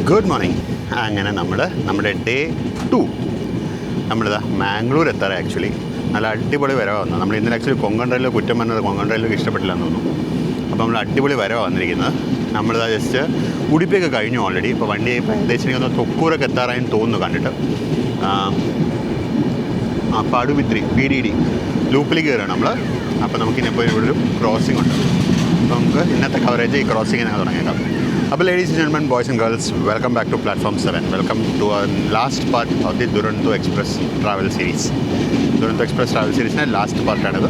Good morning. അങ്ങനെ നമ്മുടെ day 2 നമ്മളിതാ മാംഗ്ലൂർ എത്താറ്. ആക്ച്വലി നല്ല അടിപൊളി വരവാണ് വന്നത്. നമ്മൾ ഇന്നലെ ആക്ച്വലി കൊങ്കൺ റെയിലിൽ കുറ്റം പറഞ്ഞത് കൊങ്കൺ റെയിലിൽ ഇഷ്ടപ്പെട്ടില്ല എന്ന് തോന്നുന്നു. അപ്പോൾ നമ്മൾ അടിപൊളി വരവാണ് വന്നിരിക്കുന്നത്. നമ്മളിതാ ജസ്റ്റ് ഉടുപ്പിയൊക്കെ കഴിഞ്ഞു ഓൾറെഡി. ഇപ്പോൾ വണ്ടി ഏകദേശം ഒന്ന് തൊക്കൂരൊക്കെ എത്താറായെന്ന് തോന്നുന്നു കണ്ടിട്ട്. പടുബിദ്രി PDD ലൂപ്പിലേക്ക് കയറുകയാണ് നമ്മൾ. അപ്പോൾ നമുക്കിനിപ്പോൾ ഇവിടെ ഒരു ക്രോസിംഗ് ഉണ്ട്. അപ്പോൾ നമുക്ക് ഇന്നത്തെ കവറേജ് ഈ ക്രോസിംഗ് ഞങ്ങൾ തുടങ്ങിയേക്കാം. അപ്പോൾ ladies and gentlemen, boys and girls, welcome back to platform 7. Welcome to our last part of the Duronto express travel series. Duronto express travel സീരീസിൻ്റെ ലാസ്റ്റ് പാർട്ടാണിത്.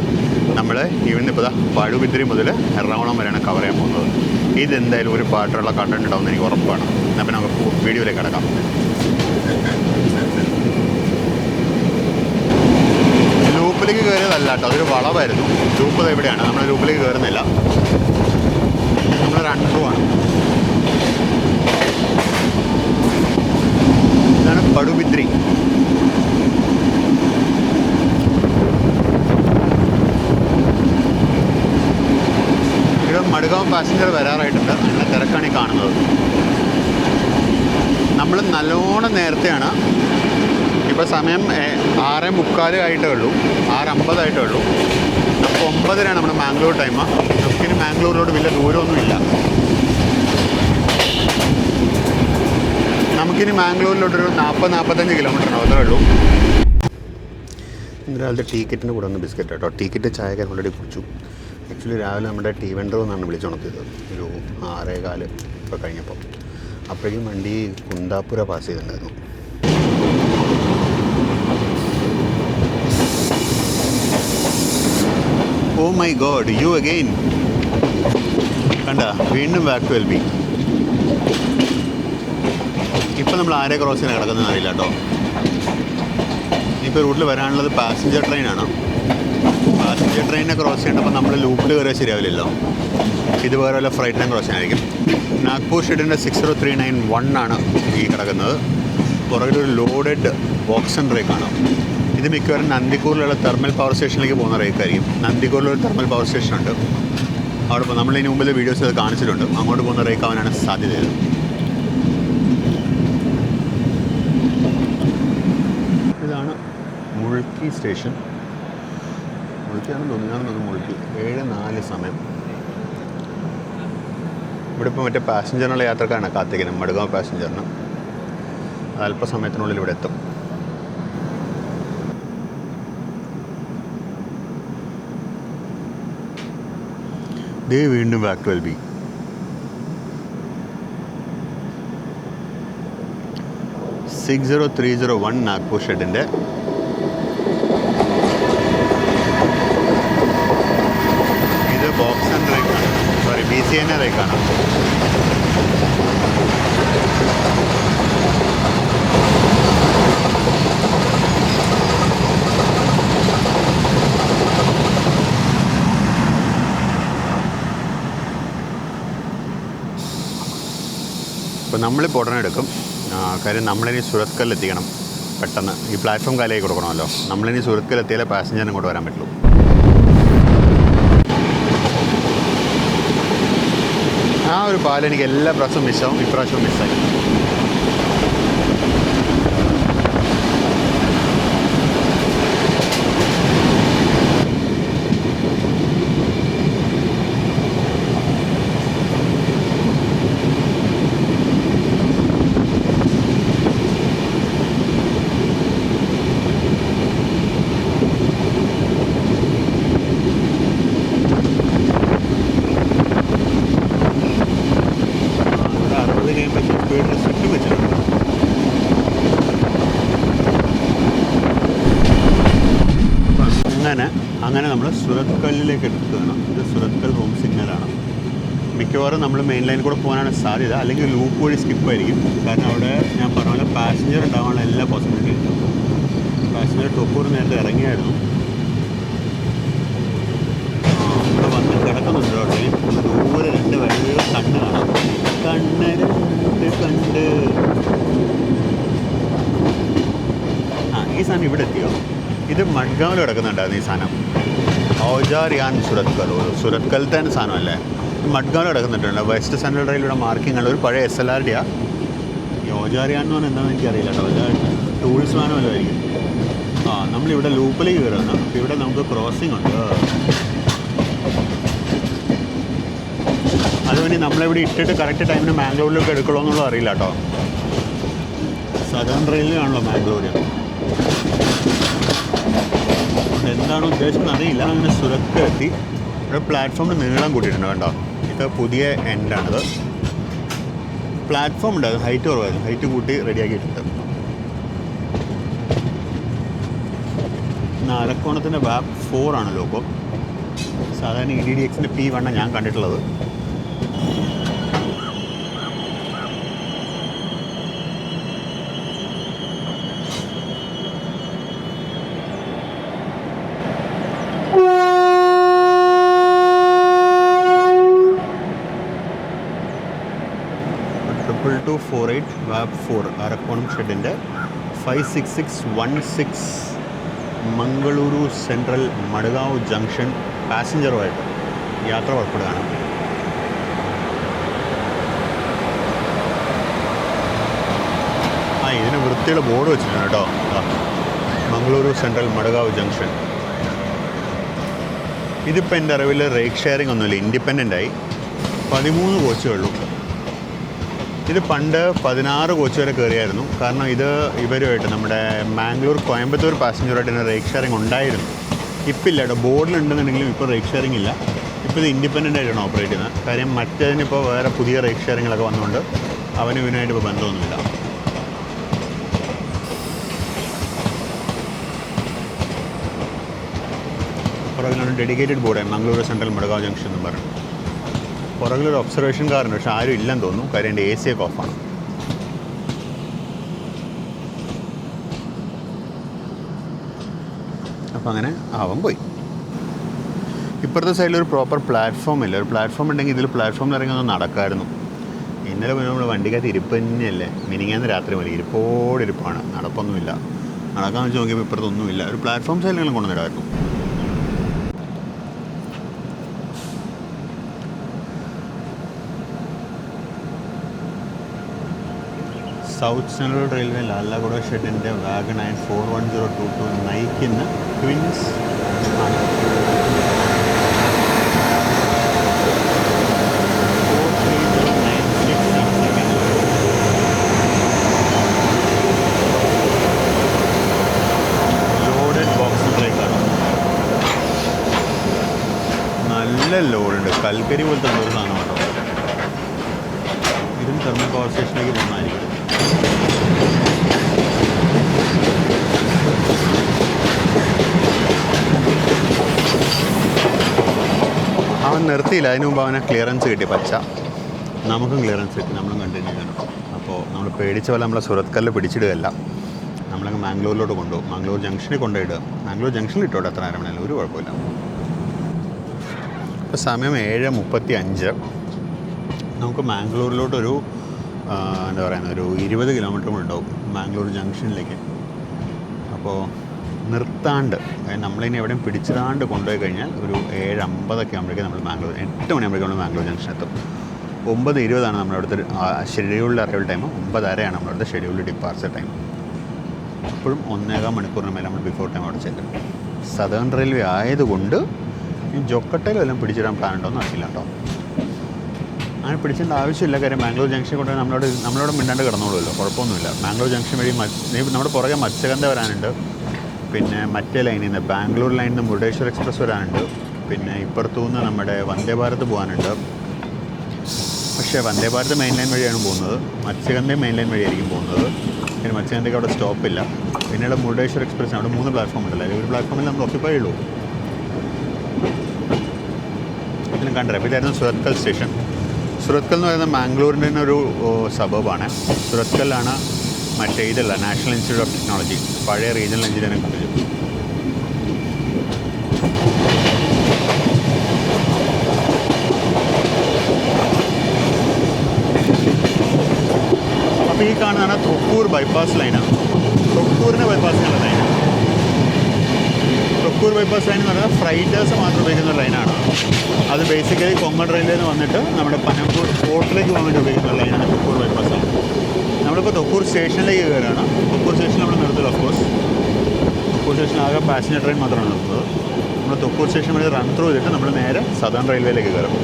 നമ്മൾ ഇവിടുന്ന് ഇപ്പോൾ പടുബിദ്രി മുതൽ എറണാകുളം വരെയാണ് കവർ ചെയ്യാൻ പോകുന്നത്. ഇതെന്തായാലും ഒരു പാട്ടുള്ള കണ്ടന്റ് ഉണ്ടാവുമെന്ന് എനിക്ക് ഉറപ്പാണ്. അപ്പോൾ നമുക്ക് വീഡിയോയിലേക്ക് കിടക്കാം. ലൂപ്പിലേക്ക് കയറിയതല്ല കേട്ടോ, അതൊരു വളവായിരുന്നു. ലൂപ്പ് എവിടെയാണ്, നമ്മൾ ലൂപ്പിലേക്ക് കയറുന്നില്ല. നമ്മൾ രണ്ടുമാണ്. ഇതാണ് പടുബിദ്രി. ഇവിടെ മഡ്ഗാവ് പാസഞ്ചർ വരാറായിട്ടുണ്ട്. നല്ല തിരക്കാണ് ഈ കാണുന്നത്. നമ്മൾ നല്ലോണം നേരത്തെയാണ്. ഇപ്പോൾ സമയം 6:45 ആയിട്ടേ ഉള്ളൂ, 6:50 ആയിട്ടേ ഉള്ളൂ. നമുക്ക് 9:00 നമ്മുടെ മാംഗ്ലൂർ ടൈം. നമുക്കിനി മാംഗ്ലൂരിലോട്ട് വലിയ ദൂരമൊന്നുമില്ല. നമുക്കിനി മാംഗ്ലൂരിലോട്ടൊരു 40-45 കിലോമീറ്റർ അത്രേ ഉള്ളൂ. ഇന്ന് രാവിലത്തെ ടീക്കറ്റിൻ്റെ കൂടെ ഒന്ന് ബിസ്ക്കറ്റ് കേട്ടോ. ടീക്കറ്റ് ചായക്കാൻ ഓൾറെഡി കുടിച്ചു. ആക്ച്വലി രാവിലെ നമ്മുടെ ടീ വെൻഡർ എന്നാണ് വിളിച്ചുണർത്തിയത്. ഒരു 6:15 ഇപ്പോൾ കഴിഞ്ഞപ്പോൾ. അപ്പോഴേക്കും വണ്ടി കുന്താപുര പാസ് ചെയ്തിട്ടുണ്ടായിരുന്നു. Oh my God, you again. കണ്ട, വീണ്ടും ബാക്ക് ടു LB. ഇപ്പം നമ്മൾ ആരെ ക്രോസ് ചെയ്യാൻ കിടക്കുന്നതെന്ന് അറിയില്ല കേട്ടോ. ഇപ്പോൾ റൂട്ടിൽ വരാനുള്ളത് പാസഞ്ചർ ട്രെയിനാണ്. പാസഞ്ചർ ട്രെയിനിനെ ക്രോസ് ചെയ്യേണ്ടപ്പോൾ നമ്മൾ ലൂപ്പിൽ കയറിയാൽ ശരിയാവില്ലല്ലോ. ഇത് വേറെ വല്ല ഫ്രൈറ്റിനെ ക്രോസ് ചെയ്യാനായിരിക്കും. നാഗ്പൂർ ഷെഡിൻ്റെ 60391 ആണ് ഈ കിടക്കുന്നത്. പുറകിലൊരു ലോഡഡ് ബോക്സൺ റേക്കാണ്. ഇത് മിക്കവാറും നന്ദിക്കൂറിലുള്ള തെർമൽ പവർ സ്റ്റേഷനിലേക്ക് പോകുന്ന റേക്കായിരിക്കും. നന്ദിക്കൂറിലൊരു തെർമൽ പവർ സ്റ്റേഷനുണ്ട്. അവിടെ ഇപ്പോൾ നമ്മൾ ഇതിന് മുമ്പിൽ വീഡിയോസ് അത് കാണിച്ചിട്ടുണ്ട്. അങ്ങോട്ട് പോകുന്ന റേക്ക് ആവാനാണ് സാധ്യതയത്. ഇതാണ് മുൾക്കി സ്റ്റേഷൻ. മുൾക്കിയാണെന്ന് തോന്നുന്നു. മുൾക്കി 7:04 സമയം. ഇവിടെ ഇപ്പോൾ മറ്റേ പാസഞ്ചറിനുള്ള യാത്രക്കാരാണ് കാത്തിരിക്കുന്നത്. മഡ്ഗാവ് പാസഞ്ചറിന്. അത് അല്പസമയത്തിനുള്ളിൽ ഇവിടെ എത്തും. ദേ വീണ്ടും ബാക്ക് ടു LB. $60,301 നാഗ്പൂർ ഷെഡിൻ്റെ. ഇത് ബോക്സൺ റേക്കാണ്, സോറി BCNA റേക്കാണ്. അപ്പോൾ നമ്മളിപ്പോൾ ഉടനെ എടുക്കും. കാര്യം നമ്മളിനി സുരത്കൽ എത്തിക്കണം പെട്ടെന്ന്. ഈ പ്ലാറ്റ്ഫോം കാലിലേക്ക് കൊടുക്കണമല്ലോ. നമ്മളിനി സുരത്കൽ എത്തിയാലേ പാസഞ്ചറിന് ഇങ്ങോട്ട് വരാൻ പറ്റുള്ളൂ. ആ ഒരു പാലം എനിക്ക് എല്ലാ പ്രാവശ്യവും മിസ്സാവും. ഇപ്രാവശ്യവും മിസ്സായി. അങ്ങനെ നമ്മൾ സുരത്കല്ലിലേക്ക് എത്തുകയാണ്. ഇത് സുരത്കൽ ഹോം സിഗ്നലാണ്. മിക്കവാറും നമ്മൾ മെയിൻ ലൈനിൽ കൂടെ പോകാനാണ് സാധ്യത. അല്ലെങ്കിൽ ലൂപ്പ് വഴി സ്കിപ്പായിരിക്കും. കാരണം അവിടെ ഞാൻ പറഞ്ഞ പോലെ പാസഞ്ചർ ഉണ്ടാകാനുള്ള എല്ലാ പോസിബിലിറ്റിയും ഉണ്ട്. പാസഞ്ചർ ടൊക്കൂർ നേരത്തെ ഇറങ്ങിയായിരുന്നു. ഇവിടെ വന്ന് കിടക്കുന്നുണ്ട്. അവിടെ ദൂരെ 2 വലിയ കണ്ണ് കാണാം. കണ്ട് ഈ സാധനം ഇവിടെ എത്തിയോ? ഇത് മഡ്ഗാവിൽ കിടക്കുന്നുണ്ടായിരുന്നു ഈ സാധനം. ഔജാർ സുരത്കൽ, ഒരു സുരത്കലത്തെ തന്നെ സാധനമല്ലേ. മഡ്ഗാവിൽ കിടക്കുന്നുണ്ട്. വെസ്റ്റ് സെൻട്രൽ റെയിൽവേയുടെ മാർക്കിംഗ് ഉള്ള ഒരു പഴയ SLRD. യോജാറിയാന്ന് പറഞ്ഞാൽ എന്താണെന്ന് എനിക്കറിയില്ല കേട്ടോ. അത് ടൂറിസ്റ്റ് വാനും വല്ലതായിരിക്കും. നമ്മളിവിടെ ലൂപ്പിലേക്ക് കയറുന്നു. അപ്പോൾ ഇവിടെ നമുക്ക് ക്രോസിംഗ് ഉണ്ട്. അതുകൊണ്ട് നമ്മളിവിടെ ഇട്ടിട്ട് കറക്റ്റ് ടൈമിന് മാംഗ്ലൂരിലേക്ക് എടുക്കണോ എന്നുള്ളത് അറിയില്ല കേട്ടോ. സദേൺ റെയിലിലാണല്ലോ മാംഗ്ലൂര്. എന്താണ് ഉദ്ദേശിക്കുന്നത് അറിയില്ല. അങ്ങനെ സുരത്തെത്തി ഇവിടെ പ്ലാറ്റ്ഫോമിന് നീളം കൂട്ടിയിട്ടുണ്ട് കേട്ടോ. ഇത് പുതിയ എൻഡാണിത്. പ്ലാറ്റ്ഫോം ഉണ്ട്, അത് ഹൈറ്റ് കുറവായിരുന്നു. ഹൈറ്റ് കൂട്ടി റെഡിയാക്കിയിട്ടുണ്ട്. അരക്കോണത്തിൻ്റെ വാപ്പ് 4 ആണ് ലോഗോ. സാധാരണ EDDXൻ്റെ P1 ഞാൻ കണ്ടിട്ടുള്ളത്. ട്രിപ്പിൾ 248 വാപ്പ് 4 അരക്കോണം ഷെഡിൻ്റെ 56616 മംഗളൂരു സെൻട്രൽ മഡ്ഗാവ് ജംഗ്ഷൻ പാസഞ്ചറുമായിട്ട് യാത്ര പുറപ്പെടുകയാണ്. ഇതിന് വൃത്തിയുള്ള ബോർഡ് വെച്ചിട്ടുണ്ട് കേട്ടോ. Mangaluru central Madgaon junction. ഇതിപ്പോൾ എൻ്റെ അറിവിൽ റേറ്റ് ഷെയറിംഗ് ഒന്നുമില്ല, ഇൻഡിപെൻഡൻ്റായി 13 കോച്ചേ ഉള്ളൂ. ഇത് പണ്ട് 16 കോച്ച് വരെ കയറിയായിരുന്നു. കാരണം ഇത് ഇവരുമായിട്ട് നമ്മുടെ മാംഗ്ലൂർ കോയമ്പത്തൂർ പാസഞ്ചറുമായിട്ട് ഇതിന് റേറ്റ് ഷെയറിംഗ് ഉണ്ടായിരുന്നു. ഇപ്പം ഇല്ല കേട്ടോ. ബോർഡിലുണ്ടെന്നുണ്ടെങ്കിലും ഇപ്പോൾ റേറ്റ് ഷെയറിംഗ് ഇല്ല. ഇപ്പോൾ ഇത് ഇൻഡിപെൻഡൻ്റ് ആയിട്ടാണ് ഓപ്പറേറ്റ് ചെയ്യുന്നത്. കാര്യം മറ്റേതിനിപ്പോൾ വേറെ പുതിയ റേറ്റ് ഷെയറിങ്ങളൊക്കെ വന്നുകൊണ്ട് അവന് ഇവനായിട്ട് ഇപ്പോൾ ബന്ധമൊന്നുമില്ല. പുറകിലാണ് dedicated board Mangaluru central Madgaon junction എന്ന് പറഞ്ഞു. പുറകിലൊരു ഒബ്സർവേഷൻ കാറുണ്ട്, പക്ഷെ ആരും ഇല്ലെന്ന് തോന്നുന്നു. കാര്യം എൻ്റെ AC ഒക്കെ ഓഫാണ്. അപ്പോൾ അങ്ങനെ അവൻ പോയി. ഇപ്പുറത്തെ സൈഡിലൊരു പ്രോപ്പർ പ്ലാറ്റ്ഫോം ഇല്ല. ഒരു പ്ലാറ്റ്ഫോം ഉണ്ടെങ്കിൽ ഇതിൽ പ്ലാറ്റ്ഫോമിൽ ഇറങ്ങി ഒന്ന് നടക്കാമായിരുന്നു. ഇന്നലെ പിന്നെ നമ്മൾ വണ്ടിക്കകത്ത് ഇരിപ്പ് തന്നെയല്ലേ. മിനിങ്ങാന്ന് രാത്രി മതി. ഇരിപ്പാണ്, നടപ്പൊന്നുമില്ല. നടക്കാമെന്ന് വെച്ച് നോക്കിയപ്പോൾ ഇപ്പുറത്തൊന്നുമില്ല. ഒരു പ്ലാറ്റ്ഫോം സൈഡിലെങ്കിലും കൊണ്ടുവന്നിടായിരുന്നു. സൗത്ത് സെൻട്രൽ റെയിൽവേ ലാലാഗുഡ ഷെഡിൻ്റെ വാഗൺ 41022 നയിക്കുന്ന ട്വിൻസ് ആണ്. ലോഡഡ് ബോക്സിലേക്കാണ്. നല്ല ലോഡുണ്ട്. കൽക്കരി പോലത്തെ ഒരു സാധനം കേട്ടോ. ഇതും തെർമൽ പവർ സ്റ്റേഷനിലേക്ക് പോകുന്നതായിരിക്കും. അവൻ നിർത്തിയില്ല. അതിന് മുമ്പ് അവനെ ക്ലിയറൻസ് കിട്ടി. പച്ച നമുക്കും ക്ലിയറൻസ് കിട്ടി. നമ്മളും കണ്ടിന്യൂ ചെയ്യണം. അപ്പോൾ നമ്മൾ പേടിച്ച പോലെ നമ്മളെ സുരത്കല്ല് പിടിച്ചിടുകയല്ല. നമ്മളങ്ങ് മാംഗ്ലൂരിലോട്ട് കൊണ്ടുപോകും. മാംഗ്ലൂർ ജംഗ്ഷനിൽ കൊണ്ടുപോയിടുക. മാംഗ്ലൂർ ജംഗ്ഷനിൽ ഇട്ടോട്ടെ എത്ര നേരം വേണേലും ഒരു കുഴപ്പമില്ല. ഇപ്പോൾ സമയം 7:35. നമുക്ക് മാംഗ്ലൂരിലോട്ടൊരു എന്താ പറയുന്നത് ഒരു 20 കിലോമീറ്റർ ഉണ്ടാവും മാംഗ്ലൂർ ജംഗ്ഷനിലേക്ക്. അപ്പോൾ നിർത്താണ്ട്, അതായത് നമ്മളിനി എവിടെയും പിടിച്ചിടാണ്ട് കൊണ്ടുപോയി കഴിഞ്ഞാൽ ഒരു 7:50 ആകുമ്പോഴേക്കും നമ്മൾ മാംഗ്ലൂർ 8 മണിയാകുമ്പോഴേക്കും നമ്മൾ മാംഗ്ലൂർ ജംഗ്ഷൻ എത്തും. 9:20 നമ്മളവിടുത്തെ ഷെഡ്യൂൾഡ് അറൈവൽ ടൈം. 9:30 നമ്മളവിടുത്തെ ഷെഡ്യൂൾഡ് ഡിപ്പാർച്ചർ ടൈം. അപ്പോഴും 1.25 മണിക്കൂറിന് മേലെ നമ്മൾ ബിഫോർ ടൈം അവിടെ ചെല്ലും. സദേൺ റെയിൽവേ ആയതുകൊണ്ട് ഈ ജൊക്കട്ടയിൽ വല്ലതും പിടിച്ചിടാൻ പ്ലാൻ ഉണ്ടോ എന്ന് അറിയില്ല കേട്ടോ. അങ്ങനെ പിടിച്ചേണ്ട ആവശ്യമില്ല. കാര്യം മാംഗ്ലൂർ ജംഗ്ഷൻ കൊണ്ട് നമ്മളോട് മിണ്ടാണ്ട് കിടന്നോളൂല്ലോ, കുഴപ്പമൊന്നുമില്ല. മാംഗ്ലൂർ ജംഗ്ഷൻ വഴി നമ്മുടെ പുറകെ മത്സ്യഗന്ധ വരാനുണ്ട്. പിന്നെ മറ്റേ ലൈനിൽ നിന്ന് ബാംഗ്ലൂർ ലൈനിൽ നിന്ന് മുരുടേശ്വർ എക്സ്പ്രസ് വരാനുണ്ട്. പിന്നെ ഇപ്പുറത്തുനിന്ന് നമ്മുടെ വന്ദേ ഭാരത് പോകാനുണ്ട്. പക്ഷേ വന്ദേ ഭാരത് മെയിൻ ലൈൻ വഴിയാണ് പോകുന്നത്. മത്സ്യഗന്ധയും മെയിൻ ലൈൻ വഴിയായിരിക്കും പോകുന്നത്. പിന്നെ മത്സ്യഗന്ധയ്ക്ക് അവിടെ സ്റ്റോപ്പില്ല. പിന്നീട് മുരുടേശ്വർ എക്സ്പ്രസ് അവിടെ 3 പ്ലാറ്റ്ഫോം ഉണ്ടല്ലോ. അതിൽ ഒരു പ്ലാറ്റ്ഫോമിൽ നമ്മൾ ഓക്യുപ്പൈ ഉള്ളൂ. ഇതിലും കണ്ടേ. അപ്പോൾ ഇതായിരുന്നു സുരത്കൽ സ്റ്റേഷൻ. സുരത്കൽ എന്ന് പറയുന്നത് മാംഗ്ലൂരിൻ്റെ തന്നെ ഒരു സബർബാണ്. സുരത്കലാണ് മറ്റേ ഇതല്ല നാഷണൽ ഇൻസ്റ്റിറ്റ്യൂട്ട് ഓഫ് ടെക്നോളജി, പഴയ റീജിയണൽ എഞ്ചിനീയറിംഗ് കോളേജ്. അപ്പോൾ ഈ കാണുന്നതാണ് തൊക്കൂർ ബൈപ്പാസ് ലൈനാണ്. തൊക്കൂരിൻ്റെ ബൈപ്പാസിനുള്ള ലൈനാണ്. തൊക്കൂർ ബൈപ്പാസ് ലൈൻ എന്ന് പറയുന്നത് ഫ്രൈറ്റേഴ്സ് മാത്രം ഉപയോഗിക്കുന്ന ലൈനാണ്. അത് ബേസിക്കലി കൊങ്കൺ റെയിൽവേയിൽ നിന്ന് വന്നിട്ട് നമ്മുടെ പനമ്പൂർ പോർട്ടിലേക്ക് പോകാൻ വേണ്ടി ഉപയോഗിക്കുന്ന ലൈനാണ് തൊക്കൂർ ബൈപ്പാസ് ലൈൻ. നമ്മളിപ്പോൾ നമ്മളിപ്പോൾ തൊക്കൂർ സ്റ്റേഷനിലേക്ക് കയറുകയാണ്. തൊക്കൂർ സ്റ്റേഷനിൽ നമ്മൾ നിർത്തില്ല. ഓഫ് കോഴ്സ് തൊക്കൂർ സ്റ്റേഷൻ ആകെ പാസഞ്ചർ ട്രെയിൻ മാത്രമാണ് നിർത്തുന്നത്. നമ്മൾ തൊക്കൂർ സ്റ്റേഷൻ വഴി റൺ ത്രൂ ചെയ്തിട്ട് നമ്മൾ നേരെ സദേൺ റെയിൽവേയിലേക്ക് കയറും.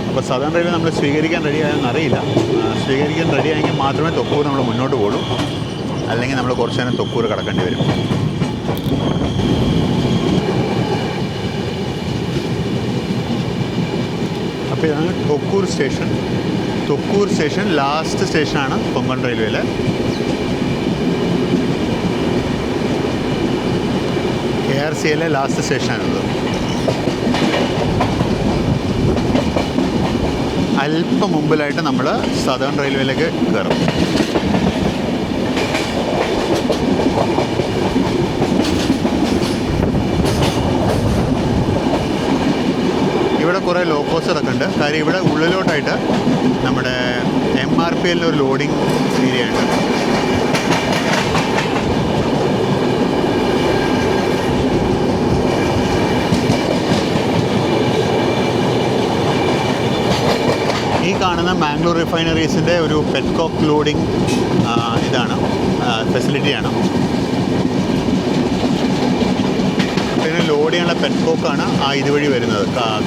അപ്പോൾ സദേൺ റെയിൽവേ നമ്മൾ സ്വീകരിക്കാൻ റെഡിയായെന്ന് അറിയില്ല. സ്വീകരിക്കാൻ റെഡിയായെങ്കിൽ മാത്രമേ തൊക്കൂർ നമ്മൾ മുന്നോട്ട് പോകുള്ളൂ. അല്ലെങ്കിൽ നമ്മൾ കുറച്ച് നേരം തൊക്കൂർ കടക്കേണ്ടി വരും. അപ്പോൾ ഇതാണ് തൊക്കൂർ സ്റ്റേഷൻ. തൊക്കൂർ സ്റ്റേഷൻ ലാസ്റ്റ് സ്റ്റേഷനാണ് കൊങ്കൺ റെയിൽവേയിൽ. KRCLലെ ലാസ്റ്റ് സ്റ്റേഷനാണിത്. അല്പം മുമ്പിലായിട്ട് നമ്മൾ സദേൺ റെയിൽവേയിലേക്ക് കയറും. ഇവിടെ കുറേ ലോക്കോസ്റ്ററൊക്കെ ഉണ്ട്. കാര്യം ഇവിടെ ഉള്ളിലോട്ടായിട്ട് നമ്മുടെ MRPL ഒരു ലോഡിങ് ഏരിയ ഉണ്ട്. ഈ കാണുന്ന മാംഗ്ലൂർ റിഫൈനറീസിൻ്റെ ഒരു പെറ്റ്കോക്ക് ലോഡിങ് ഇതാണ്, ഫെസിലിറ്റിയാണ്. പിന്നെ ലോഡ് ചെയ്യാനുള്ള പെറ്റ്കോക്കാണ് ഇതുവഴി വരുന്നത്,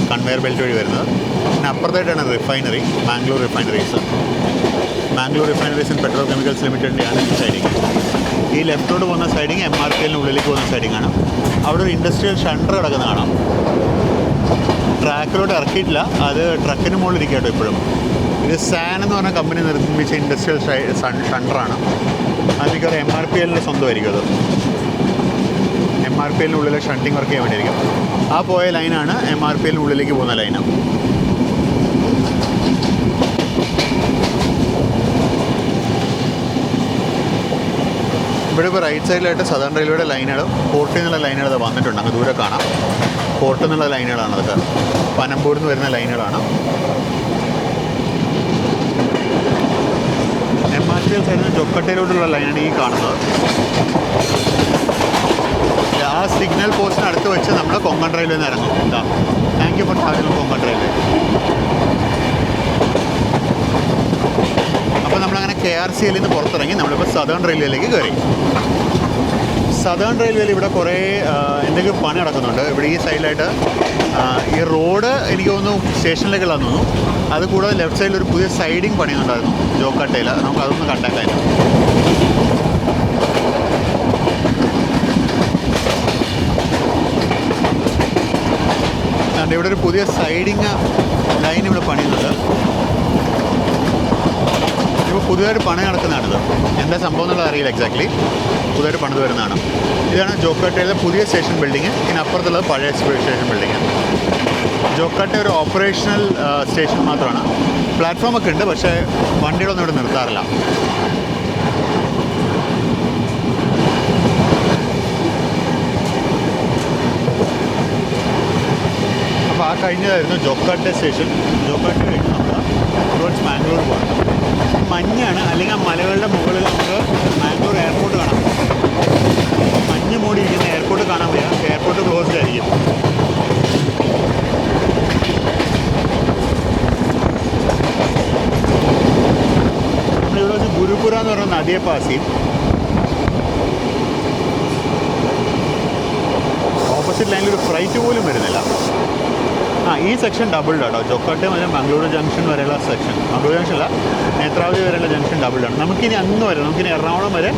കൺവെയർ ബെൽറ്റ് വഴി വരുന്നത്. പിന്നെ അപ്പുറത്തായിട്ടാണ് refinery, Mangalore refineries. Mangalore refineries and petro chemicals ലിമിറ്റഡിൻ്റെയാണ് സൈഡിങ്. ഈ ലെഫ്റ്റോട്ട് പോകുന്ന സൈഡിങ് MRPLന് ഉള്ളിലേക്ക് പോകുന്ന സൈഡിങ്ങാണ്. അവിടെ ഒരു ഇൻഡസ്ട്രിയൽ ഷണ്ടർ കിടക്കുന്ന കാണാം. ട്രാക്കിലോട്ട് ഇറക്കിയിട്ടില്ല, അത് ട്രക്കിന് മുകളിൽ ഇരിക്കുക കേട്ടോ ഇപ്പോഴും. ഇത് സാൻ എന്ന് പറഞ്ഞ കമ്പനി നിർമ്മിച്ച ഇൻഡസ്ട്രിയൽ ഷണ്ടറാണ്. അത് മിക്കവാറും MRPLൻ്റെ സ്വന്തമായിരിക്കും. അത് MRPLന് ഉള്ളിലെ ഷണ്ടിങ് വർക്ക് ചെയ്യാൻ വേണ്ടിയിരിക്കും. ആ പോയ ലൈനാണ് MRPLന് ഉള്ളിലേക്ക് പോകുന്ന ലൈന്. ഇവിടെ ഇപ്പോൾ റൈറ്റ് സൈഡിലായിട്ട് സദേൺ റെയിൽവേയുടെ ലൈനുകൾ, പോർട്ടിൽ നിന്നുള്ള ലൈനുകൾ അത് വന്നിട്ടുണ്ട്. അങ്ങ് ദൂരെ കാണാം. പോർട്ടിൽ നിന്നുള്ള ലൈനുകളാണ് അതൊക്കെ. പനമ്പൂരിൽ നിന്ന് വരുന്ന ലൈനുകളാണ്. MRPL സൈഡിൽ നിന്ന് ജൊക്കട്ടയിലോട്ടുള്ള ലൈനാണ് ഈ കാണുന്നത്. ആ സിഗ്നൽ പോസ്റ്റിന് അടുത്ത് വെച്ച് നമ്മൾ കൊങ്കൺ റെയിൽവേയിൽ നിന്ന് ഇറങ്ങും. എന്താ, thank you for travelling Konkan railway. അപ്പോൾ നമ്മളങ്ങനെ KRCLൽ നിന്ന് പുറത്തിറങ്ങി നമ്മളിപ്പോൾ സദേൺ റെയിൽവേയിലേക്ക് കയറി. സദേൺ റെയിൽവേയിൽ ഇവിടെ കുറേ എന്തെങ്കിലും പണി നടക്കുന്നുണ്ട്. ഇവിടെ ഈ സൈഡിലായിട്ട് ഈ റോഡ് എനിക്ക് തോന്നുന്നു സ്റ്റേഷനിലേക്കുള്ളതെന്ന് തോന്നുന്നു. അതുകൂടാതെ ലെഫ്റ്റ് സൈഡിൽ ഒരു പുതിയ സൈഡിങ് പണിയുന്നുണ്ടായിരുന്നു ജോക്കട്ടയിൽ. നമുക്ക് അതൊന്ന് കണ്ടേക്കായിരുന്നു. ഇവിടെ ഒരു പുതിയ സൈഡിങ് ലൈൻ ഇവിടെ പണിയുന്നുണ്ട്. ഇപ്പോൾ പുതിയതായിട്ട് പണി നടക്കുന്നതാണിത്. എന്താ സംഭവം എന്നുള്ളത് അറിയില്ല എക്സാക്ട്ലി. പുതിയതായിട്ട് പണിത് വരുന്നതാണ്. ഇതാണ് ജോക്കട്ടയിലെ പുതിയ സ്റ്റേഷൻ ബിൽഡിങ്. പിന്നെ അപ്പുറത്തുള്ളത് പഴയ സ്റ്റേഷൻ ബിൽഡിങ്. ജോക്കട്ട ഒരു ഓപ്പറേഷണൽ സ്റ്റേഷൻ മാത്രമാണ്. പ്ലാറ്റ്ഫോമൊക്കെ ഉണ്ട്, പക്ഷേ വണ്ടികളൊന്നും ഇവിടെ നിർത്താറില്ല. അപ്പോൾ ആ കഴിഞ്ഞതായിരുന്നു ജോക്കട്ട സ്റ്റേഷൻ. ജോക്കട്ട കഴിഞ്ഞ് നമ്മൾ ടൂവേർഡ്സ് മാംഗ്ലൂർ പോകണം. മഞ്ഞാണ്, അല്ലെങ്കിൽ ആ മലകളുടെ മുകളിൽ നമുക്ക് മാംഗ്ലൂർ എയർപോർട്ട് കാണാം. മഞ്ഞ് മൂടിയിരിക്കുന്ന എയർപോർട്ട് കാണാൻ വയ്യ. എയർപോർട്ട് ക്ലോസ്ഡ് ആയിരിക്കും. നമ്മളിവിടെ വെച്ച് ഗുരുപുര എന്ന് പറഞ്ഞ നദിയെ പാസ് ചെയ്യും. ഓപ്പോസിറ്റ് ലൈനിൽ ഒരു ഫ്ലൈറ്റ് പോലും വരുന്നില്ല. ഈ സെക്ഷൻ ഡബിൾഡ് കേട്ടോ. ജോക്കട്ട മുതൽ മംഗളൂരു ജംഗ്ഷൻ വരെയുള്ള സെക്ഷൻ, മംഗളൂരു ജംഗ്ഷൻ അല്ല, നേത്രാവതി വരെയുള്ള ജംഗ്ഷൻ ഡബിൾഡാണ്. നമുക്കിനി അങ്ങ് വരെ, നമുക്കിനി എറണാകുളം വരെ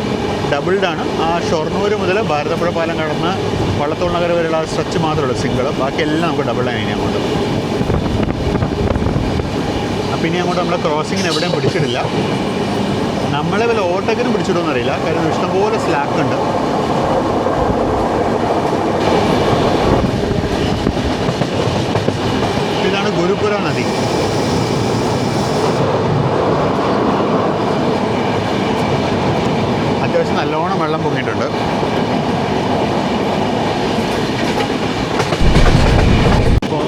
ഡബിൾഡാണ്. ആ ഷൊർണൂർ മുതൽ ഭാരതപ്പുഴ പാലം കടന്ന് വള്ളത്തോൾ നഗർ വരെയുള്ള സ്ട്രെച്ച് മാത്രമേ ഉള്ളൂ സിംഗിൾ. ബാക്കിയെല്ലാം നമുക്ക് ഡബിൾ ലൈൻ അങ്ങോട്ട്. അപ്പം ഇനി അങ്ങോട്ട് നമ്മളെ ക്രോസിങ്ങിന് എവിടെയും പിടിച്ചിട്ടില്ല. നമ്മളെ വല്ല ഓവർടേക്കിനും പിടിച്ചിടുമെന്ന് അറിയില്ല. കാര്യം ഇഷ്ടംപോലെ സ്ലാക്ക് ഉണ്ട്. ഇതാണ് ഗുരുപുര നദി. അത്യാവശ്യം നല്ലോണം വെള്ളം പൊങ്ങിയിട്ടുണ്ട്. ഇപ്പോൾ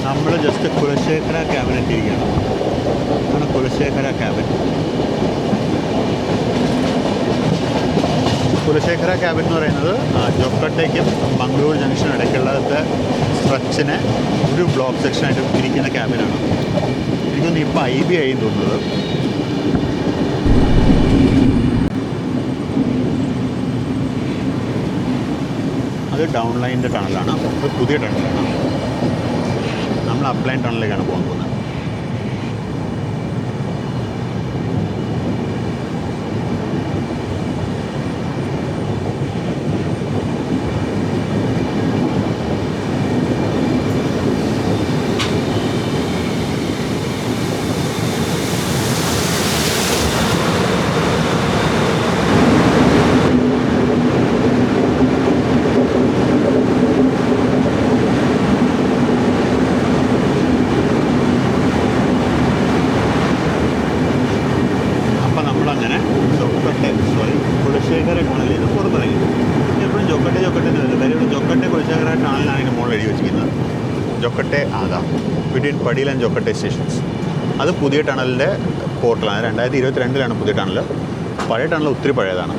നമ്മൾ ജസ്റ്റ് കുലശേഖര ക്യാബിൻ എത്തിയിരിക്കുകയാണ്. അതാണ് കുലശേഖര ക്യാബിൻ. കുലശേഖര ക്യാബിൻ എന്ന് പറയുന്നത് ജോക്കട്ടയ്ക്കും മംഗളൂർ ജംഗ്ഷനും ഇടയ്ക്കുള്ളത്തെ സ്ട്രെച്ചിനെ ഒരു ബ്ലോക്ക് സെക്ഷനായിട്ട് ഇരിക്കുന്ന ക്യാബിനാണ്. എനിക്കൊന്ന് ഇപ്പോൾ IB ആയി തോന്നുന്നത്. ഡൗൺ ലൈനിൻ്റെ ടണലാണ്, ഇത് പുതിയ ടണലാണ്. നമ്മൾ അപ്പ് ലൈൻ ടണലിലേക്കാണ് പോകാൻ പോകുന്നത്. കുലശേഖര ടണലിൽ നിന്ന് പുറത്തിറങ്ങി. എപ്പോഴും ജൊക്കട്ടെ കാര്യം ജൊക്കട്ടെ കുലശേഖര ടണലിലാണ് ഇതിന് മുകളിൽ എഴുതി വെച്ചിരിക്കുന്നത്. ജൊക്കട്ടെ ആകാം ബിറ്റ്വീൻ പടിയിൽ ആൻഡ് ജൊക്കട്ടെ സ്റ്റേഷൻസ്. അത് പുതിയ ടണലിൻ്റെ പോർട്ടലാണ്. 2022 പുതിയ ടണൽ. പഴയ ടണൽ ഒത്തിരി പഴയതാണ്.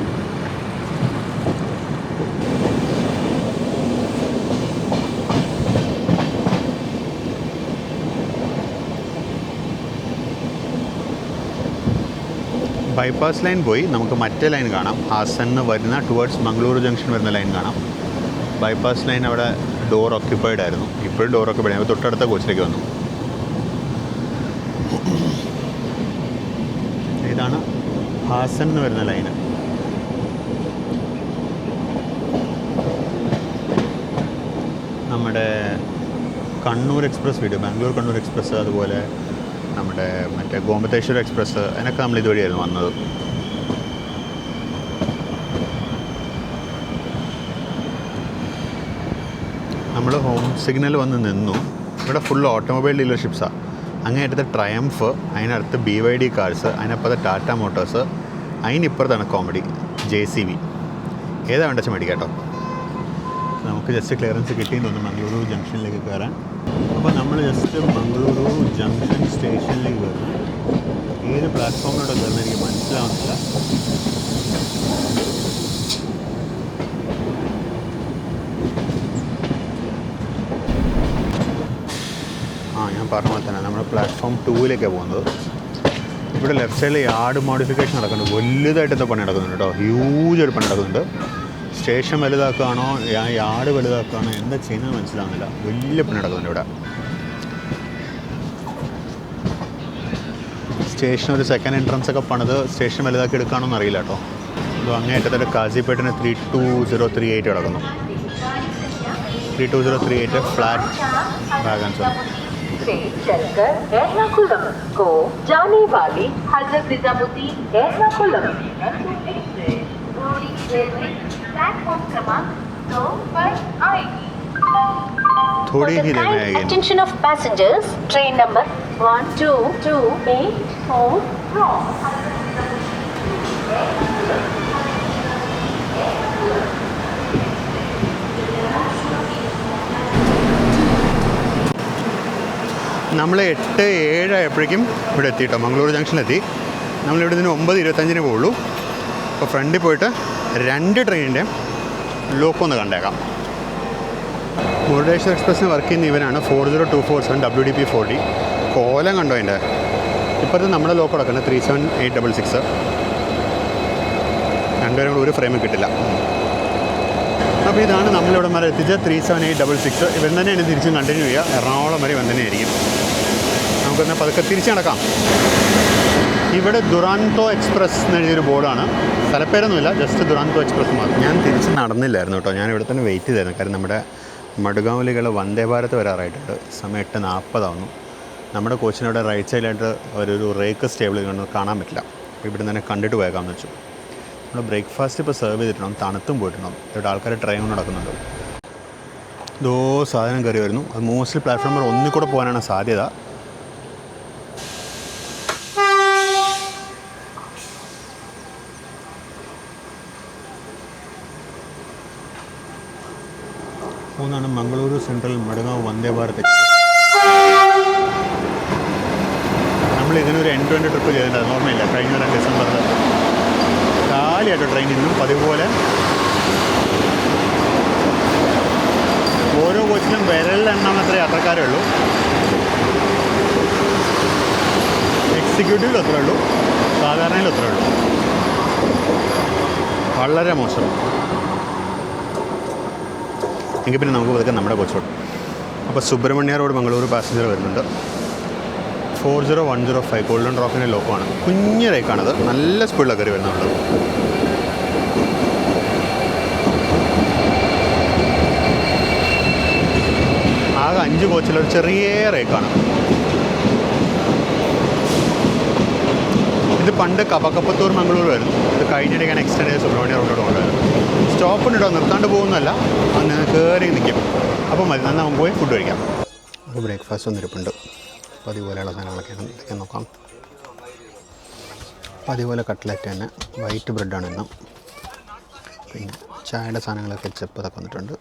ബൈപ്പാസ് ലൈൻ പോയി നമുക്ക് മറ്റേ ലൈൻ കാണാം. ഹാസനിന്ന് വരുന്ന ടുവേർഡ്സ് മംഗളൂരു ജംഗ്ഷൻ വരുന്ന ലൈൻ കാണാം. ബൈപ്പാസ് ലൈൻ അവിടെ ഡോർ ഓക്യുപ്പൈഡ് ആയിരുന്നു. ഇപ്പോഴും ഡോർ ഓക്യുപ്പൈഡ് ആയിരുന്നു. തൊട്ടടുത്ത കോച്ചിലേക്ക് വന്നു. ഇതാണ് ഹാസൻ എന്ന് വരുന്ന ലൈന്. നമ്മുടെ Kannur express video, Bangalore Kannur express, അതുപോലെ നമ്മുടെ മറ്റേ ഗോമതേശ്വർ എക്സ്പ്രസ്, അതിനൊക്കെ നമ്മൾ ഇതുവഴിയായിരുന്നു വന്നത്. നമ്മൾ ഹോം സിഗ്നൽ വന്ന് നിന്നു. ഇവിടെ ഫുൾ ഓട്ടോമൊബൈൽ ഡീലർഷിപ്സാണ്. അങ്ങേയറ്റത്തെ ട്രയംഫ്, അതിനടുത്ത് BYD കാർസ്, അതിനപ്പുറത്തെ ടാറ്റ മോട്ടോഴ്സ്, അതിനിപ്പുറത്താണ് കോമഡി JCB. ഏതാ വേണ്ട വെച്ചാൽ മേടിക്കാം കേട്ടോ. നമുക്ക് ജസ്റ്റ് ക്ലിയറൻസ് കിട്ടിയെന്ന് തോന്നുന്നു മംഗളൂരു ജംഗ്ഷനിലേക്ക് കയറാൻ. അപ്പോൾ നമ്മൾ ജസ്റ്റ് മംഗളൂരു ജംഗ്ഷൻ സ്റ്റേഷനിലേക്ക് കയറുന്നു. ഏത് പ്ലാറ്റ്ഫോമിലൂടെ കയറുന്നത് എനിക്ക് മനസ്സിലാവുന്നില്ല. ഞാൻ പറഞ്ഞ പോലെ തന്നെ നമ്മൾ പ്ലാറ്റ്ഫോം 2-ലേക്കാണ് പോകുന്നത്. ഇവിടെ ലെഫ്റ്റ് സൈഡിൽ യാർഡ് മോഡിഫിക്കേഷൻ നടക്കുന്നുണ്ട്. വലുതായിട്ടത്തെ പണി നടക്കുന്നുണ്ട് കേട്ടോ. ഹ്യൂജായിട്ട് പണി നടക്കുന്നുണ്ട്. സ്റ്റേഷൻ വലുതാക്കുകയാണോ യാർഡ് വലുതാക്കുകയാണോ എന്താ ചെയ്യുന്നത് മനസ്സിലാവുന്നില്ല. വലിയ പണി നടക്കുന്നുണ്ട് ഇവിടെ. സ്റ്റേഷൻ ഒരു സെക്കൻഡ് എൻട്രൻസ് ഒക്കെ പണിത് സ്റ്റേഷൻ വലുതാക്കി എടുക്കുകയാണോ എന്നറിയില്ല കേട്ടോ. അപ്പോൾ അങ്ങേയറ്റത്തെ കാസിപ്പേട്ടിന് 32038 കിടക്കുന്നു. 32038 फ्लैट वैगन से चलकर एर्नाकुलम को जाने वाली हजरत निजामुद्दीन एर्नाकुलम प्लेटफॉर्म क्रमांक 2 पर आएगी. थोड़ी ही देर में आएगी. Attention of passengers, train number 12284 from നമ്മൾ 8-7 ആയപ്പോഴേക്കും ഇവിടെ എത്തിയിട്ടോ. മംഗളൂരു ജംഗ്ഷനിലെത്തി. നമ്മളിവിടെ നിന്ന് 9:25 പോകുള്ളൂ. അപ്പോൾ ഫ്രണ്ടിൽ പോയിട്ട് 2 ട്രെയിനിൻ്റെ ലോക്കോ ഒന്ന് കണ്ടേക്കാം. മുരുടേശ്വർ എക്സ്പ്രസ്സിന് വർക്ക് ചെയ്യുന്ന ഇവനാണ് 40247 WDP40. കോലം കണ്ടോ അതിൻ്റെ. ഇപ്പോഴത്തെ നമ്മുടെ ലോക്കോ കിടക്കുന്നത് 37866. രണ്ടുപേരും കൂടെ ഒരു ഫ്രെയിമിൽ കിട്ടില്ല. അപ്പോൾ ഇതാണ് നമ്മളിവിടെ വരെ എത്തിച്ച 37866. ഇവൻ തന്നെയാണ് തിരിച്ചും കണ്ടിന്യൂ ചെയ്യുക. എറണാകുളം വരെ ഇവൻ തന്നെയായിരിക്കും. നമുക്കൊന്ന് പതുക്കെ തിരിച്ച് നടക്കാം. ഇവിടെ ദുറാന്തോ എക്സ്പ്രസ് എന്നെഴുതിയൊരു ബോർഡാണ്. സ്ഥലപ്പേരൊന്നുമില്ല, ജസ്റ്റ് ദുറാന്തോ എക്സ്പ്രസ് മാത്രം. ഞാൻ തിരിച്ച് നടന്നില്ലായിരുന്നു കേട്ടോ. ഞാൻ ഇവിടെ തന്നെ വെയിറ്റ് ചെയ്തായിരുന്നു. കാരണം നമ്മുടെ മഡ്ഗാവിലേക്കുള്ള വന്ദേ ഭാരത് വരാറായിട്ടുണ്ട്. സമയം 8:40 ആവുന്നു. നമ്മുടെ കോച്ചിനവിടെ റൈറ്റ് സൈഡിലായിട്ട് ഒരു റേക്ക് സ്റ്റേബിൾ കാണാൻ പറ്റില്ല. ഇവിടെ തന്നെ കണ്ടിട്ട് പോയേക്കാമെന്ന് വെച്ചു. നമ്മൾ ബ്രേക്ക്ഫാസ്റ്റ് ഇപ്പോൾ സെർവ് ചെയ്തിട്ടുണ്ടാകും. തണുത്തും പോയിട്ടുണ്ടാകും. ഇവിടെ ആൾക്കാർ ട്രെയിൻ നടക്കുന്നുണ്ട്. ഇതോ സാധനം കയറി വരുന്നു. അത് മോസ്റ്റ്ലി പ്ലാറ്റ്ഫോം നമ്പർ 1 കൂടെ പോകാനാണ് സാധ്യത. മൂന്നാണ് മംഗളൂരു സെൻട്രൽ മഡ്ഗാവ് വന്ദേ ഭാരത് എക്സ്പ്രസ്. നമ്മൾ ഇതിനൊരു എൻഡ്-ടു-എൻഡ് ട്രിപ്പ് ചെയ്തിട്ടുണ്ടായിരുന്നു. ഓർമ്മയില്ല, കഴിഞ്ഞ ഡിസംബറിൽ. കാലിയായിട്ടോ ട്രെയിൻ. ഇന്നും പതിവ് പോലെ ഓരോ കോച്ചിലും വിരലിലെണ്ണാവുന്നത്ര യാത്രക്കാരേ ഉള്ളൂ. എക്സിക്യൂട്ടീവിൽ അത്രേ ഉള്ളൂ, സാധാരണയിൽ അത്രേ ഉള്ളൂ. വളരെ മോശം. എങ്കിൽ പിന്നെ നമുക്ക് പതുക്കെ നമ്മുടെ കോച്ച്. അപ്പോൾ സുബ്രഹ്മണ്യ റോഡ് മംഗളൂരു പാസഞ്ചർ വരുന്നുണ്ട്. 40105 ഗോൾഡൻ റോക്കിൻ്റെ ലോക്കമാണ്. കുഞ്ഞ് റേക്കാണത്. നല്ല സ്പീഡിലാണ് കയറി വരുന്നുണ്ട്. ആകെ 5 കോച്ചിലൊരു ചെറിയ റേക്കാണ്. ഇത് പണ്ട് കപക്കപ്പത്തൂർ മംഗളൂരുമായിരുന്നു. ഇത് കഴിഞ്ഞിടയ്ക്കാണ് എക്സ്റ്റെൻഡ് ചെയ്ത് സുബ്രഹ്മണ്യ റോഡിലോട്ട് കൊണ്ടുവരുന്നത്. സ്റ്റോപ്പിനിടോ നിർത്താണ്ട് പോകുന്നതല്ല, അന്ന് കയറി നിൽക്കും. അപ്പോൾ മതി, എന്നാൽ നമുക്ക് പോയി ഫുഡ് കഴിക്കാം. അപ്പോൾ ബ്രേക്ക്ഫാസ്റ്റ് ഒന്നിരിപ്പുണ്ട്. അപ്പോൾ അതുപോലെയുള്ള സാധനങ്ങളൊക്കെയാണ് ഇതൊക്കെ നോക്കാം. അപ്പോൾ അതുപോലെ കട്ട്ലറ്റ് തന്നെ, വൈറ്റ് ബ്രെഡാണ് ഇന്ന്. പിന്നെ ചായയുടെ സാധനങ്ങളൊക്കെ കെച്ചപ്പ് അതൊക്കെ വന്നിട്ടുണ്ട്.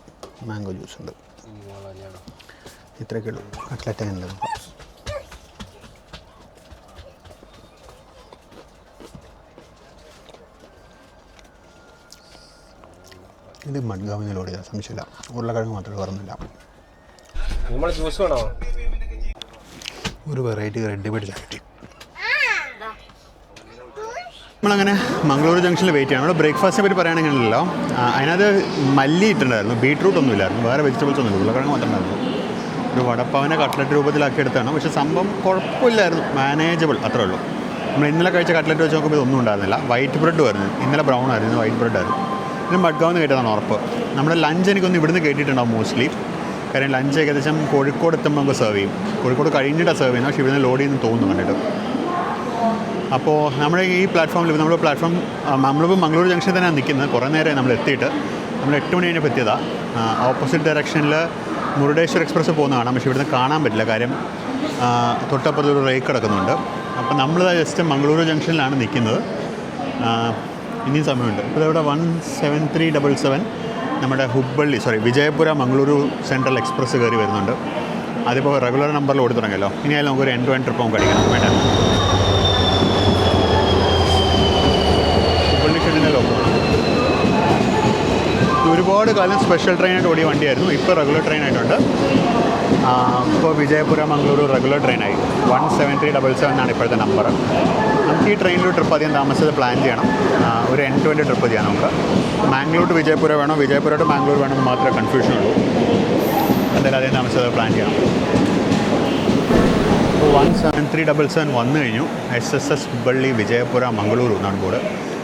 മാംഗോ ജ്യൂസ് ഉണ്ട്. ഇത്രയൊക്കെ ഉള്ളൂ. കട്ട്ലറ്റ് തന്നെ നോക്കാം. ഇത് മഡ്ഗാവിന് ലോഡ് ചെയ്താൽ സംശയമില്ല. ഉരുളക്കിഴങ്ങ് മാത്രമേ പറഞ്ഞില്ല. ഒരു വെറൈറ്റി റെഡിമെയ്ഡ് ചായ കിട്ടി. നമ്മളങ്ങനെ മംഗളൂരു ജംഗ്ഷനിൽ വെയിറ്റ് ചെയ്യണം. നമ്മൾ ബ്രേക്ക്ഫാസ്റ്റിനെ പറ്റി പറയുകയാണെങ്കിലല്ലോ, അതിനകത്ത് മല്ലി ഇട്ടുണ്ടായിരുന്നു, ബീട്രൂട്ട് ഒന്നും ഇല്ലായിരുന്നു, വേറെ വെജിറ്റബിൾസ് ഒന്നും ഇല്ല, ഉരുളക്കിഴങ്ങ് മാത്രം ഉണ്ടായിരുന്നു. ഒരു വടപ്പാവിനെ കട്ട്ലറ്റ് രൂപത്തിലാക്കി എടുത്താണ്. പക്ഷേ സംഭവം കുഴപ്പമില്ലായിരുന്നു, മാനേജബിൾ, അത്രേ ഉള്ളൂ. നമ്മൾ ഇന്നലെ കഴിച്ച കട്ട്ലറ്റ് വെച്ച് നോക്കുമ്പോൾ ഇതൊന്നും ഉണ്ടായിരുന്നില്ല. വൈറ്റ് ബ്രെഡ് വരുന്നു, ഇന്നലെ ബ്രൗൺ ആയിരുന്നു, വൈറ്റ് ബ്രെഡായിരുന്നു. പിന്നെ മഡ്ഗാവിൽ നിന്ന് കേട്ടതാണ് ഉറപ്പ്. നമ്മുടെ ലഞ്ച് എനിക്കൊന്ന് ഇവിടുന്ന് കേട്ടിട്ടുണ്ടാവും മോസ്റ്റ്ലി. കാര്യം ലഞ്ച് ഏകദേശം കോഴിക്കോട് എത്തുമ്പോൾ നമുക്ക് സെർവ് ചെയ്യും. കോഴിക്കോട് കഴിഞ്ഞിട്ടാണ് സെർവ് ചെയ്യുന്നത്, പക്ഷേ ഇവിടുന്ന് ലോഡ് ചെയ്യുന്നു തോന്നുന്നു കണ്ടിട്ട്. അപ്പോൾ നമ്മുടെ ഈ പ്ലാറ്റ്ഫോമിൽ നമ്മളിപ്പോൾ മംഗളൂരു ജംഗ്ഷനിൽ തന്നെയാണ് നിൽക്കുന്നത്. കുറേ നേരമായി നമ്മൾ എത്തിയിട്ട്. നമ്മൾ 8 മണി കഴിഞ്ഞപ്പോൾ എത്തിയതാണ്. ഓപ്പോസിറ്റ് ഡയറക്ഷനിൽ മുരുടേശ്വർ എക്സ്പ്രസ് പോകുന്ന കാണാം, പക്ഷേ ഇവിടുന്ന് കാണാൻ പറ്റില്ല. കാര്യം തൊട്ടപ്പുറത്തൊരു റേക്ക് കിടക്കുന്നുണ്ട്. അപ്പോൾ നമ്മൾ ജസ്റ്റ് മംഗളൂരു ജംഗ്ഷനിലാണ് നിൽക്കുന്നത്. ഇനിയും സമയമുണ്ട്. ഇപ്പോൾ ഇവിടെ 17377 നമ്മുടെ വിജയപുര മംഗളൂരു സെൻട്രൽ എക്സ്പ്രസ് കയറി വരുന്നുണ്ട്. അതിപ്പോൾ റെഗുലർ നമ്പറിൽ ഓടി തുടങ്ങിയല്ലോ. ഇനിയായാലും നമുക്കൊരു എൻഡ് ടു എൻഡ് ട്രിപ്പ് നമുക്ക് അടിക്കണം. വേണ്ട, ഹുബ്ബള്ളി ഷെഡിൻ്റെ ലോക്കമാണ്. ഒരുപാട് കാലം സ്പെഷ്യൽ ട്രെയിനായിട്ട് ഓടിയ വണ്ടിയായിരുന്നു. ഇപ്പോൾ റെഗുലർ ട്രെയിനായിട്ടുണ്ട്. ഇപ്പോൾ വിജയപുര മംഗളൂരു റെഗുലർ ട്രെയിനായി. 17377 എന്നാണ് ഇപ്പോഴത്തെ നമ്പർ. നമുക്ക് ഈ ട്രെയിനിലൊരു ട്രിപ്പ് അധികം താമസിച്ചത് പ്ലാൻ ചെയ്യണം. ഒരു എൻഡ് ടു എൻഡ് ട്രിപ്പ് ചെയ്യാം നമുക്ക്. മാംഗ്ലൂർ ടു വിജയപുര വേണോ, വിജയപുര ടു മാംഗ്ലൂർ വേണമെന്ന് മാത്രമേ കൺഫ്യൂഷൻ ഉള്ളൂ. എന്തായാലും അധികം താമസിച്ചത് പ്ലാൻ ചെയ്യണം. 17377 വന്നു കഴിഞ്ഞു. SSS ഹുബ്ബള്ളി വിജയപുര മംഗളൂരു എന്നാണ് ബോർഡ്.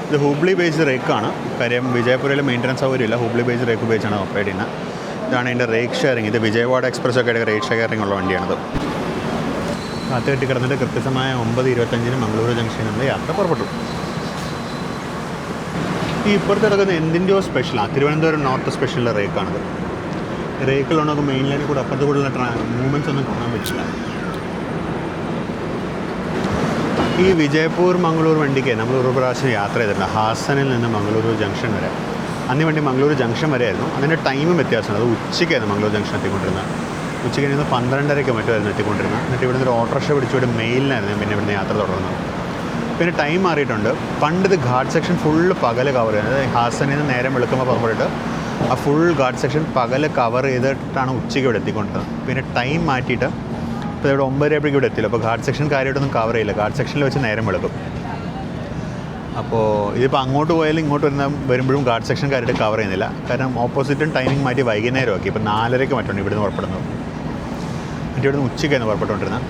ഇത് ഹുബ്ലി ബേസ്ഡ് റേക്കാണ്. കാര്യം വിജയപുരയിൽ മെയിൻ്റനൻസ് സൗകര്യമില്ല. ഹുബ്ലി ബേസ്ഡ് റേക്ക് ഉപയോഗിച്ചാണ് ഓപ്പറേറ്റ് ചെയ്യുന്നത്. ഇതാണ് ഇതിൻ്റെ റേക്ക് ഷെയറിങ്. ഇത് വിജയവാഡ എക്സ്പ്രസ് ഒക്കെ റേക്ക് ഷെയറിംഗ് ഉള്ള വണ്ടിയാണിത്. കാത്ത് കെട്ടി കിടന്നിട്ട് കൃത്യസമായ 9:25 മംഗളൂരു ജംഗ്ഷനിൽ നിന്ന് യാത്ര പുറപ്പെട്ടു. ഈ ഇപ്പുറത്ത് കിടക്കുന്ന എന്തിൻ്റെയോ സ്പെഷ്യലാണ്. തിരുവനന്തപുരം നോർത്ത് സ്പെഷ്യലിൻ്റെ റേക്കാണിത്. റേക്കിലുള്ള നമുക്ക് മെയിൻ ലൈനിൽ കൂടെ അപ്പുറത്ത് കൂടുതലുള്ള മൂവ്മെൻറ്റ്സ് ഒന്നും കാണാൻ പറ്റില്ല. ഈ വിജയപൂർ മംഗളൂർ വണ്ടിക്ക് നമ്മൾ ഒരു പ്രാവശ്യം യാത്ര ചെയ്തിട്ടുണ്ട്. ഹാസനിൽ നിന്ന് മംഗളൂരു ജംഗ്ഷൻ വരെ. അന്ന് വണ്ടി മംഗളൂരു ജംഗ്ഷൻ വരെയായിരുന്നു. അതിൻ്റെ ടൈമും വ്യത്യാസമാണ്. അത് ഉച്ചയ്ക്കായിരുന്നു മംഗളൂരു ജംഗ്ഷൻ എത്തിക്കൊണ്ടിരുന്നത്. ഉച്ചയ്ക്ക് നിന്ന് 12:30 മറ്റുമായിരുന്നു എത്തിക്കൊണ്ടിരുന്നത്. എന്നിട്ട് ഇവിടുന്ന് ഒരു ഓട്ടോറിക്ഷ പിടിച്ചുകൊണ്ട് മെയിലിനായിരുന്നു പിന്നെ ഇവിടുന്ന് യാത്ര തുടർന്നത്. പിന്നെ ടൈം മാറിയിട്ടുണ്ട്. പണ്ട് ഇത് ഘാട്ട് സെക്ഷൻ ഫുള്ള് പകൽ കവർ ചെയ്യുന്നത്. ഹാസനിൽ നിന്ന് നേരം വെളുക്കുമ്പോൾ പുറപ്പെട്ടിട്ട് ആ ഫുൾ ഘാട്ട് സെക്ഷൻ പകൽ കവർ ചെയ്തിട്ടാണ് ഉച്ചയ്ക്ക് ഇവിടെ എത്തിക്കൊണ്ടിരുന്നത്. പിന്നെ ടൈം മാറ്റിയിട്ട് ഇപ്പോൾ ഇവിടെ 9:30 ഇവിടെ എത്തില്ല. അപ്പോൾ ഘാട്ട് സെക്ഷൻ കാര്യമായിട്ടൊന്നും കവർ ചെയ്യില്ല. ഘാട്ട് സെക്ഷനിൽ വെച്ച് നേരം വെളുക്കും. അപ്പോൾ ഇതിപ്പോൾ അങ്ങോട്ട് പോയാലും ഇങ്ങോട്ട് വരുമ്പോഴും ഘാട്ട് സെക്ഷൻ കാര്യമായിട്ട് കവർ ചെയ്യുന്നില്ല. കാരണം ഓപ്പോസിറ്റും ടൈമിംഗ് മാറ്റി വൈകുന്നേരമാക്കി. ഇപ്പോൾ 4:30 മറ്റുണ്ട് ഇവിടുന്ന് പുറപ്പെടുന്നത്. എന്നിട്ട് ഇവിടുന്ന് ഉച്ചയ്ക്കായിരുന്നു പുറപ്പെട്ടുകൊണ്ടിരുന്നത്.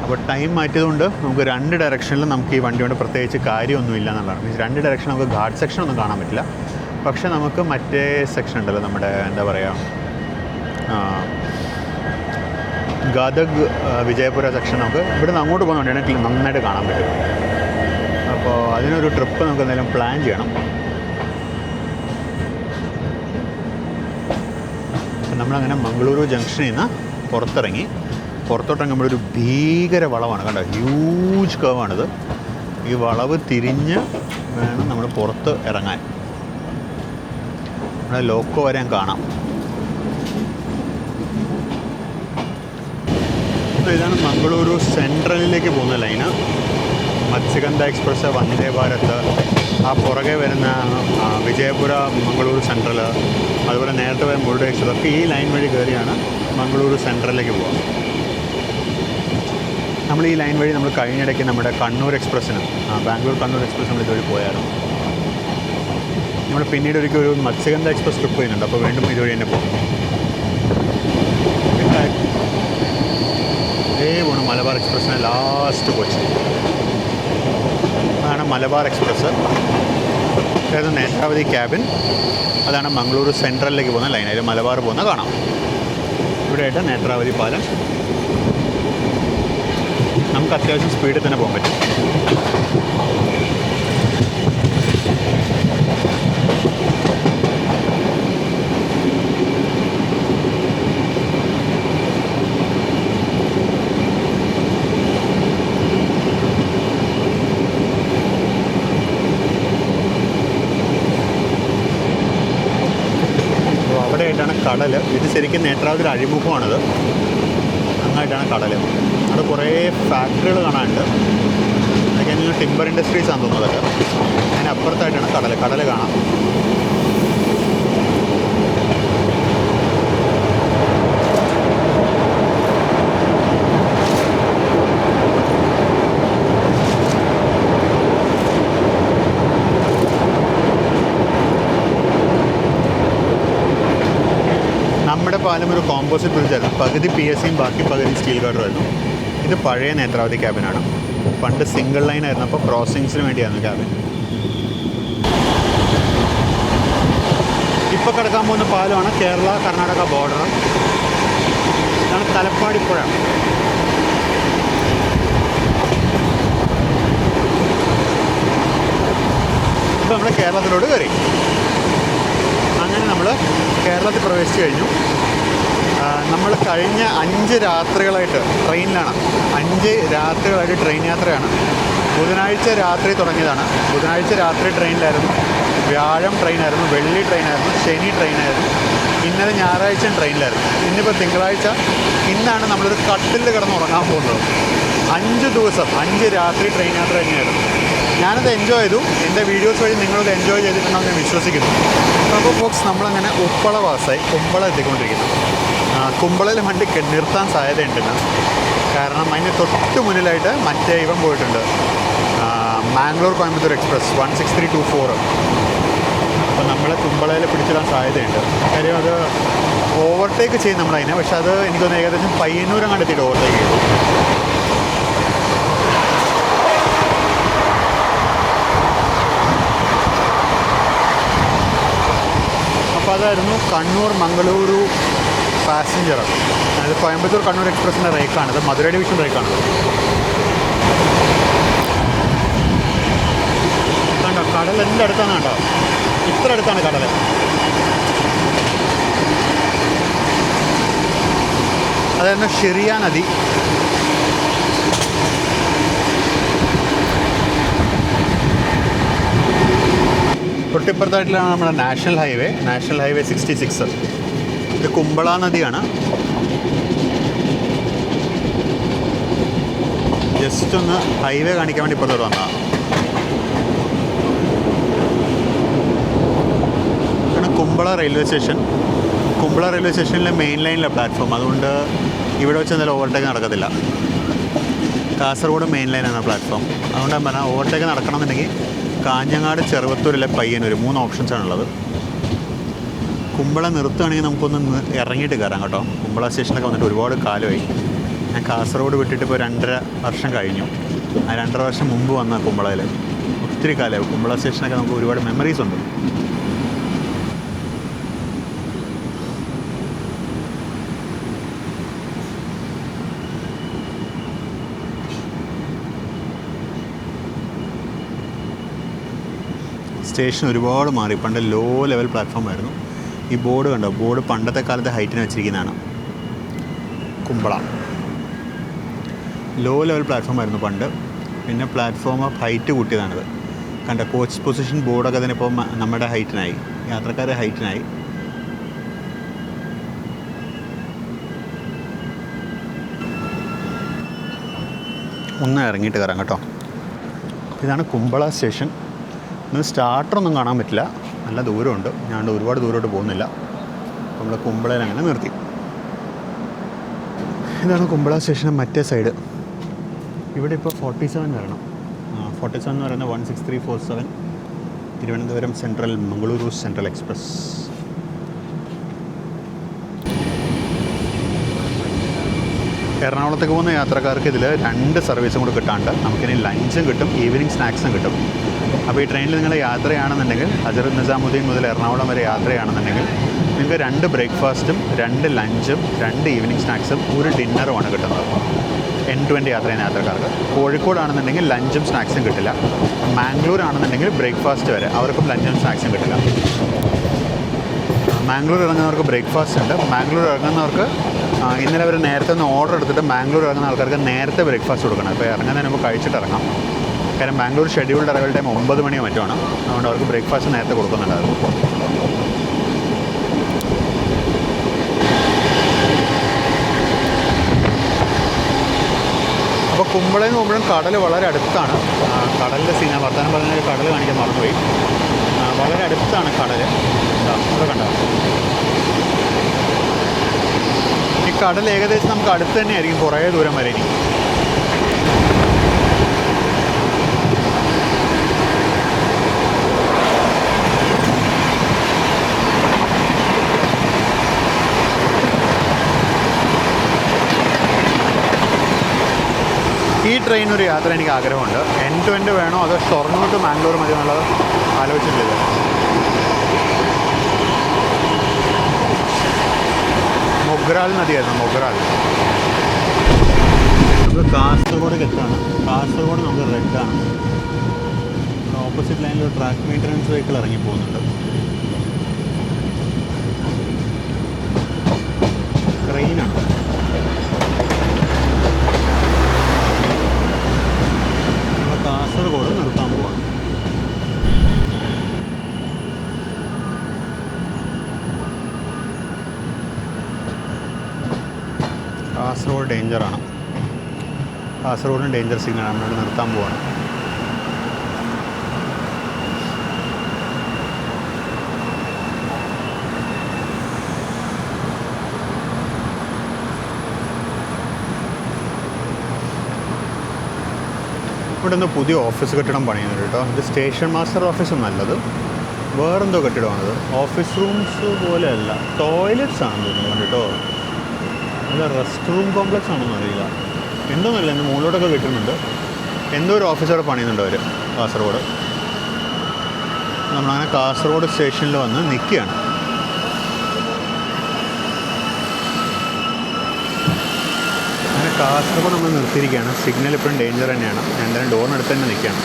അപ്പോൾ ടൈം മാറ്റിയതുകൊണ്ട് നമുക്ക് 2 ഡയറക്ഷനിലും നമുക്ക് ഈ വണ്ടി കൊണ്ട് പ്രത്യേകിച്ച് കാര്യമൊന്നുമില്ല എന്നുള്ളതാണ്. മീൻസ് 2 ഡയറക്ഷൻ നമുക്ക് ഘാട്ട് സെക്ഷൻ ഒന്നും കാണാൻ പറ്റില്ല. പക്ഷേ നമുക്ക് മറ്റേ സെക്ഷൻ ഉണ്ടല്ലോ, നമ്മുടെ എന്താ പറയുക, ഗദഗ് വിജയപുര സെക്ഷൻ നമുക്ക് ഇവിടുന്ന് അങ്ങോട്ട് പോകുന്ന വണ്ടിയാണെങ്കിൽ നന്നായിട്ട് കാണാൻ പറ്റും. അപ്പോൾ അതിനൊരു ട്രിപ്പ് നമുക്ക് എന്തെങ്കിലും പ്ലാൻ ചെയ്യണം. നമ്മളങ്ങനെ മംഗളൂരു ജംഗ്ഷനിൽ നിന്ന് പുറത്തിറങ്ങി. പുറത്തോട്ടിറങ്ങുമ്പോഴൊരു ഭീകര വളവാണ്. കണ്ടോ, ഹ്യൂജ് കർവാണിത്. ഈ വളവ് തിരിഞ്ഞ് വേണം നമ്മൾ പുറത്ത് ഇറങ്ങാൻ. നമ്മുടെ ലോക്കോ വരെ കാണാം. ഇതാണ് മംഗളൂരു സെൻട്രലിലേക്ക് പോകുന്ന ലൈന്. മത്സ്യഗന്ധ എക്സ്പ്രസ്, വന്ദേ ഭാരത്, ആ പുറകെ വരുന്ന വിജയപുര മംഗളൂരു സെൻട്രൽ, അതുപോലെ നേരത്തെ പോയ മുരുടേശ്വർ ഒക്കെ ഈ ലൈൻ വഴി കയറിയാണ് മംഗളൂരു സെൻട്രലിലേക്ക് പോകുക. നമ്മൾ ഈ ലൈൻ വഴി നമ്മൾ കഴിഞ്ഞിടയ്ക്ക് നമ്മുടെ കണ്ണൂർ എക്സ്പ്രസ്സിന്, ബാംഗ്ലൂർ കണ്ണൂർ എക്സ്പ്രസ് നമ്മൾ ഇതുവഴി പോയായിരുന്നു. നമ്മൾ പിന്നീട് ഒരിക്കൽ ഒരു മത്സ്യഗന്ധ എക്സ്പ്രസ് ട്രിപ്പ് ചെയ്യുന്നുണ്ട്. അപ്പോൾ വീണ്ടും ഇതുവഴി തന്നെ പോകും. Last coach. അതാണ് മലബാർ എക്സ്പ്രസ്. അതായത് നേത്രാവതി ക്യാബിൻ. അതാണ് മംഗളൂരു സെൻട്രലിലേക്ക് പോകുന്ന ലൈൻ. അതിൽ മലബാർ പോകുന്ന കാണാം. ഇവിടെയായിട്ട് നേത്രാവതി പാലം. നമുക്ക് അത്യാവശ്യം സ്പീഡിൽ തന്നെ പോകാൻ പറ്റും. അവിടെയായിട്ടാണ് കടൽ. ഇത് ശരിക്കും നേത്രാവതി അഴിമുഖമാണിത്. അങ്ങായിട്ടാണ് കടൽ. അവിടെ കുറേ ഫാക്ടറികൾ കാണാനുണ്ട്. അതൊക്കെ നിങ്ങൾ ടിമ്പർ ഇൻഡസ്ട്രീസ് ആണെന്ന് തോന്നുന്നത്. അതിന് അപ്പുറത്തായിട്ടാണ് കടൽ കാണാം. നമ്മുടെ പാലം ഒരു കോമ്പോസിറ്റ് ബ്രിഡ്ജായിരുന്നു. പകുതി PSCയും ബാക്കി പകുതി സ്റ്റീൽ ഗാർഡറുമായിരുന്നു. ഇത് പഴയ നേത്രാവതി ക്യാബിനാണ്. പണ്ട് സിംഗിൾ ലൈൻ ആയിരുന്നു. അപ്പോൾ ക്രോസിങ്സിന് വേണ്ടിയായിരുന്നു ക്യാബിൻ. ഇപ്പോൾ കിടക്കാൻ പോകുന്ന പാലമാണ് കേരള കർണാടക ബോർഡർ. ഇതാണ് തലപ്പാടി പുഴ. ഇപ്പോൾ നമ്മുടെ കേരളത്തിലോട്ട് കയറി. അങ്ങനെ നമ്മൾ കേരളത്തിൽ പ്രവേശിച്ചു കഴിഞ്ഞു. നമ്മൾ കഴിഞ്ഞ 5 രാത്രികളായിട്ട് ട്രെയിനിലാണ്. 5 രാത്രികളായിട്ട് ട്രെയിൻ യാത്രയാണ്. ബുധനാഴ്ച രാത്രി തുടങ്ങിയതാണ്. ബുധനാഴ്ച രാത്രി ട്രെയിനിലായിരുന്നു. വ്യാഴം ട്രെയിനായിരുന്നു. വെള്ളി ട്രെയിനായിരുന്നു. ശനി ട്രെയിനായിരുന്നു. ഇന്നലെ ഞായറാഴ്ച ട്രെയിനിലായിരുന്നു. ഇന്നിപ്പോൾ തിങ്കളാഴ്ച. ഇന്നാണ് നമ്മളൊരു കട്ടിൽ കിടന്ന് ഉറങ്ങാൻ പോകുന്നത്. 5 ദിവസം 5 രാത്രി ട്രെയിൻ യാത്ര തന്നെയായിരുന്നു. ഞാനത് എൻജോയ് ചെയ്തു. എൻ്റെ വീഡിയോസ് വഴി നിങ്ങളത് എൻജോയ് ചെയ്തിട്ടുണ്ടെന്ന് ഞാൻ വിശ്വസിക്കുന്നു. അപ്പോൾ ഫോക്സ് നമ്മളങ്ങനെ ഉപ്പള പാസ്സായി കുമ്പള എത്തിക്കൊണ്ടിരിക്കുന്നു. കുമ്പളയിൽ വണ്ടി നിർത്താൻ സാധ്യതയുണ്ടെന്ന്. കാരണം അതിന് തൊട്ട് മുന്നിലായിട്ട് മറ്റേ ഇവൻ പോയിട്ടുണ്ട്, മാംഗ്ലൂർ കോയമ്പത്തൂർ എക്സ്പ്രസ് 16324. അപ്പോൾ നമ്മൾ കുമ്പളയിൽ പിടിച്ചിടാൻ സാധ്യതയുണ്ട്. കാര്യം അത് ഓവർടേക്ക് ചെയ്യും നമ്മളതിനെ. പക്ഷെ അത് എനിക്കൊന്ന് ഏകദേശം പയ്യന്നൂരം കണ്ടെത്തിയിട്ട് ഓവർടേക്ക് ചെയ്തു. അപ്പോൾ അതായിരുന്നു കണ്ണൂർ മംഗളൂരു പാസഞ്ചർ. അതായത് കോയമ്പത്തൂർ കണ്ണൂർ എക്സ്പ്രസിൻ്റെ റേക്കാണിത്. മധുര ഡിവിഷൻ റേക്കാണിത്. കണ്ടോ കടൽ എൻ്റെ അടുത്താണ്. കേട്ടോ ഇത്ര അടുത്താണ് കടൽ. അതായിരുന്നു ഷെറിയ നദി. തൊട്ടിപ്പുറത്തായിട്ടാണ് നമ്മുടെ നാഷണൽ ഹൈവേ 66. ഇത് കുമ്പള നദിയാണ്. ജസ്റ്റ് ഒന്ന് ഹൈവേ കാണിക്കാൻ വേണ്ടി ഇപ്പുറത്തോട്ട് വന്നതാണ്. ഇതാണ് Kumbla railway station. Kumbla railway സ്റ്റേഷനിലെ മെയിൻ ലൈനിലെ പ്ലാറ്റ്ഫോം. അതുകൊണ്ട് ഇവിടെ വെച്ച് എന്തായാലും ഓവർടേക്ക് നടക്കത്തില്ല. കാസർഗോഡ് മെയിൻ ലൈനാണ് പ്ലാറ്റ്ഫോം. അതുകൊണ്ട് ഞാൻ പറഞ്ഞാൽ ഓവർടേക്ക് നടക്കണമെന്നുണ്ടെങ്കിൽ കാഞ്ഞങ്ങാട്, ചെറുവത്തൂരിലെ പയ്യന്നൂർ 3 ഓപ്ഷൻസാണുള്ളത്. കുമ്പള നിർത്തുകയാണെങ്കിൽ നമുക്കൊന്ന് ഇറങ്ങിയിട്ട് കയറാം കേട്ടോ. കുമ്പള സ്റ്റേഷനൊക്കെ വന്നിട്ട് ഒരുപാട് കാലമായി. ഞാൻ കാസർഗോഡ് വിട്ടിട്ട് ഇപ്പോൾ 2.5 വർഷം കഴിഞ്ഞു. ആ 2.5 വർഷം മുമ്പ് വന്ന കുമ്പളയിൽ ഒത്തിരി കാലമായി. കുമ്പള സ്റ്റേഷനൊക്കെ നമുക്ക് ഒരുപാട് മെമ്മറീസ് ഉണ്ട്. സ്റ്റേഷൻ ഒരുപാട് മാറി. പണ്ട് ലോ ലെവൽ പ്ലാറ്റ്ഫോം ആയിരുന്നു. ഈ ബോർഡ് കണ്ടോ? ബോർഡ് പണ്ടത്തെ കാലത്തെ ഹൈറ്റിന് വെച്ചിരിക്കുന്നതാണ്. കുമ്പള ലോ ലെവൽ പ്ലാറ്റ്ഫോം ആയിരുന്നു പണ്ട്. പിന്നെ പ്ലാറ്റ്ഫോം ഹൈറ്റ് കൂട്ടിയതാണിത്. കണ്ട കോച്ച് പൊസിഷൻ ബോർഡൊക്കെ തന്നെ ഇപ്പോൾ നമ്മുടെ ഹൈറ്റിനായി, യാത്രക്കാരുടെ ഹൈറ്റിനായി. ഒന്ന് ഇറങ്ങിയിട്ട് കയറാം കേട്ടോ. ഇതാണ് കുമ്പള സ്റ്റേഷൻ. ഇന്ന് സ്റ്റാർട്ടറൊന്നും കാണാൻ പറ്റില്ല, നല്ല ദൂരമുണ്ട്. ഞാൻ ഒരുപാട് ദൂരമായിട്ട് പോകുന്നില്ല. നമ്മൾ കുമ്പളയിൽ അങ്ങനെ നിർത്തി. ഇതാണ് കുമ്പള സ്റ്റേഷൻ്റെ മറ്റേ സൈഡ്. ഇവിടെ ഇപ്പോൾ 47 വരണം. 47 എന്ന് പറയുന്നത് 16347 Thiruvananthapuram central Mangaluru central express. എറണാകുളത്തേക്ക് പോകുന്ന യാത്രക്കാർക്ക് ഇതിൽ 2 സർവീസും കൂടി കിട്ടാണ്ട് നമുക്കിനി ലഞ്ചും കിട്ടും, ഈവനിങ് സ്നാക്സും കിട്ടും. അപ്പോൾ ഈ ട്രെയിനിൽ നിങ്ങൾ യാത്രയാണെന്നുണ്ടെങ്കിൽ ഹജറത്ത് നിസാമുദ്ദീൻ മുതൽ എറണാകുളം വരെ യാത്രയാണെന്നുണ്ടെങ്കിൽ നിങ്ങൾക്ക് 2 ബ്രേക്ക്ഫാസ്റ്റും 2 ലഞ്ചും 2 ഈവനിങ് സ്നാക്സും ഒരു ഡിന്നറുമാണ് കിട്ടുന്നത്. N to N യാത്ര ചെയ്യുന്ന യാത്രക്കാർക്ക്. കോഴിക്കോടാണെന്നുണ്ടെങ്കിൽ ലഞ്ചും സ്നാക്സും കിട്ടില്ല. മാംഗ്ലൂർ ആണെന്നുണ്ടെങ്കിൽ ബ്രേക്ക്ഫാസ്റ്റ് വരെ അവർക്കും ലഞ്ചും സ്നാക്സും കിട്ടില്ല. മാംഗ്ലൂർ ഇറങ്ങുന്നവർക്ക് ബ്രേക്ക്ഫാസ്റ്റ് ഉണ്ട്. മാംഗ്ലൂർ ഇറങ്ങുന്നവർക്ക് ഇന്നലെ അവർ നേരത്തെ ഒന്ന് ഓർഡർ എടുത്തിട്ട് മാംഗ്ലൂർ ഇറങ്ങുന്ന ആൾക്കാർക്ക് നേരത്തെ ബ്രേക്ക്ഫാസ്റ്റ് കൊടുക്കണം. ഇപ്പോൾ ഇറങ്ങുന്നതിന് മുമ്പ് കഴിച്ചിട്ട് ഇറങ്ങാം. കാരണം ബാംഗ്ലൂർ ഷെഡ്യൂൾഡ് അറൈവൽ ടൈം 9 മണിയോ മറ്റുമാണ്. അതുകൊണ്ട് അവർക്ക് ബ്രേക്ക്ഫാസ്റ്റ് നേരത്തെ കൊടുക്കുന്നുണ്ടായിരുന്നു. അപ്പോൾ കുമ്പളയിൽ നിന്ന് പോകുമ്പോഴും കടൽ വളരെ അടുത്താണ്. കടലിൻ്റെ സീൻ ഞാൻ വർത്തമാനം പറഞ്ഞ കടൽ കാണിക്കാൻ മറന്നുപോയി. വളരെ അടുത്താണ് കടൽ. അവിടെ കണ്ടോ, ഈ കടൽ ഏകദേശം നമുക്ക് അടുത്ത് തന്നെയായിരിക്കും, കുറേ ദൂരം വരെ. ഇനി ഈ ട്രെയിനൊരു യാത്ര എനിക്ക് ആഗ്രഹമുണ്ട്. N to N വേണോ അതോ ഷൊർണൂർ ടു മാംഗ്ലൂർ മതി എന്നുള്ളത് ആലോചിച്ചിട്ടില്ല. മൊഗ്രാൽ നദിയായിരുന്നു, മൊഗ്രാൽ. നമുക്ക് കാസർഗോഡ് എത്താണ്. കാസർഗോഡ് നമുക്ക് റെഡാണ്. ഓപ്പോസിറ്റ് ലൈനിൽ ഒരു ട്രാക്ക് മെയിൻ്റനൻസ് വെഹിക്കിൾ ഇറങ്ങി പോകുന്നുണ്ട്. ട്രെയിനാണ്. കാസർഗോഡ് നിർത്താൻ പോവാണ്. കാസർഗോഡ് ഡേഞ്ചറാണ്. കാസർഗോഡിന് ഡേഞ്ചർ സിഗ്നലാണ്. നമ്മൾ നിർത്താൻ പോവാണ്. ഇവിടെ നിന്ന് പുതിയ ഓഫീസ് കെട്ടിടം പണിയുന്നുണ്ട് കേട്ടോ. ഇത് സ്റ്റേഷൻ മാസ്റ്റർ ഓഫീസും നല്ലത്. വേറെന്തോ കെട്ടിടമാണത്. ഓഫീസ് റൂംസ് പോലെയല്ല, ടോയ്ലറ്റ്സ് ആണെന്ന് തോന്നുന്നു കേട്ടോ. അല്ല, റെസ്റ്റ് റൂം കോംപ്ലക്സ് ആണെന്ന് അറിയില്ല. എന്തോന്നല്ല, എൻ്റെ മുകളിലോട്ടൊക്കെ കെട്ടുന്നുണ്ട്. എന്തോ ഒരു ഓഫീസറെ പണിയുന്നുണ്ട് അവർ കാസർഗോഡ്. നമ്മളങ്ങനെ കാസർഗോഡ് സ്റ്റേഷനിൽ വന്ന് നിൽക്കുകയാണ്. കാസർഗോഡ് നമ്മൾ നിർത്തിയിരിക്കുകയാണ്. സിഗ്നൽ ഇപ്പോഴും ഡേഞ്ചർ തന്നെയാണ്. ഞാൻ എന്തായാലും ഡോറിനടുത്ത് തന്നെ നിൽക്കുകയാണ്.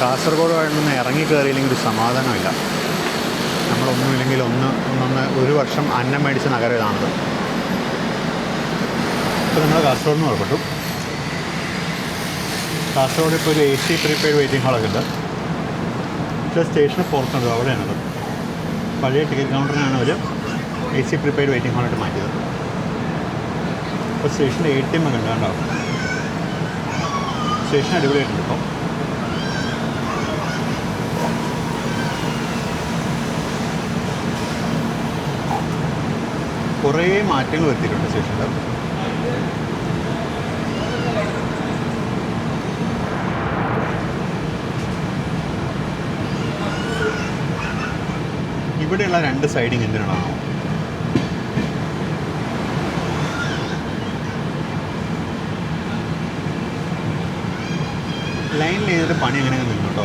കാസർഗോഡ് നിന്ന് ഇറങ്ങി കയറിയില്ലെങ്കിൽ ഒരു സമാധാനമില്ല. നമ്മളൊന്നുമില്ലെങ്കിൽ ഒരു വർഷം അന്നം മേടിച്ച നഗരം ഇതാണത്. ഇപ്പോൾ നമ്മൾ കാസർഗോഡ് നിന്ന് പുറപ്പെട്ടു. കാസർഗോഡ് ഇപ്പോൾ ഒരു AC പ്രീപെയ്ഡ് വെയിറ്റിംഗ് ഹാളൊക്കെ ഉണ്ട്. പക്ഷേ സ്റ്റേഷന് പുറത്തുണ്ട്, അവിടെയാണത്. പഴയ ടിക്കറ്റ് കൗണ്ടറിനാണ് അവർ AC പ്രീപെയ്ഡ് വെയിറ്റിംഗ് ഹാളായിട്ട് മാറ്റിയത്. ഇപ്പോൾ സ്റ്റേഷൻ്റെ ATM ഒക്കെ ഉണ്ട്, കണ്ടോ. സ്റ്റേഷൻ അടിപൊളിയായിട്ടുണ്ട്. ഇപ്പോൾ കുറേ മാറ്റങ്ങൾ വരുത്തിയിട്ടുണ്ട് സ്റ്റേഷനിൽ. ഇവിടെയുള്ള 2 സൈഡിങ് എന്തിനാണോ ലൈനിൽ ചെയ്തിട്ട് പണി അങ്ങനെ നിന്നു കേട്ടോ.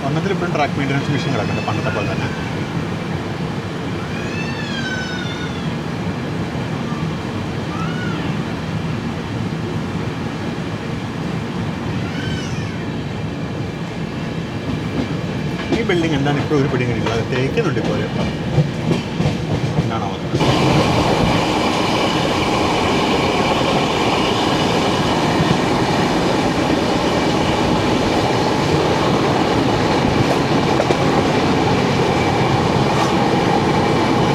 ഒന്നത്തിൽ ഇപ്പോഴും ട്രാക്ക് മെയിൻ്റനൻസ് മെഷീൻ കിടക്കുന്നുണ്ട് പണ്ടത്തെ പോലെ തന്നെ. ഈ ബിൽഡിംഗ് എന്താണ് ഇപ്പോൾ ഒരു പിടിയും കിട്ടില്ല, അത് തേക്കുന്നുണ്ട് ഇപ്പോൾ. എന്താണോ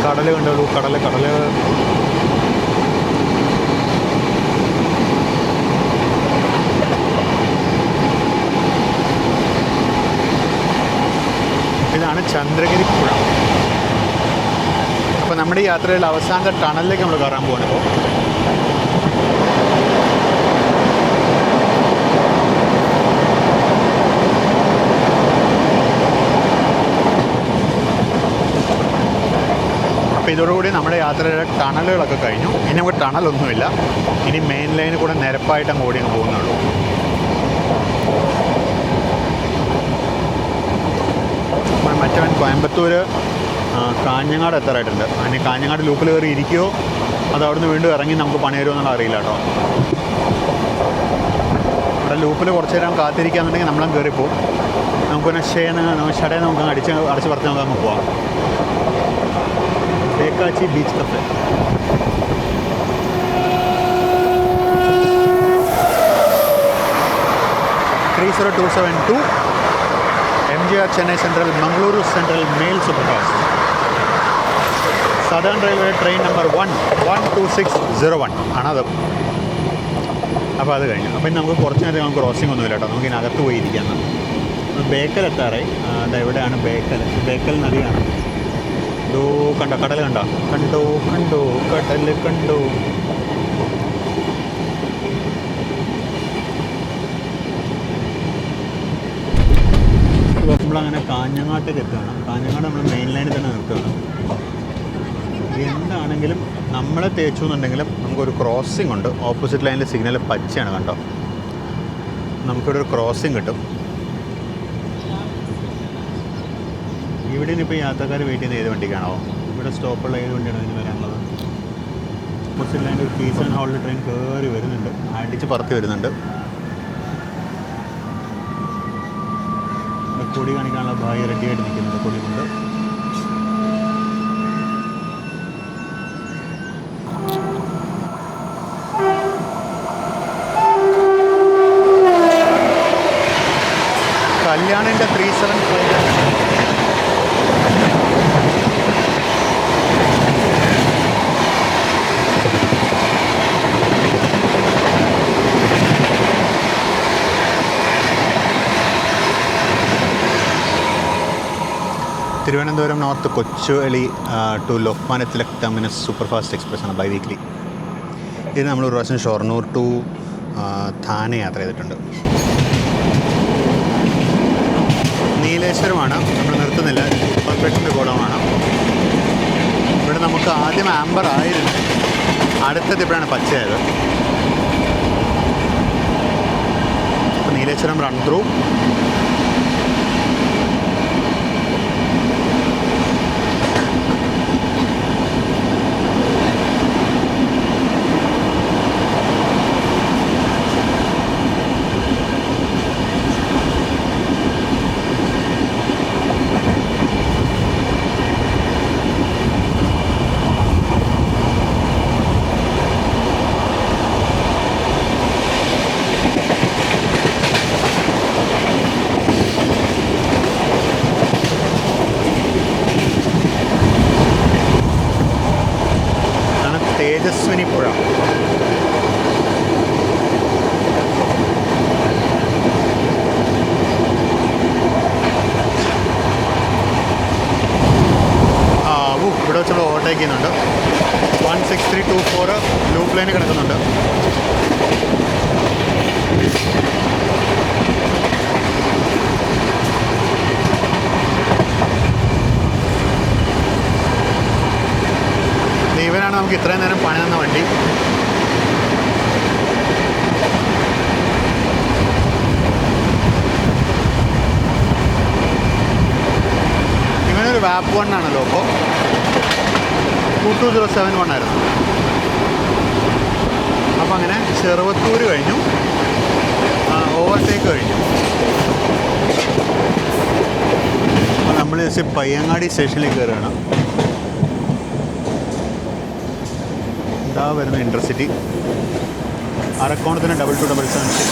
കടൽ കണ്ടോളൂ, കടൽ ഇതാണ് ചന്ദ്രഗിരി പുഴ. അപ്പോൾ നമ്മുടെ ഈ യാത്രയിൽ അവസാനത്തെ ടണലിലേക്ക് നമ്മൾ കയറാൻ പോകണം. ഇപ്പോൾ അപ്പോൾ ഇതോടുകൂടി നമ്മുടെ യാത്രയുടെ ടണലുകളൊക്കെ കഴിഞ്ഞു. ഇനി നമുക്ക് ടണലൊന്നുമില്ല. ഇനി മെയിൻ ലൈനിൽ കൂടെ നിരപ്പായിട്ട് അങ്ങ് ഓടി അങ്ങ് പോകുന്നുള്ളൂ. മറ്റവൻ കോയമ്പത്തൂർ കാഞ്ഞങ്ങാട് എത്താറായിട്ടുണ്ട്. അതിന് കാഞ്ഞങ്ങാട് ലൂപ്പിൽ കയറി ഇരിക്കുമോ അത് അവിടുന്ന് വീണ്ടും ഇറങ്ങി നമുക്ക് പണി തരുമോ എന്നുള്ള അറിയില്ല കേട്ടോ. ഇവിടെ ലൂപ്പിൽ കുറച്ച് നേരം കാത്തിരിക്കുകയെന്നുണ്ടെങ്കിൽ നമ്മളും കയറിപ്പോവും. നമുക്ക് പിന്നെ ഷടയെ നമുക്ക് അടച്ച് പറത്ത് നമുക്ക് അങ്ങ് പോവാം. ബേക്കാച്ചി beach cafe. MGR Chennai Central, Mangaluru Central Mail Superfast. Southern Railway train number 12601 ആണത്. അപ്പോൾ അത് കഴിഞ്ഞു. അപ്പം ഇനി നമുക്ക് കുറച്ച് നേരം നമുക്ക് ക്രോസിംഗ് ഒന്നുമില്ല കേട്ടോ. നമുക്ക് ഇതിനകത്ത് പോയിരിക്കാം. ബേക്കൽ എത്താറായി. എവിടെയാണ് ബേക്കൽ നദിയാണ്. കണ്ടോ കടൽ കണ്ടോ കടൽ കണ്ടോ. നമ്മളങ്ങനെ കാഞ്ഞങ്ങാട്ടേക്ക് എത്തുകയാണ്. കാഞ്ഞങ്ങാട് നമ്മൾ മെയിൻ ലൈനിൽ തന്നെ നിർത്തുകയാണ്. എന്താണെങ്കിലും നമ്മളെ തേച്ചു എന്നുണ്ടെങ്കിലും നമുക്കൊരു ക്രോസിംഗ് ഉണ്ട്. ഓപ്പോസിറ്റ് ലൈനിൽ സിഗ്നൽ പച്ചയാണ് കണ്ടോ. നമുക്കിവിടെ ഒരു ക്രോസിംഗ് കിട്ടും. ഇവിടെ ഇനിയിപ്പോൾ യാത്രക്കാർ വെയിറ്റ് ചെയ്യുന്ന ഏത് വണ്ടിക്കാണോ? ഇവിടെ സ്റ്റോപ്പുള്ള ഏത് വണ്ടിയാണ് ഇതിന് വരാനുള്ളത്? ഓപ്പോസിറ്റ് ലൈനിൽ ഒരു കീസൺ ഹോളിൽ ട്രെയിൻ കയറി വരുന്നുണ്ട്. അടിച്ച് പറത്തി വരുന്നുണ്ട്. കൊടി കാണിക്കാനുള്ള ഭാഗം റെഡിയായിട്ട് നിൽക്കുന്നുണ്ട്. കൊടി കൊണ്ട് കല്യാണിൻ്റെ 375. Thiruvananthapuram north Kochuveli to Lokmanya Tilak terminus super fast express ആണ് ബൈ വീക്ക്ലി. ഇത് നമ്മൾ ഒരു പ്രാവശ്യം ഷൊർണൂർ ടു ഥാനെ യാത്ര ചെയ്തിട്ടുണ്ട്. നീലേശ്വരമാണ് നമ്മൾ നിർത്തുന്നില്ല. കോർപ്പറേഷൻ്റെ ഗോഡൗണാണ്. ഇവിടെ നമുക്ക് ആദ്യം ആംബർ ആയിരുന്നു. അടുത്തെത്തിയപ്പോഴാണ് പച്ചയായത്. അപ്പോൾ നീലേശ്വരം റൺ ത്രൂ. തേജസ്വിനി പുഴ. ഇവിടെ വെച്ചുള്ള ഓവർടേക്ക് ചെയ്യുന്നുണ്ട്. 16324 ലൂപ്പ് ലൈന് കിടക്കുന്നുണ്ട്. ഇവനാണ് നമുക്ക് ഇത്രയും നേരം പണി തന്ന വണ്ടി. ഇവനൊരു വാപ്പ് 1 ആണല്ലോ. അപ്പോൾ 22071 ആയിരുന്നു. അപ്പോൾ അങ്ങനെ ചെറുവത്തൂർ കഴിഞ്ഞു, ഓവർടേക്ക് കഴിഞ്ഞു. അപ്പോൾ നമ്മൾ ജസ്റ്റ് പയ്യങ്ങാടി സ്റ്റേഷനിലേക്ക് കയറുകയാണ്. ഇതാ വരുന്ന ഇൻ്റർസിറ്റി. അരക്കോണത്തിന് 2277.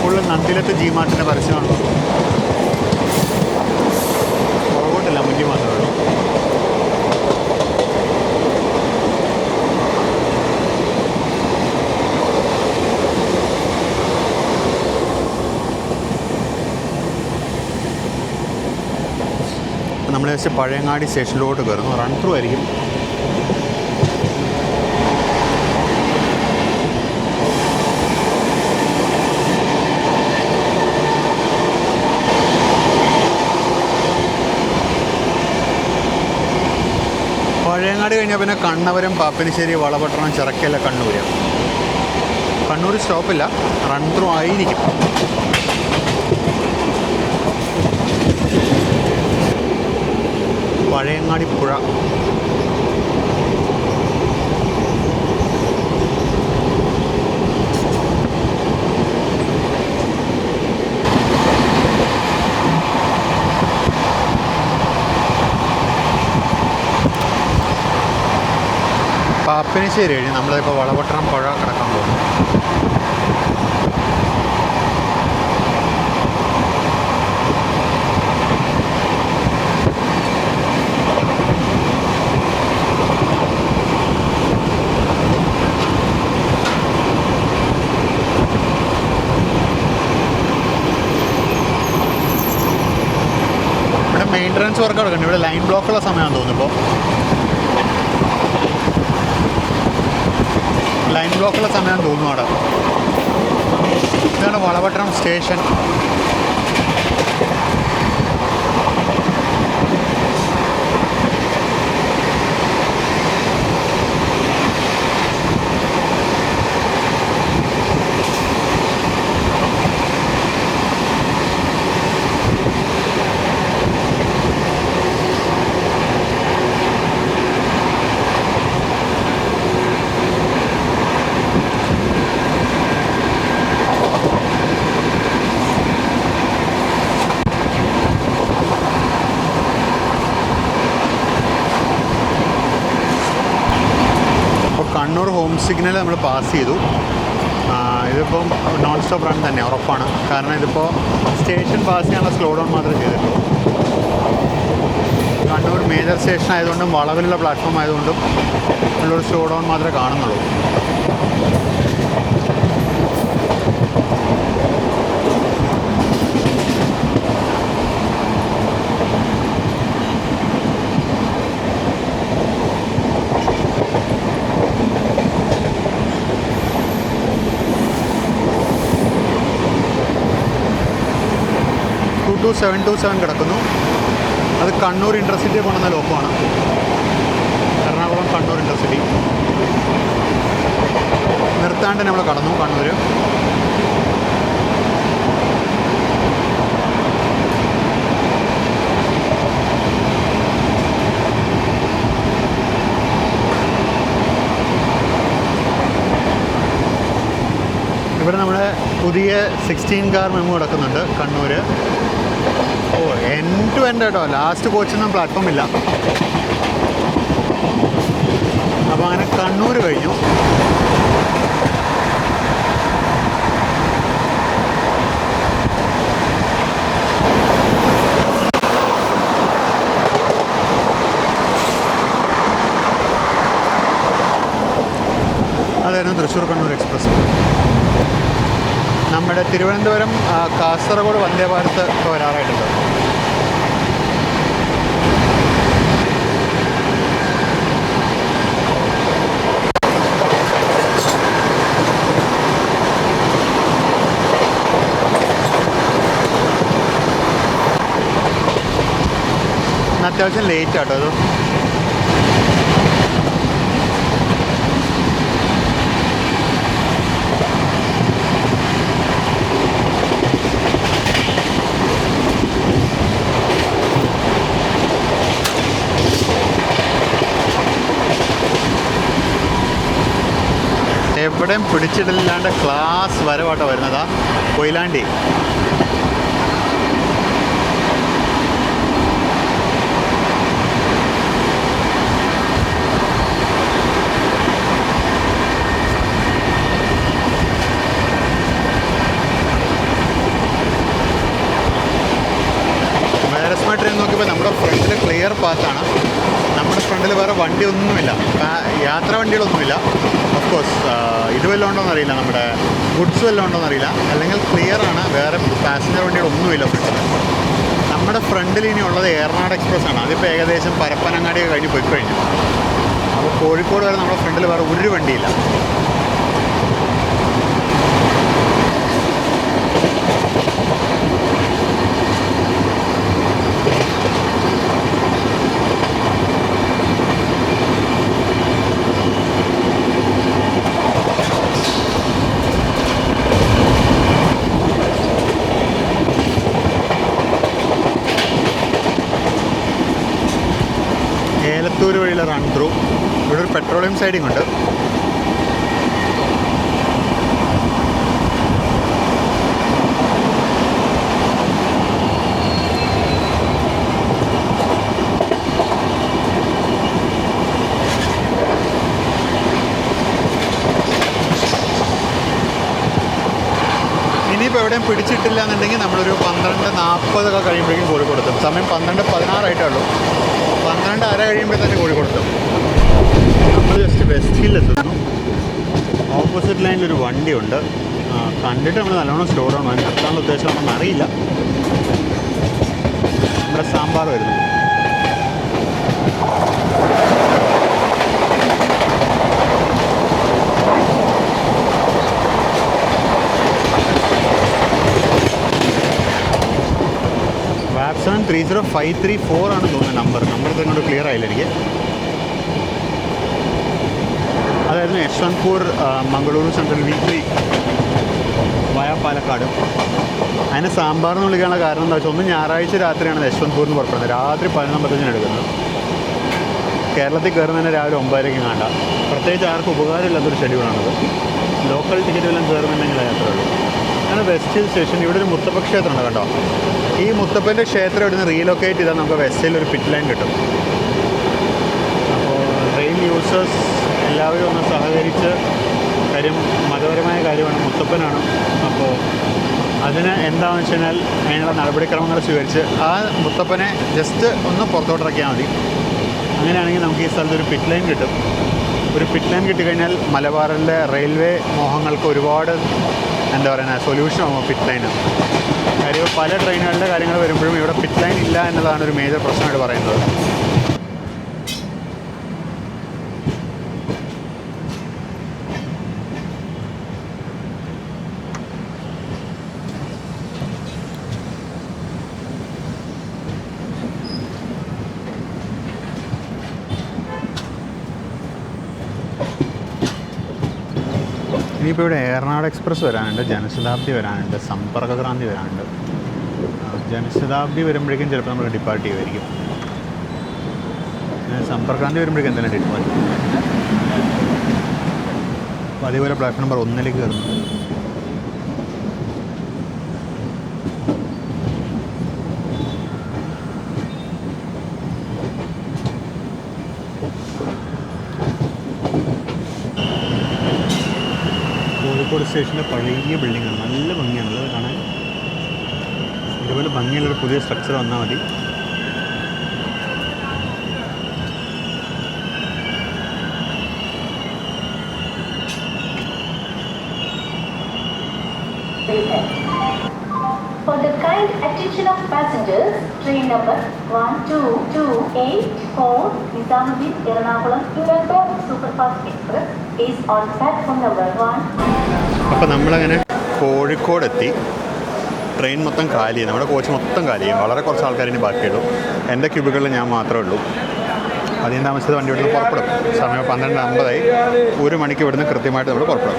ഫുള്ള് നന്ദിലത്ത് ജി മാർട്ടിൻ്റെ പരസ്യമാണല്ലോ. പുറകോട്ടില്ല, മുന്നിൽ മാത്രമേ ഉള്ളൂ. നമ്മൾ ജസ്റ്റ് പഴയങ്ങാടി സ്റ്റേഷനിലോട്ട് കയറുന്നു. റൺ ത്രൂ ആയിരിക്കും. പരപ്പനങ്ങാടി കഴിഞ്ഞാൽ പിന്നെ കണ്ണവരം, പാപ്പിനിശ്ശേരി, വളപട്ടണം, ചിറക്കല, കണ്ണൂർ. കണ്ണൂർ സ്റ്റോപ്പില്ല, റൺ ത്രൂ ആയിരിക്കും. പഴയങ്ങാടി പുഴ. പാപ്പിനിശ്ശേരി കഴിഞ്ഞ് നമ്മളിപ്പോൾ വളപട്ടണം പുഴ കിടക്കാൻ പോകുന്നു. ഇവിടെ മെയിൻ്റനൻസ് വർക്ക് നടക്കുന്നുണ്ട്. ഇവിടെ ലൈൻ ബ്ലോക്കുള്ള സമയമാണെന്ന് തോന്നുന്നു. ഇപ്പോൾ ലൈൻ ബ്ലോക്കുള്ള സമയം തോന്നുന്നു. അവിടെ ഇതാണ് Valapattanam station. Kannur home signal നമ്മൾ പാസ് ചെയ്തു. ഇതിപ്പം നോൺ സ്റ്റോപ്പ് റൺ തന്നെ ഉറപ്പാണ്. കാരണം ഇതിപ്പോൾ സ്റ്റേഷൻ പാസ് ചെയ്യാനുള്ള സ്ലോ ഡൗൺ മാത്രമേ ചെയ്തിട്ടുള്ളൂ. കണ്ണൂർ മേജർ സ്റ്റേഷൻ ആയതുകൊണ്ടും വളവിലുള്ള പ്ലാറ്റ്ഫോം ആയതുകൊണ്ടും ഉള്ളൊരു സ്ലോ ഡൗൺ മാത്രമേ കാണുന്നുള്ളൂ. ടു 727 കിടക്കുന്നു. അത് കണ്ണൂർ ഇൻ്റർസിറ്റി പോകുന്ന ലോക്കമാണ്. എറണാകുളം കണ്ണൂർ ഇൻ്റർസിറ്റി നിർത്താണ്ട് നമ്മൾ കടന്നു കണ്ണൂർ. ഇവിടെ നമ്മുടെ പുതിയ 16 കാർ മെമു കിടക്കുന്നുണ്ട് കണ്ണൂർ. എൻഡ് ടു എൻഡ് കേട്ടോ, ലാസ്റ്റ് കോച്ചൊന്നും പ്ലാറ്റ്ഫോം ഇല്ല. അപ്പോൾ അങ്ങനെ കണ്ണൂർ കഴിഞ്ഞു. അതായിരുന്നു തൃശ്ശൂർ കണ്ണൂർ എക്സ്പ്രസ്. നമ്മുടെ തിരുവനന്തപുരം കാസർഗോഡ് വന്ദേ ഭാരത് ഇപ്പോൾ വരാറായിട്ടുണ്ട്. അത്യാവശ്യം ലേറ്റ് ആട്ടോ അത്. എവിടെയും പിടിച്ചിടില്ലാണ്ട് ക്ലാസ് വരവാട്ടോ വരുന്നതാ കൊയിലാണ്ടി. വേറെ ട്രെയിൻ നോക്കിയപ്പോൾ നമ്മുടെ ഫ്രണ്ടിൽ ക്ലിയർ പാത്താണ്. നമ്മുടെ ഫ്രണ്ടിൽ വേറെ വണ്ടിയൊന്നുമില്ല, യാത്രാ വണ്ടികളൊന്നുമില്ല. ഓഫ് കോഴ്സ് ഇത് വല്ലതും ഉണ്ടോയെന്ന് അറിയില്ല, നമ്മുടെ ഗുഡ്സ് വല്ലതും ഉണ്ടോയെന്ന് അറിയില്ല. അല്ലെങ്കിൽ ക്ലിയറാണ്, വേറെ പാസഞ്ചർ വണ്ടികളൊന്നുമില്ല ഫ്രണ്ടിൽ. നമ്മുടെ ഫ്രണ്ടിൽ ഇനി ഉള്ളത് ഏറനാട് എക്സ്പ്രസ് ആണ്. അതിപ്പോൾ ഏകദേശം പരപ്പനങ്ങാടി കഴിഞ്ഞ് പോയി കഴിഞ്ഞു. അപ്പോൾ കോഴിക്കോട് വരെ നമ്മുടെ ഫ്രണ്ടിൽ വേറെ ഒരു വണ്ടിയില്ല. പുത്തൂർ വഴിയുള്ള റൺ ത്രൂ. ഇവിടെ ഒരു പെട്രോളിയം സൈഡിങ് ഉണ്ട്. ഇനിയിപ്പോൾ എവിടെയും പിടിച്ചിട്ടില്ല എന്നുണ്ടെങ്കിൽ നമ്മളൊരു 12:40 കഴിയുമ്പോഴേക്കും കോഴിക്കോട് എത്തും. സമയം 12:16 ഉള്ളൂ. 12:30 കഴിയുമ്പോൾ തന്നെ കോഴിക്കോട് എത്തും. നമ്മൾ ജസ്റ്റ് വെസ്റ്റ് ഹില്ലെത്തുന്നു. ഓപ്പോസിറ്റ് ലൈനിലൊരു വണ്ടിയുണ്ട്. കണ്ടിട്ട് നമ്മൾ നല്ലോണം സ്ലോ ഡൗൺ ആണ്. നിർത്താനുള്ള ഉദ്ദേശമാണെന്ന് അറിയില്ല. നമ്മുടെ സാമ്പാർ വരുന്നു. വാപ്സൺ 30534 ആണ് തോന്നുന്നത് നമ്പർ ഇങ്ങോട്ട് ക്ലിയർ ആയില്ല എനിക്ക്. അതായിരുന്നു യശ്വന്ത്പൂർ മംഗളൂരു സെൻട്രൽ വീക്ക്ലി വയ പാലക്കാട്. അതിന് സാമ്പാർ എന്ന് വിളിക്കാനുള്ള കാരണം എന്താ വെച്ചാൽ, ഒന്ന് ഞായറാഴ്ച രാത്രിയാണ് യശ്വന്ത്പൂർ എന്ന് പുറപ്പെടുന്നത്. രാത്രി 11:55 എടുക്കുന്നത്. കേരളത്തിൽ കയറുന്നതിന് രാവിലെ 9:00 കാണാം. പ്രത്യേകിച്ച് ആർക്കും ഉപകാരമില്ലാത്തൊരു ഷെഡ്യൂളാണത്. ലോക്കൽ ടിക്കറ്റ് എല്ലാം കയറുന്നുണ്ടെങ്കിൽ യാത്ര ഉള്ളൂ. അങ്ങനെ വെസ്റ്റ് ഹിൽ സ്റ്റേഷൻ. ഇവിടെ ഒരു മുത്തപ്പ ക്ഷേത്രമുണ്ട് കേട്ടോ. ഈ മുത്തപ്പൻ്റെ ക്ഷേത്രം ഇവിടുന്ന് റീലൊക്കേറ്റ് ചെയ്താൽ നമുക്ക് വെസ്റ്റ് ഹിൽ ഒരു പിറ്റ് ലൈൻ കിട്ടും. അപ്പോൾ ട്രെയിൻ യൂസേഴ്സ് എല്ലാവരും ഒന്ന് സഹകരിച്ച്, കാര്യം മതപരമായ കാര്യമാണ്, മുത്തപ്പനാണ്. അപ്പോൾ അതിന് എന്താണെന്ന് വെച്ച് കഴിഞ്ഞാൽ അതിനുള്ള നടപടിക്രമങ്ങൾ സ്വീകരിച്ച് ആ മുത്തപ്പനെ ജസ്റ്റ് ഒന്ന് പുറത്തോട്ടിറക്കിയാൽ മതി. അങ്ങനെയാണെങ്കിൽ നമുക്ക് ഈ സ്ഥലത്ത് ഒരു പിറ്റ് ലൈൻ കിട്ടും. ഒരു പിറ്റ് ലൈൻ കിട്ടിക്കഴിഞ്ഞാൽ മലബാറിലെ റെയിൽവേ മോഹങ്ങൾക്ക് ഒരുപാട് എന്താ പറയുക സൊല്യൂഷൻ ആകും പിറ്റ് ലൈന്. കാര്യം പല ട്രെയിനുകളുടെ കാര്യങ്ങൾ വരുമ്പോഴും ഇവിടെ പിറ്റ് ലൈൻ ഇല്ല എന്നതാണ് ഒരു മേജർ പ്രശ്നമായിട്ട് പറയുന്നത്. ഇനിയിപ്പോൾ ഇവിടെ ഏറനാട് എക്സ്പ്രസ് വരാനുണ്ട്, ജനശതാബ്ദി വരാനുണ്ട്, സമ്പർക്കക്രാന്തി വരാനുണ്ട്. ജനശതാബ്ദി വരുമ്പോഴേക്കും ചിലപ്പോൾ നമ്മൾ ഡിപ്പാർട്ട് ചെയ്യുമായിരിക്കും. സമ്പർക്ക്രാന്തി വരുമ്പോഴേക്കും എന്തെങ്കിലും ഡിപ്പാർട്ട് ചെയ്യും. അപ്പോൾ അതേപോലെ പ്ലാറ്റ്ഫോം നമ്പർ 1 കയറുന്നു. കോഴിക്കോട് സ്റ്റേഷൻ്റെ പഴയ ബിൽഡിങ്ങാണ്. നല്ല ഭംഗിയാണുള്ളത് കാണാൻ. ഇതുപോലെ ഭംഗിയുള്ളൊരു പുതിയ സ്ട്രക്ചർ വന്നാൽ മതി. For the kind attention of passengers, train number 1228 Nizamuddin Ernakulam Duronto Superfast Express is on platform number 1. അപ്പോൾ നമ്മളങ്ങനെ കോഴിക്കോടെത്തി. ട്രെയിൻ മൊത്തം കാലിയായി. നമ്മുടെ കോച്ച് മൊത്തം കാലിയായി. വളരെ കുറച്ച് ആൾക്കാർ ഇനി ബാക്കിയുള്ളൂ. എൻ്റെ ക്യൂബുകളിൽ ഞാൻ മാത്രമേ ഉള്ളൂ. അധികം താമസിച്ചത് വണ്ടി ഇവിടുന്ന് പുറപ്പെടും. സമയം 12:50. 1 മണിക്ക് ഇവിടുന്ന് കൃത്യമായിട്ട് നമ്മൾ പുറപ്പെടും.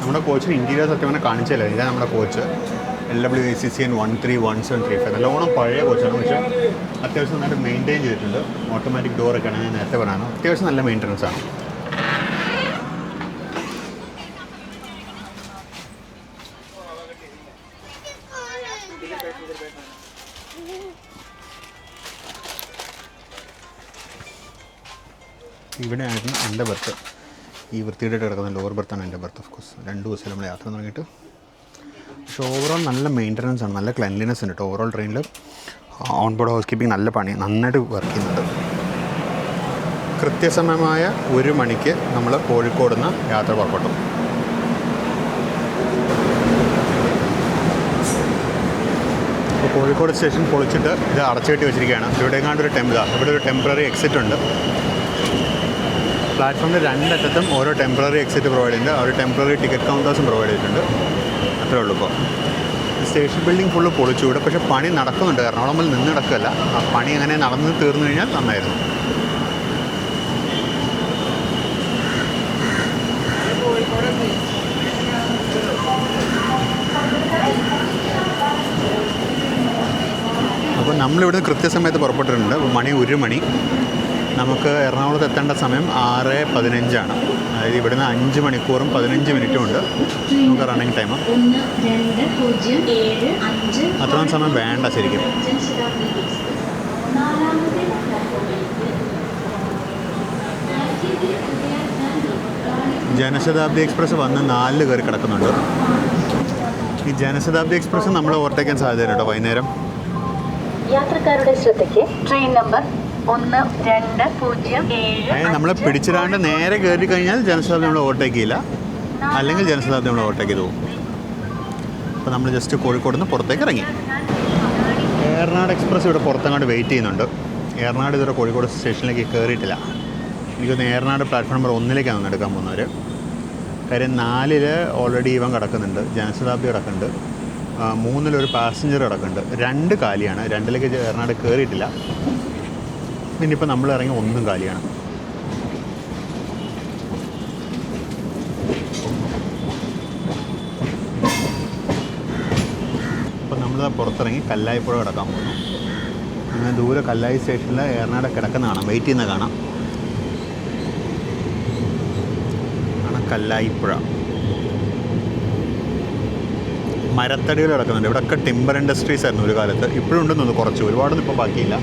നമ്മുടെ കോച്ചിന് ഇൻറ്റീരിയർ സത്യം അങ്ങനെ കാണിച്ചില്ല. ഇതാണ് നമ്മുടെ കോച്ച്. LWACCN 131735. നല്ലോണം പഴയ കോച്ചാണ്. പക്ഷേ അത്യാവശ്യം നന്നായിട്ട് മെയിൻറ്റെയിൻ ചെയ്തിട്ടുണ്ട്. ഓട്ടോമാറ്റിക് ഡോറൊക്കെയാണ് ഞാൻ നേരത്തെ പറയാനോ. അത്യാവശ്യം നല്ല മെയിൻ്റനൻസ് ആണ്. ഇവിടെയായിരുന്നു എൻ്റെ ബർത്ത്. ഈ വൃത്തിയായിട്ട് കിടക്കുന്ന ലോവർ ബർത്താണ് എൻ്റെ ബർത്ത്. ഓഫ് കോഴ്സ് 2 ദിവസം നമ്മൾ യാത്ര തുടങ്ങിയിട്ട്. പക്ഷേ ഓവറോൾ നല്ല മെയിൻ്റനൻസ് ആണ്, നല്ല ക്ലെൻലിനെസ് ഉണ്ട് കേട്ടോ. ഓവറോൾ ട്രെയിനിൽ ഓൺ ബോർഡ് ഹൗസ് കീപ്പിംഗ് നല്ല പണി, നന്നായിട്ട് വർക്ക് ചെയ്യുന്നുണ്ട്. കൃത്യസമയമായ 1 മണിക്ക് നമ്മൾ കോഴിക്കോട് നിന്ന് യാത്ര പുറപ്പെട്ടു. അപ്പോൾ കോഴിക്കോട് സ്റ്റേഷൻ പൊളിച്ചിട്ട് ഇത് അടച്ചുകെട്ടി വെച്ചിരിക്കുകയാണ്. ഇവിടെ ഒരു ടെമ്പററി എക്സിറ്റ് ഉണ്ട്. പ്ലാറ്റ്ഫോമിൻ്റെ 2 അറ്റത്തും ഓരോ ടെമ്പററി എക്സിറ്റ് പ്രൊവൈഡ് ചെയ്യുന്നുണ്ട്. ഒരു ടെമ്പററി ടിക്കറ്റ് കൗണ്ടേഴ്സും പ്രൊവൈഡ് ചെയ്തിട്ടുണ്ട്. അത്രേ ഉള്ളൂ. ഇപ്പോൾ സ്റ്റേഷൻ ബിൽഡിംഗ് ഫുള്ള് പൊളിച്ചു. ഇവിടെ പക്ഷേ പണി നടക്കുന്നുണ്ട്. എറണാകുളം നിന്ന് നടക്കുകയല്ല. ആ പണി അങ്ങനെ നടന്ന് തീർന്നു കഴിഞ്ഞാൽ നന്നായിരുന്നു. അപ്പോൾ നമ്മളിവിടുന്ന് കൃത്യസമയത്ത് പുറപ്പെട്ടിട്ടുണ്ട്. മണി 1 മണി. നമുക്ക് എറണാകുളത്ത് എത്തേണ്ട സമയം 6:15 അതായത് ഇവിടുന്ന് 5 മണിക്കൂറും 15 മിനിറ്റും ഉണ്ട് നമുക്ക് റണ്ണിങ് ടൈം. അത്രയും സമയം വേണ്ട ശരിക്കും. ജനശതാബ്ദി എക്സ്പ്രസ് വന്ന് 4 കയറി കിടക്കുന്നുണ്ട്. ഈ ജനശതാബ്ദി എക്സ്പ്രസ് നമ്മൾ ഓവർടേക്കാൻ സാധ്യതയുണ്ട് കേട്ടോ വൈകുന്നേരം. യാത്രക്കാരുടെ ശ്രദ്ധയ്ക്ക് ട്രെയിൻ നമ്പർ 1207. നമ്മൾ പിടിച്ചിടാണ്ട് നേരെ കയറി കഴിഞ്ഞാൽ ജനശതാബ്ദി നമ്മൾ ഓവർടേക്ക് ചെയ്യില്ല, അല്ലെങ്കിൽ ജനശതാബ്ദി നമ്മൾ ഓവർടേക്ക് ചെയ്ത് പോകും. അപ്പോൾ നമ്മൾ ജസ്റ്റ് കോഴിക്കോട് നിന്ന് പുറത്തേക്ക് ഇറങ്ങി. ഏറനാട് എക്സ്പ്രസ് ഇവിടെ പുറത്തങ്ങോട്ട് വെയിറ്റ് ചെയ്യുന്നുണ്ട്. ഏറനാട് ഇതുവരെ കോഴിക്കോട് സ്റ്റേഷനിലേക്ക് കയറിയിട്ടില്ല. എനിക്കൊന്ന് ഏറനാട് പ്ലാറ്റ്ഫോം നമ്പർ 1 എടുക്കാൻ പോകുന്നവർ. കാര്യം 4 ഓൾറെഡി ഇവൻ കിടക്കുന്നുണ്ട്, ജനശതാബ്ദി കിടക്കുന്നുണ്ട്, 3 ഒരു പാസഞ്ചർ കിടക്കുന്നുണ്ട്, 2 കാലിയാണ്, 2 ഏറനാട് കയറിയിട്ടില്ല. ഇനിയിപ്പോൾ നമ്മൾ ഇറങ്ങി 1 കാലിയാണ്. അപ്പോൾ നമ്മൾ പുറത്തിറങ്ങി കല്ലായിപ്പുഴ കിടക്കാൻ പോകുന്നു. അങ്ങനെ ദൂരെ കല്ലായി സ്റ്റേഷനിൽ ഏറനാട് കിടക്കുന്ന കാണാം, വെയിറ്റ് ചെയ്യുന്ന കാണാം. കല്ലായിപ്പുഴ മരത്തടികൾ കിടക്കുന്നുണ്ട്. ഇവിടെയൊക്കെ ടിമ്പർ ഇൻഡസ്ട്രീസ് ആയിരുന്നു ഒരു കാലത്ത്. ഇപ്പോഴും ഉണ്ടെന്ന് തോന്നുന്നു, കുറച്ച്, ഒരുപാടൊന്നും ഇപ്പോൾ ബാക്കിയില്ല.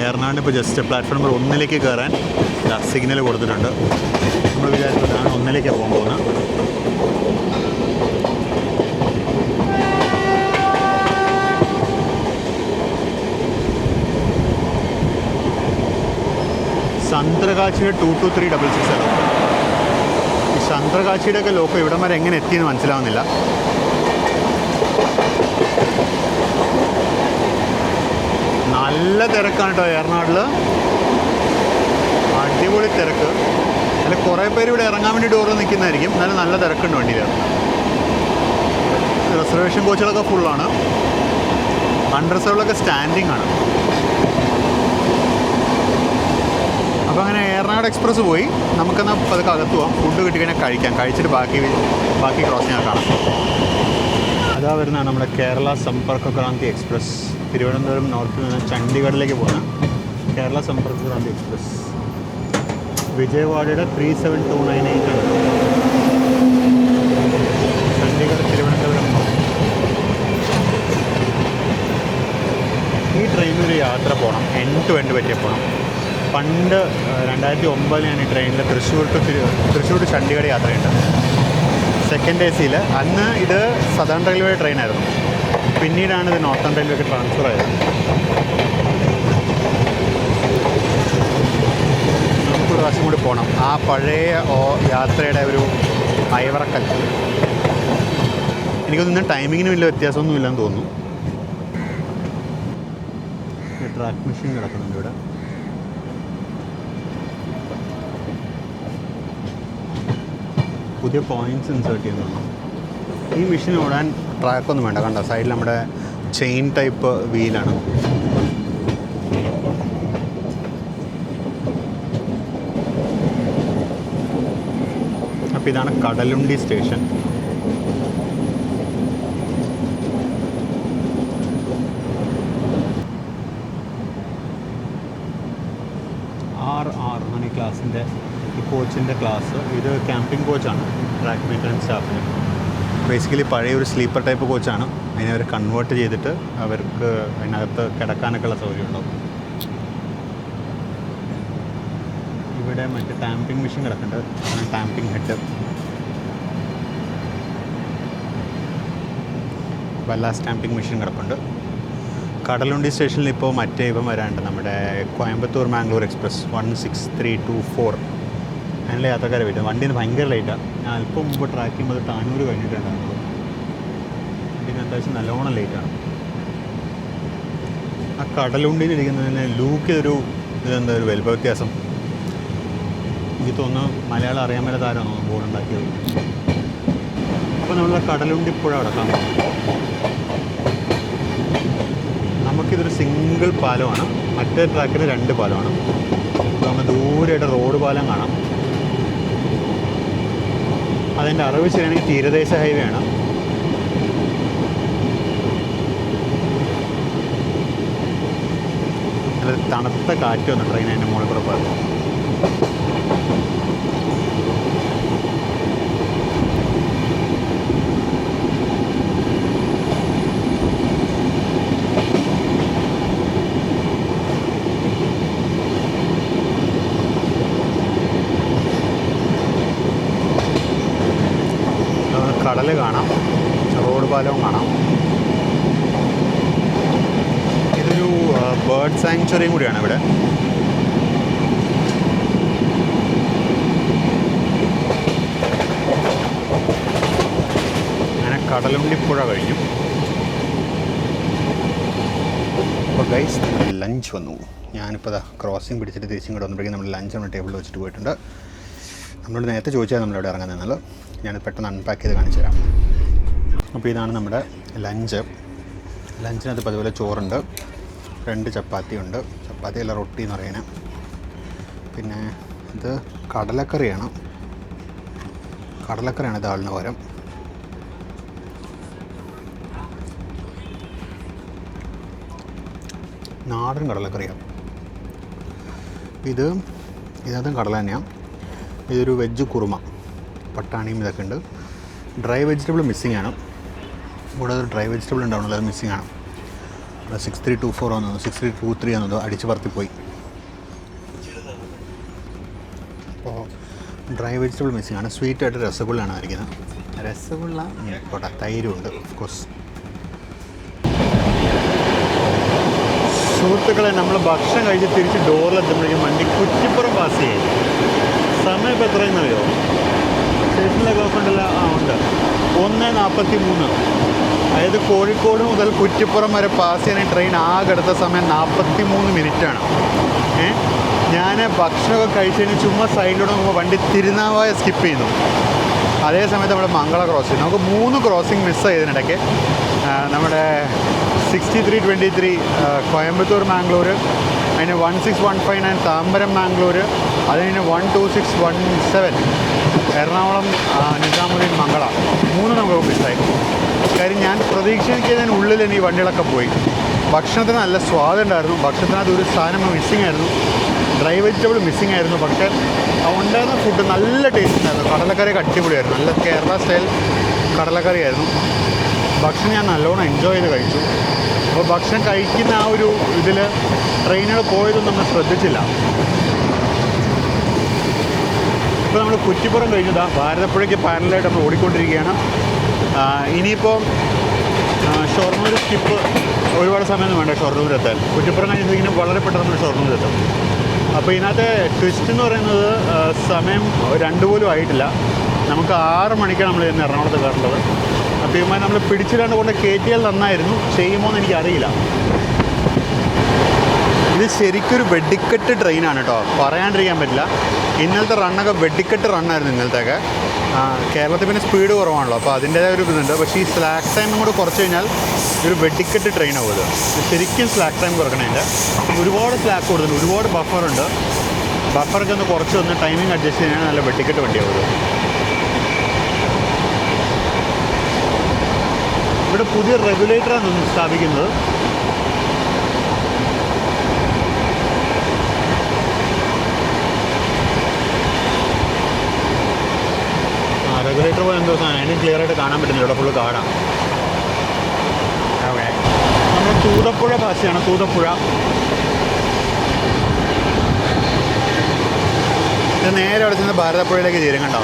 ഏറനാട് ഇപ്പോൾ ജസ്റ്റ് പ്ലാറ്റ്ഫോം നമ്പർ 1 കയറാൻ സിഗ്നൽ കൊടുത്തിട്ടുണ്ട്. നമ്മൾ വിചാരിച്ചതാണ് 1 പോകാൻ പോകുന്നത്. സന്ത്രകാച്ചിയുടെ 22366 ആണ്. ഈ സന്ത്രകാച്ചിയുടെ ഒക്കെ ലോക്കോ ഇവിടം വരെ എങ്ങനെ എത്തിയെന്ന് മനസ്സിലാവുന്നില്ല. നല്ല തിരക്കാണ് കേട്ടോ ഏറനാടിൽ, അടിപൊളി തിരക്ക്. അല്ല കുറേ പേര് ഇവിടെ ഇറങ്ങാൻ വേണ്ടി ഡോറിൽ നിൽക്കുന്നതായിരിക്കും, എന്നാലും നല്ല തിരക്കുണ്ട് വണ്ടിയിൽ. റിസർവേഷൻ കോച്ചുകളൊക്കെ ഫുള്ളാണ്, അൺറിസർവ്ഡൊക്കെ സ്റ്റാൻഡിങ് ആണ്. അപ്പോൾ അങ്ങനെ ഏറനാട് എക്സ്പ്രസ് പോയി. നമുക്കെന്നാൽ അതൊക്കെ അകത്ത് പോകാം, ഫുഡ് കിട്ടിക്കഴിഞ്ഞാൽ കഴിക്കാം, കഴിച്ചിട്ട് ബാക്കി ക്രോസിങ് കാണാം. അതാ വരുന്നതാണ് നമ്മുടെ കേരള സമ്പർക്ക് ക്രാന്തി എക്സ്പ്രസ്. തിരുവനന്തപുരം നോർത്തിൽ നിന്ന് ചണ്ഡീഗഡിലേക്ക് പോകുന്ന കേരള സമ്പർക്ക് ക്രാന്തി എക്സ്പ്രസ്. വിജയവാഡയുടെ 37298 ആണ്. ചണ്ഡീഗഡ് തിരുവനന്തപുരം. ഈ ട്രെയിനിൽ യാത്ര പോകണം, എൻഡ് ടു എൻഡ് പറ്റിയ പോകണം. പണ്ട് 2009 ഞാൻ ഈ ട്രെയിനിൽ തൃശ്ശൂർ ടു ചണ്ഡീഗഡ് യാത്രയുണ്ട്, സെക്കൻഡ് AC. അന്ന് ഇത് സദേൺ റെയിൽവേ ട്രെയിനായിരുന്നു, പിന്നീടാണ് ഇത് നോർത്തേൺ റെയിൽവേക്ക് ട്രാൻസ്ഫർ ആയത്. നമുക്കൊരു പ്രാവശ്യം കൂടി പോകണം ആ പഴയ യാത്രയുടെ ഒരു അയവറക്കൽ. എനിക്കൊന്നും ടൈമിങ്ങിനും വലിയ വ്യത്യാസമൊന്നും ഇല്ലെന്ന് തോന്നുന്നു. ട്രാക്ക് മെഷീൻ കിടക്കുന്നുണ്ട് ഇവിടെ. പുതിയ പോയിൻറ്റ്സ് ഇൻസേർട്ട് ചെയ്യുന്നുണ്ട്. ഈ മെഷീൻ ഓടാൻ ട്രാക്കൊന്നും വേണ്ട, കണ്ട സൈഡിൽ നമ്മുടെ ചെയിൻ ടൈപ്പ് വീലാണ്. അപ്പോൾ ഇതാണ് കടലുണ്ടി സ്റ്റേഷൻ. ആണ് ഈ ക്ലാസ്സിൻ്റെ, ഈ കോച്ചിൻ്റെ ക്ലാസ്. ഇത് ക്യാമ്പിംഗ് കോച്ചാണ് ട്രാക്ക് മെയിൻ്റനൻസ് സ്റ്റാഫിന്. ബേസിക്കലി പഴയ ഒരു സ്ലീപ്പർ ടൈപ്പ് കോച്ചാണ്. അതിനെ അവർ കൺവേർട്ട് ചെയ്തിട്ട് അവർക്ക് അതിനകത്ത് കിടക്കാനൊക്കെ ഉള്ള സൗകര്യം ഉണ്ടാവും. ഇവിടെ മറ്റേ ടാമ്പിംഗ് മെഷീൻ കിടക്കുന്നുണ്ട്, ടാമ്പിംഗ് ഹെഡ്. ബല്ലാസ് ടാമ്പിംഗ് മെഷീൻ കിടപ്പുണ്ട്. കടലുണ്ടി സ്റ്റേഷനിൽ ഇപ്പോൾ മറ്റേ ഇവൻ വരാണ്ട്, നമ്മുടെ കോയമ്പത്തൂർ മാംഗ്ലൂർ എക്സ്പ്രസ് 16324. അതിനുള്ള യാത്രക്കാരെ പറ്റും. വണ്ടിന് ഭയങ്കര ലേറ്റാണ്. ഞാൻ അല്പം മുമ്പ് ട്രാക്ക് ചെയ്യുമ്പോൾ താനൂർ കഴിഞ്ഞിട്ടുണ്ടായിരുന്നുള്ളൂ. വണ്ടിന് അത്യാവശ്യം നല്ലോണം ലേറ്റാണ്. ആ കടലുണ്ടിയിൽ ഇരിക്കുന്നതിന് ലൂക്കിലൊരു ഇതെന്താ ഒരു വലുപ്പ വ്യത്യാസം. എനിക്ക് തോന്നുന്നു മലയാളം അറിയാൻ മേലെ താരമാണോ ബോർഡ് ഉണ്ടാക്കിയത്. അപ്പോൾ നമ്മൾ കടലുണ്ടി പുഴ അടക്കാം. നമുക്കിതൊരു സിംഗിൾ പാലമാണ്, മറ്റേ ട്രാക്കിന് 2 പാലമാണ്. നമ്മൾ ദൂരെയായിട്ട് റോഡ് പാലം കാണാം. അതിൻ്റെ അറിവ് ശരിയാണെങ്കിൽ തീരദേശ ഹൈവേ ആണ്. നല്ലൊരു തണുത്ത കാറ്റ് വന്നു ട്രെയിൻ അതിൻ്റെ മുകളിൽ കൂടെ പോയപ്പോൾ. കടൽ കാണാം, റോഡ് പാലവും കാണാം. ഇതൊരു ബേർഡ് സാങ്ച്വറിയും കൂടിയാണ് ഇവിടെ. അങ്ങനെ കടലുണ്ടിപ്പുഴ കഴിഞ്ഞു. അപ്പോൾ ഗൈസ് ലഞ്ച് വന്നു. ഞാനിപ്പോൾ ക്രോസിങ് പിടിച്ചിട്ട് തിരിച്ചും കൂടെ വന്നപ്പോഴേക്കും നമ്മൾ ലഞ്ച് നമ്മൾ ടേബിളിൽ വെച്ചിട്ട് പോയിട്ടുണ്ട്. നമ്മളോട് നേരത്തെ ചോദിച്ചാൽ നമ്മളിവിടെ ഇറങ്ങുന്നതെന്നുള്ളത്. ഞാൻ പെട്ടെന്ന് അൺപാക്ക് ചെയ്ത് കാണിച്ചു തരാം. അപ്പോൾ ഇതാണ് നമ്മുടെ ലഞ്ച്. ലഞ്ചിനകത്ത് അതുപോലെ ചോറുണ്ട്, 2 ചപ്പാത്തിയുണ്ട്. ചപ്പാത്തിയല്ല, റൊട്ടി എന്ന് പറയുന്നത്. പിന്നെ ഇത് കടലക്കറിയാണ്. ദാളിന് പകരം. നാടൻ കടലക്കറിയാണ്. ഇതിനകത്തും കടല തന്നെയാണ്. ഇതൊരു വെജ് കുറുമ, പട്ടാണിയും ഇതൊക്കെ ഉണ്ട്. ഡ്രൈ വെജിറ്റബിൾ മിസ്സിംഗ് ആണ്. ഇവിടെ ഒരു ഡ്രൈ വെജിറ്റബിൾ ഉണ്ടാവണല്ലോ, അത് മിസ്സിംഗ് ആണ്. 6324 ആണെന്നോ 6323 ആണെന്നോ അടിച്ച് പറത്തിപ്പോയി. അപ്പോൾ ഡ്രൈ വെജിറ്റബിൾ മിസ്സിംഗ് ആണ്. സ്വീറ്റായിട്ട് രസഗുള്ളയാണ് ആയിരിക്കുന്നത്. രസഗുള്ള പോട്ടെ, തൈരും ഉണ്ട് ഓഫ് കോഴ്സ്. സുഹൃത്തുക്കളെ, നമ്മൾ ഭക്ഷണം കഴിച്ച് തിരിച്ച് ഡോറിലെത്തുമ്പോഴേക്കും വണ്ടി കുറ്റിപ്പുറം പാസ് ചെയ്യും. സമയം ഇപ്പോൾ എത്രയെന്നറിയോ? സ്റ്റേഷനിലൊക്കെ ഉണ്ടല്ലോ. ഉണ്ട് 1:43. അതായത് കോഴിക്കോട് മുതൽ കുറ്റിപ്പുറം വരെ പാസ് ചെയ്യുന്ന ട്രെയിൻ ആകെ എടുത്ത സമയം 43 മിനിറ്റാണ്. ഞാൻ ഭക്ഷണമൊക്കെ കഴിച്ചതിന് ചുമ്മാ സൈഡിലൂടെ നോക്കുമ്പോൾ വണ്ടി തിരുനാവായ സ്കിപ്പ് ചെയ്യുന്നു. അതേ സമയത്ത് നമ്മുടെ മംഗള ക്രോസ് ചെയ്തു. നമുക്ക് 3 ക്രോസിങ് മിസ് ചെയ്തതിനിടയ്ക്ക്. നമ്മുടെ 6323 കോയമ്പത്തൂർ മാംഗ്ലൂർ, അതിന് 16159 താമ്പരം മാംഗ്ലൂർ, അതിന് 12617 എറണാകുളം നിസാമുദ്ദീൻ മംഗള. 3 നമുക്ക് മിസ്സായി. കാര്യം ഞാൻ പ്രതീക്ഷിക്കുന്നതിനുള്ളിൽ തന്നെ ഈ വണ്ടികളൊക്കെ പോയി. ഭക്ഷണത്തിന് നല്ല സ്വാദുണ്ടായിരുന്നു. ഭക്ഷണത്തിനകത്ത് ഒരു സാധനം മിസ്സിംഗ് ആയിരുന്നു. ഡ്രൈ വെജിറ്റബിൾ മിസ്സിംഗ് ആയിരുന്നു. പക്ഷേ ഉണ്ടായിരുന്ന ഫുഡ് നല്ല ടേസ്റ്റ് ഉണ്ടായിരുന്നു. കടലക്കറിയൊക്കെ അടിപൊളിയായിരുന്നു. നല്ല കേരള സ്റ്റൈൽ കടലക്കറിയായിരുന്നു. ഭക്ഷണം ഞാൻ നല്ലോണം എൻജോയ് ചെയ്ത് കഴിച്ചു. അപ്പോൾ ഭക്ഷണം കഴിക്കുന്ന ആ ഒരു ഇതിൽ ട്രെയിനുകൾ പോയതൊന്നും നമ്മൾ ശ്രദ്ധിച്ചില്ല. ഇപ്പോൾ നമ്മൾ കുറ്റിപ്പുറം കഴിഞ്ഞതാണ്. ഭാരതപ്പുഴയ്ക്ക് പാരലായിട്ട് നമ്മൾ ഓടിക്കൊണ്ടിരിക്കുകയാണ്. ഇനിയിപ്പോൾ ഷൊർണൂർ സ്കിപ്പ് ഒരുപാട് സമയമൊന്നും വേണ്ട ഷൊർണൂരെത്താൻ. കുറ്റിപ്പുറം കഴിഞ്ഞിട്ടുണ്ടെങ്കിൽ വളരെ പെട്ടെന്ന് ഷൊർണൂരെത്തും. അപ്പോൾ ഇതിനകത്ത് ട്വിസ്റ്റ് എന്ന് പറയുന്നത് സമയം 2 പോലും ആയിട്ടില്ല. നമുക്ക് 6 മണിക്കാണ് നമ്മൾ ഇന്ന് എറണാകുളത്ത് കയറേണ്ടത്. അപ്പോൾ ഇവന്മാർ നമ്മൾ പിടിച്ചിടാണ്ട് കൊണ്ട് കയറ്റിയാൽ നന്നായിരുന്നു. ചെയ്യുമോ എന്ന് എനിക്കറിയില്ല. ഇത് ശരിക്കൊരു വെടിക്കെട്ട് ട്രെയിനാണ് കേട്ടോ, പറയാണ്ടിരിക്കാൻ പറ്റില്ല. ഇന്നലത്തെ റണ്ണൊക്കെ വെടിക്കെട്ട് റണ്ണായിരുന്നു ഇന്നലത്തെയൊക്കെ. കേരളത്തിൽ പിന്നെ സ്പീഡ് കുറവാണല്ലോ, അപ്പോൾ അതിൻ്റേതായ ഒരു ഇതുണ്ട്. പക്ഷേ ഈ സ്ലാക്ക് ടൈമും കൂടെ കുറച്ച് കഴിഞ്ഞാൽ ഒരു വെടിക്കെട്ട് ട്രെയിനാവും ഇത്. ശരിക്കും സ്ലാക്ക് ടൈം കുറക്കണതിൻ്റെ ഒരുപാട് സ്ലാക്ക് കൊടുക്കുന്നുണ്ട്, ഒരുപാട് ബഫറുണ്ട്. ബഫറൊക്കെ ഒന്ന് കുറച്ച് ഒന്ന് ടൈമിംഗ് അഡ്ജസ്റ്റ് ചെയ്യാൻ നല്ല വെടിക്കെട്ട് വണ്ടിയാവും ഇത്. ഇവിടെ പുതിയ റെഗുലേറ്ററാണ് സ്ഥാപിക്കുന്നത്. റെഗുലേറ്റർ പോലെ എന്തോ സാധനം അതിന് ക്ലിയർ ആയിട്ട് കാണാൻ പറ്റുന്നില്ല. ഇവിടെ ഫുള്ള് കാടാണ്. ഓക്കെ, നമ്മൾ തൂതപ്പുഴ ഭാഷയാണ്. തൂതപ്പുഴ ഇത് നേരെ അവിടെ ചെന്ന് ഭാരതപ്പുഴയിലേക്ക് ചേരും. കണ്ടോ?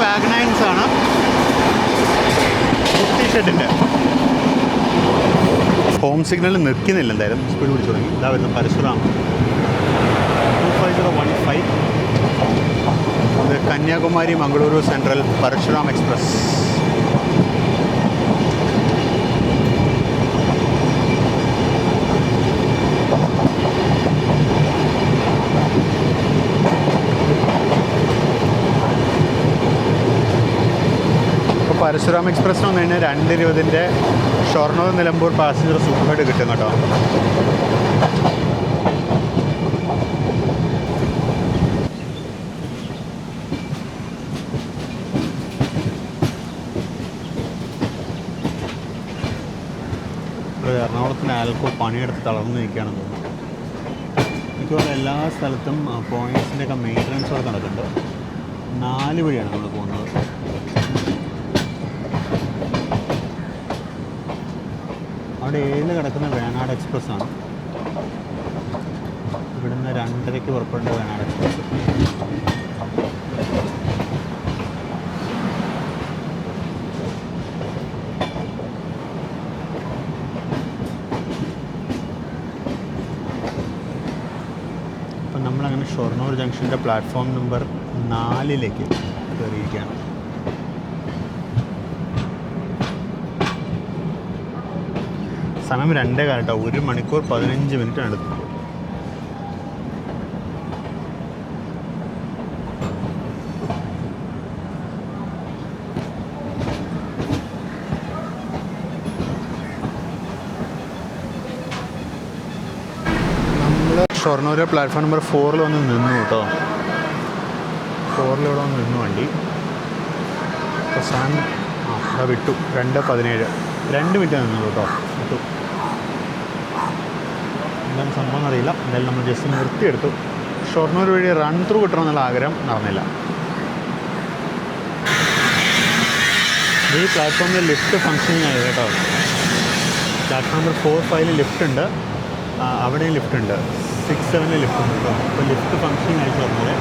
വാഗനൈൻസ് ആണ്. ഷെഡിൻ്റെ ഹോം സിഗ്നൽ നിൽക്കുന്നില്ല. എന്തായാലും സ്പീഡ് പിടിച്ചു തുടങ്ങി. ഇതാ വരുന്നു പരശുറാം 25015. ഇത് കന്യാകുമാരി മംഗളൂരു സെൻട്രൽ പരശുറാം എക്സ്പ്രസ്. പരശുരാം എക്സ്പ്രസ്സിന് വന്നു കഴിഞ്ഞാൽ 2:20 ഷൊർണൂർ നിലമ്പൂർ പാസഞ്ചർ സൂപ്പർഫായിട്ട് കിട്ടും കേട്ടോ. എറണാകുളത്തിന് ആൽക്കോ പണിയെടുത്ത് തളർന്നു നിൽക്കുകയാണെന്ന് തോന്നുന്നു. മിക്കവാറും എല്ലാ സ്ഥലത്തും പോയിൻറ്റ്സിൻ്റെയൊക്കെ മെയിൻ്റനൻസ് ഒക്കെ നടക്കുന്നുണ്ട്. 4 വഴിയാണ് നമ്മൾ പോകുന്നത്. അവിടെ 7 കിടക്കുന്ന വേണാട് എക്സ്പ്രസ്സാണ്. ഇവിടുന്ന് 2:30 പുറപ്പെടേണ്ട വേണാട് എക്സ്പ്രസ്. അപ്പം നമ്മളങ്ങനെ ഷൊർണൂർ ജംഗ്ഷൻ്റെ പ്ലാറ്റ്ഫോം നമ്പർ 4 കയറിയിരിക്കുകയാണ്. സമയം 2:15 1 മണിക്കൂർ 15 മിനിറ്റ് എടുത്തു. നമ്മൾ ഷൊർണൂർ പ്ലാറ്റ്ഫോം നമ്പർ 4 വന്ന് നിന്നു കേട്ടോ. 4 വന്ന് നിന്നു വണ്ടി. അവസാനം വിട്ടു. 2:17 2 മിനിറ്റ് നിന്നു കേട്ടോ. വിട്ടു. എന്താണ് സംഭവം അറിയില്ല. എന്തായാലും നമ്മൾ ജസ്റ്റ് നിർത്തിയെടുത്തു. ഷൊർണൂർ വഴി റൺ ത്രൂ കിട്ടണമെന്നുള്ള ആഗ്രഹം നടന്നില്ല. ഈ പ്ലാറ്റ്ഫോമിൽ ലിഫ്റ്റ് ഫങ്ഷനിങ് ആയത് കേട്ടോ. പ്ലാറ്റ്ഫോം നമ്പർ 4, 5 ലിഫ്റ്റ് ഉണ്ട്. അവിടെയും ലിഫ്റ്റ് ഉണ്ട്. 6, 7 ലിഫ്റ്റ് ഉണ്ട് കേട്ടോ. അപ്പോൾ ലിഫ്റ്റ് ഫങ്ഷനിങ് ആയി ഷൊർണൂർ.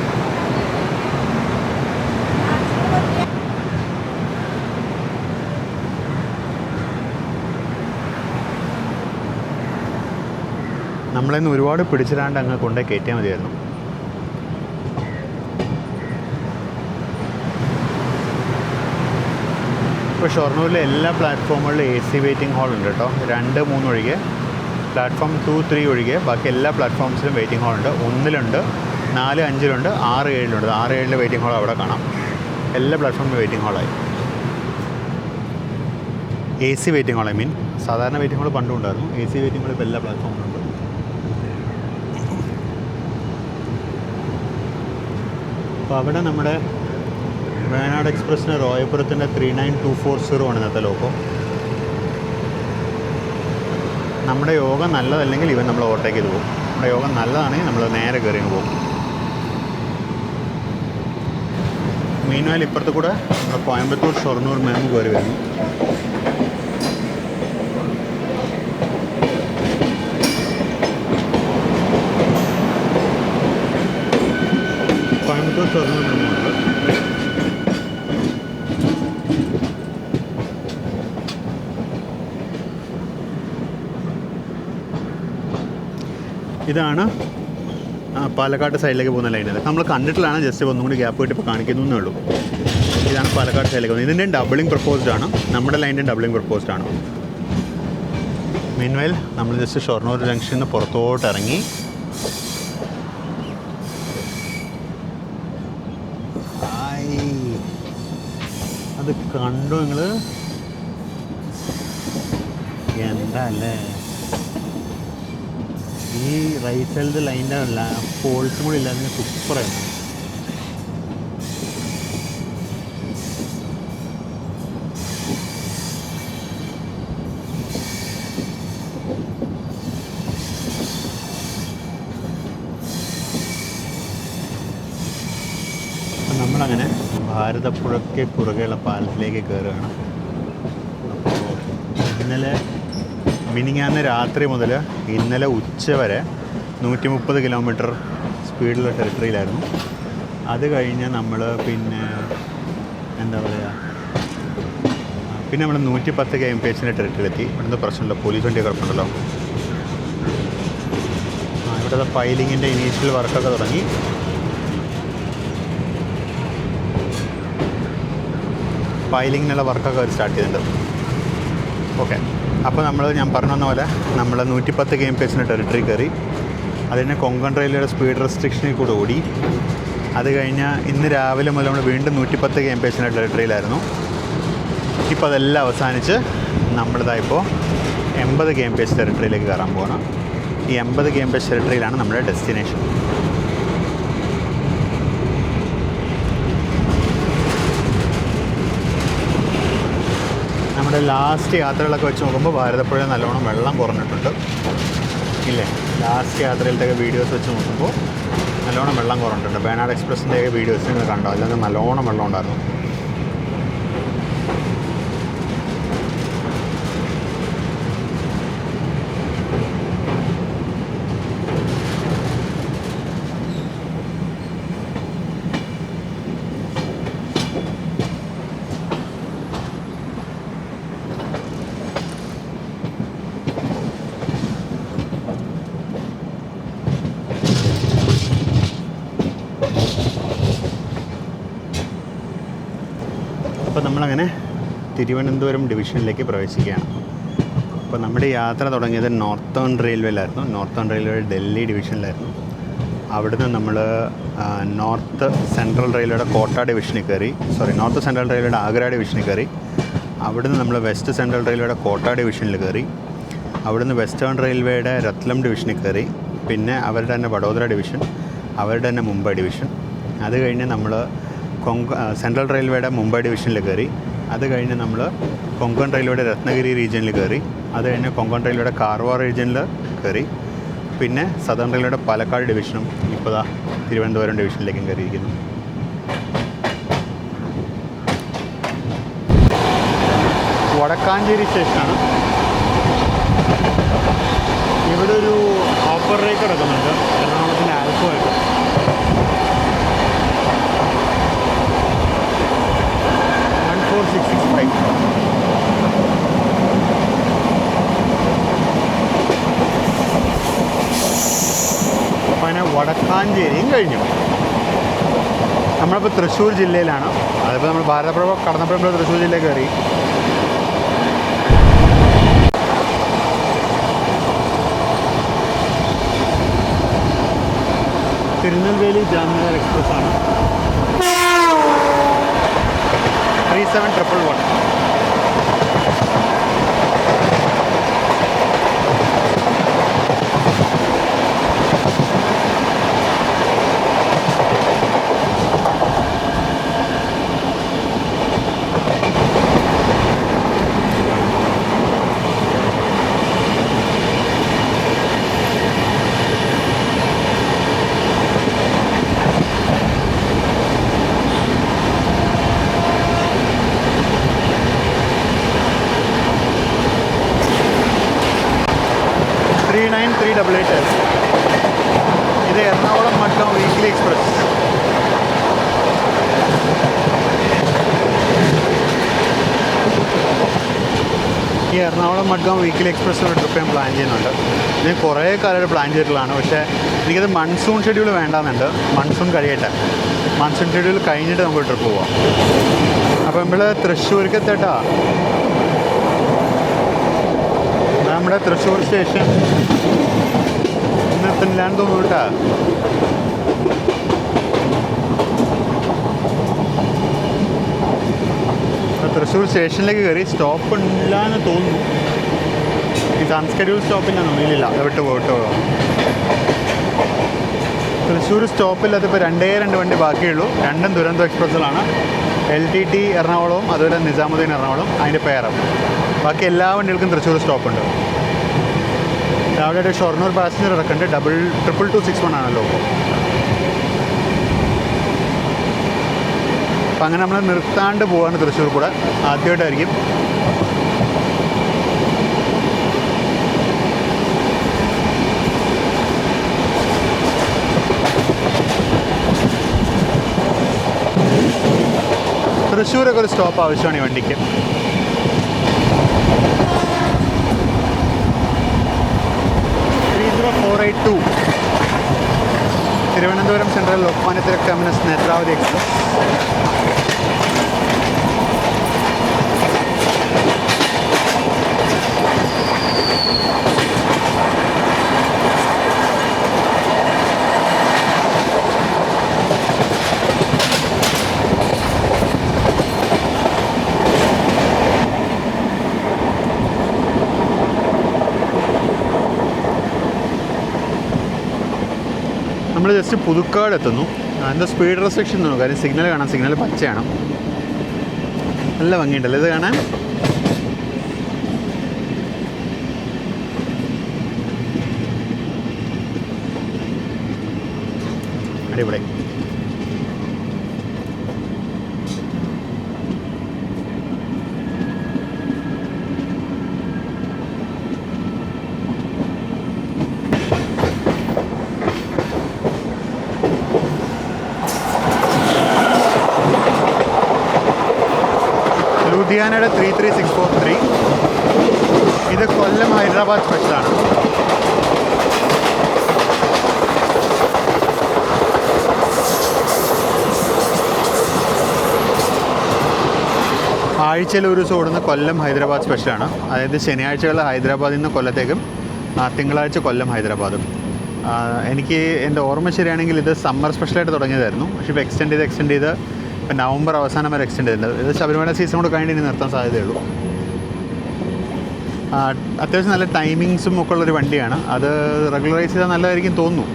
നമ്മളിന്ന് ഒരുപാട് പിടിച്ചിടാണ്ട് അങ്ങ് കൊണ്ടേ കയറ്റിയാൽ മതിയായിരുന്നു. ഇപ്പോൾ ഷൊർണൂരിലെ എല്ലാ പ്ലാറ്റ്ഫോമുകളിലും AC വെയിറ്റിംഗ് ഹാൾ ഉണ്ട് കേട്ടോ. 2, 3 ഒഴികെ. പ്ലാറ്റ്ഫോം 2, 3 ഒഴികെ ബാക്കി എല്ലാ പ്ലാറ്റ്ഫോംസിലും വെയിറ്റിംഗ് ഹാൾ ഉണ്ട്. 1-ലുണ്ട്, 4, 5-ലുണ്ട്, 6, 7-ലുണ്ട്. 6, 7 വെയിറ്റിംഗ് ഹാൾ അവിടെ കാണാം. എല്ലാ പ്ലാറ്റ്ഫോമിലും വെയിറ്റിംഗ് ഹാളായി. AC waiting hall, I mean സാധാരണ വെയിറ്റിംഗ് ഹാൾ പണ്ടും ഉണ്ടായിരുന്നു. AC വെയിറ്റിംഗ് ഹാൾ ഇപ്പോൾ എല്ലാ പ്ലാറ്റ്ഫോമിലും ഉണ്ട്. അപ്പോൾ അവിടെ നമ്മുടെ വേണാട് എക്സ്പ്രസ്സിന് റോയപുരത്തിൻ്റെ 39240 ആണ് ഇന്നത്തെ ലോക്കോ. നമ്മുടെ യോഗം നല്ലതല്ലെങ്കിൽ ഇവൻ നമ്മൾ ഓവർടേക്ക് ചെയ്ത് പോകും. നമ്മുടെ യോഗം നല്ലതാണെങ്കിൽ നമ്മൾ നേരെ കയറി പോകും. മീൻവാൽ ഇപ്പുറത്ത് കൂടെ നമ്മുടെ കോയമ്പത്തൂർ ഷൊർണൂർ മെമു കയറി വരുന്നു. കോയമ്പത്തൂർ ഷൊർണൂർ മെമു ഉണ്ട്. ഇതാണ് പാലക്കാട് സൈഡിലേക്ക് പോകുന്ന ലൈൻ. നമ്മൾ കണ്ടിട്ടില്ലാണ്, ജസ്റ്റ് ഒന്നും കൂടി ഗ്യാപ്പ് കിട്ടി ഇപ്പോൾ കാണിക്കുന്നേ ഉള്ളൂ. ഇതാണ് പാലക്കാട് സൈഡിലേക്ക് പോകുന്നത്. ഇതിൻ്റെ ഡബിളിംഗ് പ്രപ്പോസ്ഡ് ആണ്. നമ്മുടെ ലൈനിൻ്റെ ഡബിളിംഗ് പ്രപ്പോസ്ഡ് ആണ്. മീൻവെൽ നമ്മൾ ജസ്റ്റ് ഷൊർണൂർ ജംഗ്ഷനിൽ നിന്ന് പുറത്തോട്ട് ഇറങ്ങി അത് കണ്ടു നിങ്ങൾ. എന്താ അല്ലേ ഈ റൈറ്റ് സൈഡിലത്തെ ലൈൻ്റെ ഫോൾസും കൂടി ഇല്ലാതെ സൂപ്പറായിരുന്നു. അപ്പം നമ്മളങ്ങനെ ഭാരതപ്പുഴയ്ക്ക് കുറുകെയുള്ള പാലത്തിലേക്ക് കയറുകയാണ്. അപ്പോൾ ഇന്നലെ മിനിങ്ങാന്ന് രാത്രി മുതൽ ഇന്നലെ ഉച്ച വരെ 130 കിലോമീറ്റർ സ്പീഡിലുള്ള ടെറിട്ടറിയിലായിരുന്നു. അത് കഴിഞ്ഞ് നമ്മൾ പിന്നെ എന്താ പറയുക, പിന്നെ നമ്മൾ 110 kmph ടെറിട്ടറിയിലെത്തി. ഇവിടുന്ന് പ്രശ്നമില്ല, പോലീസ് വണ്ടി കുഴപ്പമുണ്ടല്ലോ. ഇവിടുത്തെ ഫയലിങ്ങിൻ്റെ ഇനീഷ്യൽ വർക്കൊക്കെ തുടങ്ങി. ഫയലിങ്ങിനുള്ള വർക്കൊക്കെ അവർ സ്റ്റാർട്ട് ചെയ്തിട്ടുണ്ട്. ഓക്കെ, അപ്പോൾ ഞാൻ പറഞ്ഞു വന്ന പോലെ നമ്മൾ 110 kmph ടെറിട്ടറി കയറി. അതിന് കൊങ്കൺ റെയിൽവേയുടെ സ്പീഡ് റെസ്ട്രിക്ഷനിൽ കൂടെ ഓടി. അത് കഴിഞ്ഞ് ഇന്ന് രാവിലെ മുതൽ നമ്മൾ വീണ്ടും 110 kmph ടെറിട്ടറിയിലായിരുന്നു. ഇപ്പോൾ അതെല്ലാം അവസാനിച്ച് നമ്മളിതാ ഇപ്പോൾ 80 km/h ടെറിട്ടറിയിലേക്ക് കയറാൻ പോകണം. ഈ 80 km/h ടെറിട്ടറിയിലാണ് നമ്മുടെ ഡെസ്റ്റിനേഷൻ. നമ്മുടെ ലാസ്റ്റ് യാത്രകളൊക്കെ വെച്ച് നോക്കുമ്പോൾ ഭാരതപ്പുഴ നല്ലോണം വെള്ളം കുറഞ്ഞിട്ടുണ്ട് ഇല്ലേ? ലാസ്റ്റ് യാത്രയിലത്തെ വീഡിയോസ് വെച്ച് നോക്കുമ്പോൾ നല്ലോണം വെള്ളം കുറഞ്ഞിട്ടുണ്ട്. വേണാട് എക്സ്പ്രസിൻ്റെ വീഡിയോസ് നിങ്ങൾ കണ്ടോ? അല്ലെങ്കിൽ നല്ലോണം വെള്ളം ഉണ്ടായിരുന്നു. അപ്പോൾ നമ്മളങ്ങനെ തിരുവനന്തപുരം ഡിവിഷനിലേക്ക് പ്രവേശിക്കുകയാണ്. അപ്പോൾ നമ്മുടെ യാത്ര തുടങ്ങിയത് നോർത്തേൺ റെയിൽവേയിലായിരുന്നു. നോർത്തേൺ റെയിൽവേ ഡൽഹി ഡിവിഷനിലായിരുന്നു. അവിടുന്ന് നമ്മൾ നോർത്ത് സെൻട്രൽ റെയിൽവേയുടെ കോട്ട ഡിവിഷനിൽ കയറി. നോർത്ത് സെൻട്രൽ റെയിൽവേയുടെ ആഗ്ര ഡിവിഷനിൽ കയറി. അവിടുന്ന് നമ്മൾ വെസ്റ്റ് സെൻട്രൽ റെയിൽവേയുടെ കോട്ട ഡിവിഷനിൽ കയറി. അവിടുന്ന് വെസ്റ്റേൺ റെയിൽവേയുടെ രത്ലം ഡിവിഷനിൽ കയറി. പിന്നെ അവരുടെ തന്നെ വഡോദര ഡിവിഷൻ, അവരുടെ തന്നെ മുംബൈ ഡിവിഷൻ. അത് കഴിഞ്ഞ് നമ്മൾ സെൻട്രൽ റെയിൽവേയുടെ മുംബൈ ഡിവിഷനിൽ കയറി. അത് കഴിഞ്ഞ് നമ്മൾ കൊങ്കൺ റെയിൽവേയുടെ രത്നഗിരി റീജിയനിൽ കയറി. അത് കഴിഞ്ഞ് കൊങ്കൺ റെയിൽവേയുടെ കാർവാർ റീജിയനിൽ കയറി. പിന്നെ സദേൺ റെയിൽവേയുടെ പാലക്കാട് ഡിവിഷനും ഇപ്പോൾ തിരുവനന്തപുരം ഡിവിഷനിലേക്കും കയറിയിരിക്കുന്നു. വടക്കാഞ്ചേരി സ്റ്റേഷനാണ്. ഇവിടെ ഒരു ഓപ്പർ റേക്ക് കിടക്കുന്നുണ്ട് എറണാകുളത്തിൻ്റെ ആൽഫോയിട്ട്. അപ്പോൾ അങ്ങനെ വടക്കാഞ്ചേരിയും കഴിഞ്ഞു. നമ്മളിപ്പോൾ തൃശ്ശൂർ ജില്ലയിലാണ്. അതിപ്പോൾ നമ്മൾ ഭാരതപ്പുഴ കടന്നപ്പോഴും തൃശ്ശൂർ ജില്ലയിൽ കയറി. തിരുനെൽവേലി ജാംനഗർ എക്സ്പ്രസ് ആണ് 3711. ഇത് എറണാകുളം മഡ്ഗം വീക്ക്ലി എക്സ്പ്രസ്. ഈ എറണാകുളം മഡ്ഗം വീക്ക്ലി എക്സ്പ്രസ് ഒരു ട്രിപ്പ് ഞാൻ പ്ലാൻ ചെയ്യുന്നുണ്ട്. ഞാൻ കുറേ കാലമായിട്ട് പ്ലാൻ ചെയ്തിട്ടുള്ളതാണ്. പക്ഷേ എനിക്കത് മൺസൂൺ ഷെഡ്യൂൾ വേണ്ടാന്നുണ്ട്. മൺസൂൺ കഴിയട്ടെ. മൺസൂൺ ഷെഡ്യൂൾ കഴിഞ്ഞിട്ട് നമുക്ക് ട്രിപ്പ് പോവാം. അപ്പോൾ നമ്മൾ തൃശ്ശൂർക്ക് എത്തട്ടാ. നമ്മുടെ തൃശ്ശൂർ സ്റ്റേഷൻ ഇന്നെത്തില്ലാന്ന് തോന്നുന്നു കേട്ടാ. തൃശ്ശൂർ സ്റ്റേഷനിലേക്ക് കയറി. സ്റ്റോപ്പ് ഇല്ലാന്ന് തോന്നുന്നു. ഇത് അൺസ്കെഡ്യൂൾ സ്റ്റോപ്പില്ലാന്ന് തോന്നുന്നില്ല. അത് വിട്ട് പോകാം. തൃശ്ശൂർ സ്റ്റോപ്പില്ലാത്ത ഇപ്പോൾ 2 വണ്ടി ബാക്കിയുള്ളൂ. രണ്ടും ദുരന്തോ എക്സ്പ്രസ്സിലാണ്. LTT എറണാകുളവും അതുപോലെ നിസാമുദ്ദീൻ എറണാകുളം അതിൻ്റെ പേരും. ബാക്കി എല്ലാ വണ്ടികൾക്കും തൃശ്ശൂർ സ്റ്റോപ്പുണ്ട്. അവിടെ ഷൊർണൂർ പാസഞ്ചർ ഇറക്കുന്നുണ്ട്. 22261 ആണല്ലോ. അപ്പം അങ്ങനെ നമ്മൾ നിർത്താണ്ട് പോവാണ് തൃശ്ശൂർ കൂടെ. ആദ്യമായിട്ടായിരിക്കും. തൃശ്ശൂരൊക്കെ ഒരു സ്റ്റോപ്പ് ആവശ്യമാണ് ഈ വണ്ടിക്ക്. Thiruvananthapuram central Lokmanya Tilak terminus Netravati express. Just Puthukkad എത്തുന്നു. എന്താ സ്പീഡ് റെസ്ട്രിക്ഷൻ നോക്കും, കാര്യം സിഗ്നൽ കാണാം, സിഗ്നൽ പച്ചയാണ്. നല്ല ഭംഗിയുണ്ടല്ലോ ഇത് കാണാൻ. അടിപൊളി. ലുധിയാനയുടെ 33643. ഇത് കൊല്ലം ഹൈദരാബാദ് സ്പെഷ്യലാണ്. ആഴ്ചയിൽ ഒരു ദിവസം ഓടുന്ന കൊല്ലം ഹൈദരാബാദ് സ്പെഷ്യലാണ്. അതായത് ശനിയാഴ്ചകൾ ഹൈദരാബാദിൽ നിന്ന് കൊല്ലത്തേക്കും തിങ്കളാഴ്ച കൊല്ലം ഹൈദരാബാദും. എനിക്ക് എൻ്റെ ഓർമ്മ ശരിയാണെങ്കിൽ ഇത് സമ്മർ സ്പെഷ്യലായിട്ട് തുടങ്ങിയതായിരുന്നു. പക്ഷേ ഇപ്പോൾ എക്സ്റ്റെൻഡ് ചെയ്ത് ഇപ്പം നവംബർ അവസാനം വരെ എക്സ്റ്റെൻഡ് ചെയ്തിട്ടുണ്ട്. ഇത് ശബരിമല സീസൺ കൂടെ കഴിഞ്ഞ് ഇനി നിർത്താൻ സാധ്യതയുള്ളൂ. അത്യാവശ്യം നല്ല ടൈമിങ്സും ഒക്കെ ഉള്ളൊരു വണ്ടിയാണ്. അത് റെഗുലറൈസ് ചെയ്താൽ നല്ലതായിരിക്കും തോന്നുന്നു.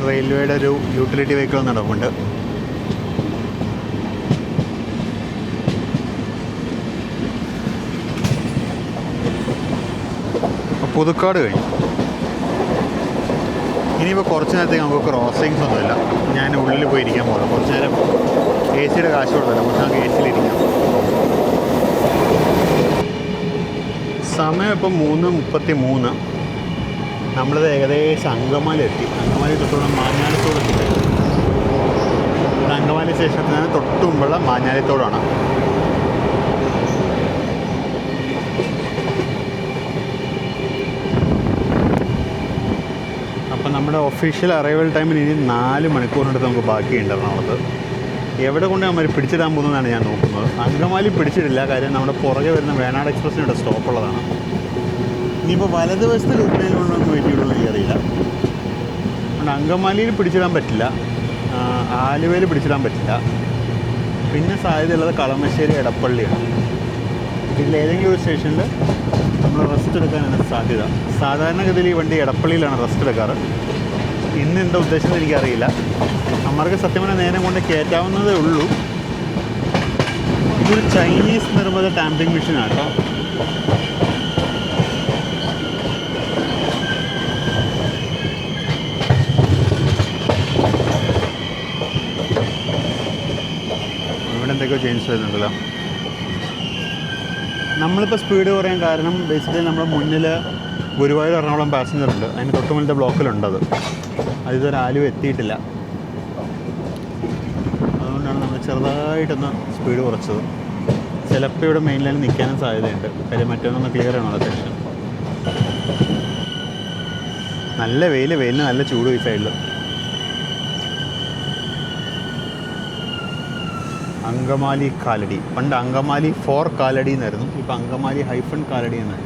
റെയിൽവേയുടെ ഒരു യൂട്ടിലിറ്റി വെഹിക്കിൾ നടക്കുന്നുണ്ട്. പുതുക്കാട് കഴിഞ്ഞു. ഇനിയിപ്പോൾ കുറച്ച് നേരത്തേക്ക് നമുക്ക് ക്രോസിങ്സ് ഒന്നുമില്ല. ഞാൻ ഉള്ളിൽ പോയി ഇരിക്കാൻ പോകണം. കുറച്ച് നേരം എ സിയുടെ കാശ് കൊടുത്തല്ല, കുറച്ച് നമുക്ക് എ സിയിലിരിക്കാം. സമയം ഇപ്പം 3:33. നമ്മളിത് ഏകദേശം അങ്കമാലി എത്തി. അങ്കമാലി തൊട്ടുള്ള മാഞ്ഞാലിത്തോട് എത്തി. അങ്കമാലി സ്റ്റേഷനിൽ നിന്ന് തൊട്ട് മുമ്പുള്ള മാഞ്ഞാലിത്തോടാണ്. അപ്പം നമ്മുടെ ഒഫീഷ്യൽ അറൈവൽ ടൈമിന് ഇനി 4 മണിക്കൂറിനടുത്ത് നമുക്ക് ബാക്കിയുണ്ട് എറണാകുളത്ത്. എവിടെ കൊണ്ട് നമ്മൾ പിടിച്ചിടാൻ പോകുന്നതാണ് ഞാൻ നോക്കുന്നത്. അങ്കമാലി പിടിച്ചിട്ടില്ല, കാര്യം നമ്മുടെ പുറകെ വരുന്ന വേണാട് എക്സ്പ്രസ്സിനോട് സ്റ്റോപ്പുള്ളതാണ്. ഇനിയിപ്പോൾ വലതുവശത്ത് ലൂപ്പിലൊന്നും വെയിറ്റ് ചെയ്യുള്ളൂ എനിക്കറിയില്ല. അതുകൊണ്ട് അങ്കമാലിയിൽ പിടിച്ചിടാൻ പറ്റില്ല, ആലുവയിൽ പിടിച്ചിടാൻ പറ്റില്ല. പിന്നെ സാധ്യതയുള്ളത് കളമശ്ശേരി എടപ്പള്ളിയാണ്. ഇതിലേതെങ്കിലും ഒരു സ്റ്റേഷനിൽ നമ്മൾ റെസ്റ്റ് എടുക്കാനാണ് സാധ്യത. സാധാരണഗതിയിൽ ഈ വണ്ടി എടപ്പള്ളിയിലാണ് റെസ്റ്റ് എടുക്കാറ്. ഇന്ന് എന്താ ഉദ്ദേശം എനിക്കറിയില്ല. നമ്മൾക്ക് സത്യം പറഞ്ഞാൽ നേരം കൊണ്ട് കയറ്റാവുന്നതേ ഉള്ളൂ. ഇതൊരു ചൈനീസ് നിർമ്മിത ടാമ്പിംഗ് മെഷീനാണ് കേട്ടോ. എന്തൊക്കെയോ ചേഞ്ച് വരുന്നുണ്ടല്ലോ. നമ്മളിപ്പോൾ സ്പീഡ് കുറയാൻ കാരണം ബേസിക്കലി നമ്മുടെ മുന്നിൽ ഗുരുവായൂർ എറണാകുളം പാസഞ്ചർ ഉണ്ട്. അതിന് തൊട്ട് മുന്നിലത്തെ ബ്ലോക്കിലുണ്ടത്. അതിതൊരു ആലുവ എത്തിയിട്ടില്ല. അതുകൊണ്ടാണ് നമ്മൾ ചെറുതായിട്ടൊന്ന് സ്പീഡ് കുറച്ചത്. ചിലപ്പോൾ ഇവിടെ മെയിൻ ലൈനിൽ നിൽക്കാനും സാധ്യതയുണ്ട്. കാര്യം മറ്റൊന്നൊന്ന് ക്ലിയർ ചെയ്യണമല്ലോ സെക്ഷൻ. നല്ല വെയിലിന് നല്ല ചൂട് ഈ സൈഡിൽ. അങ്കമാലി കാലടി. പണ്ട് അങ്കമാലി 4 കാലടി എന്നായിരുന്നു. ഇപ്പം അങ്കമാലി -കാലടി എന്നായി.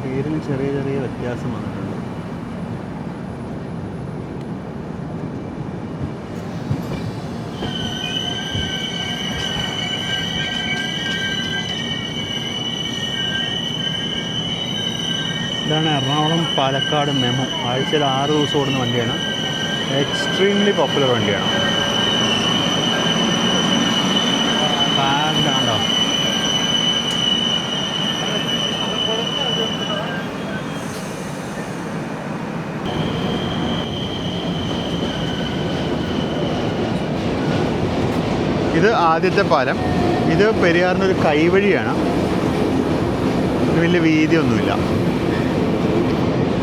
പേരിന് ചെറിയ ചെറിയ വ്യത്യാസം വന്നിട്ടുണ്ട്. ഇതാണ് എറണാകുളം പാലക്കാട് മെമു. ആഴ്ചയിൽ 6 ദിവസം ഓടുന്ന വണ്ടിയാണ്. എക്സ്ട്രീംലി പോപ്പുലർ വണ്ടിയാണ്. ാണ്ടോ ഇത് ആദ്യത്തെ പാലം. ഇത് പെരിയാറിനൊരു കൈവഴിയാണ്. വലിയ വീതിയൊന്നുമില്ല.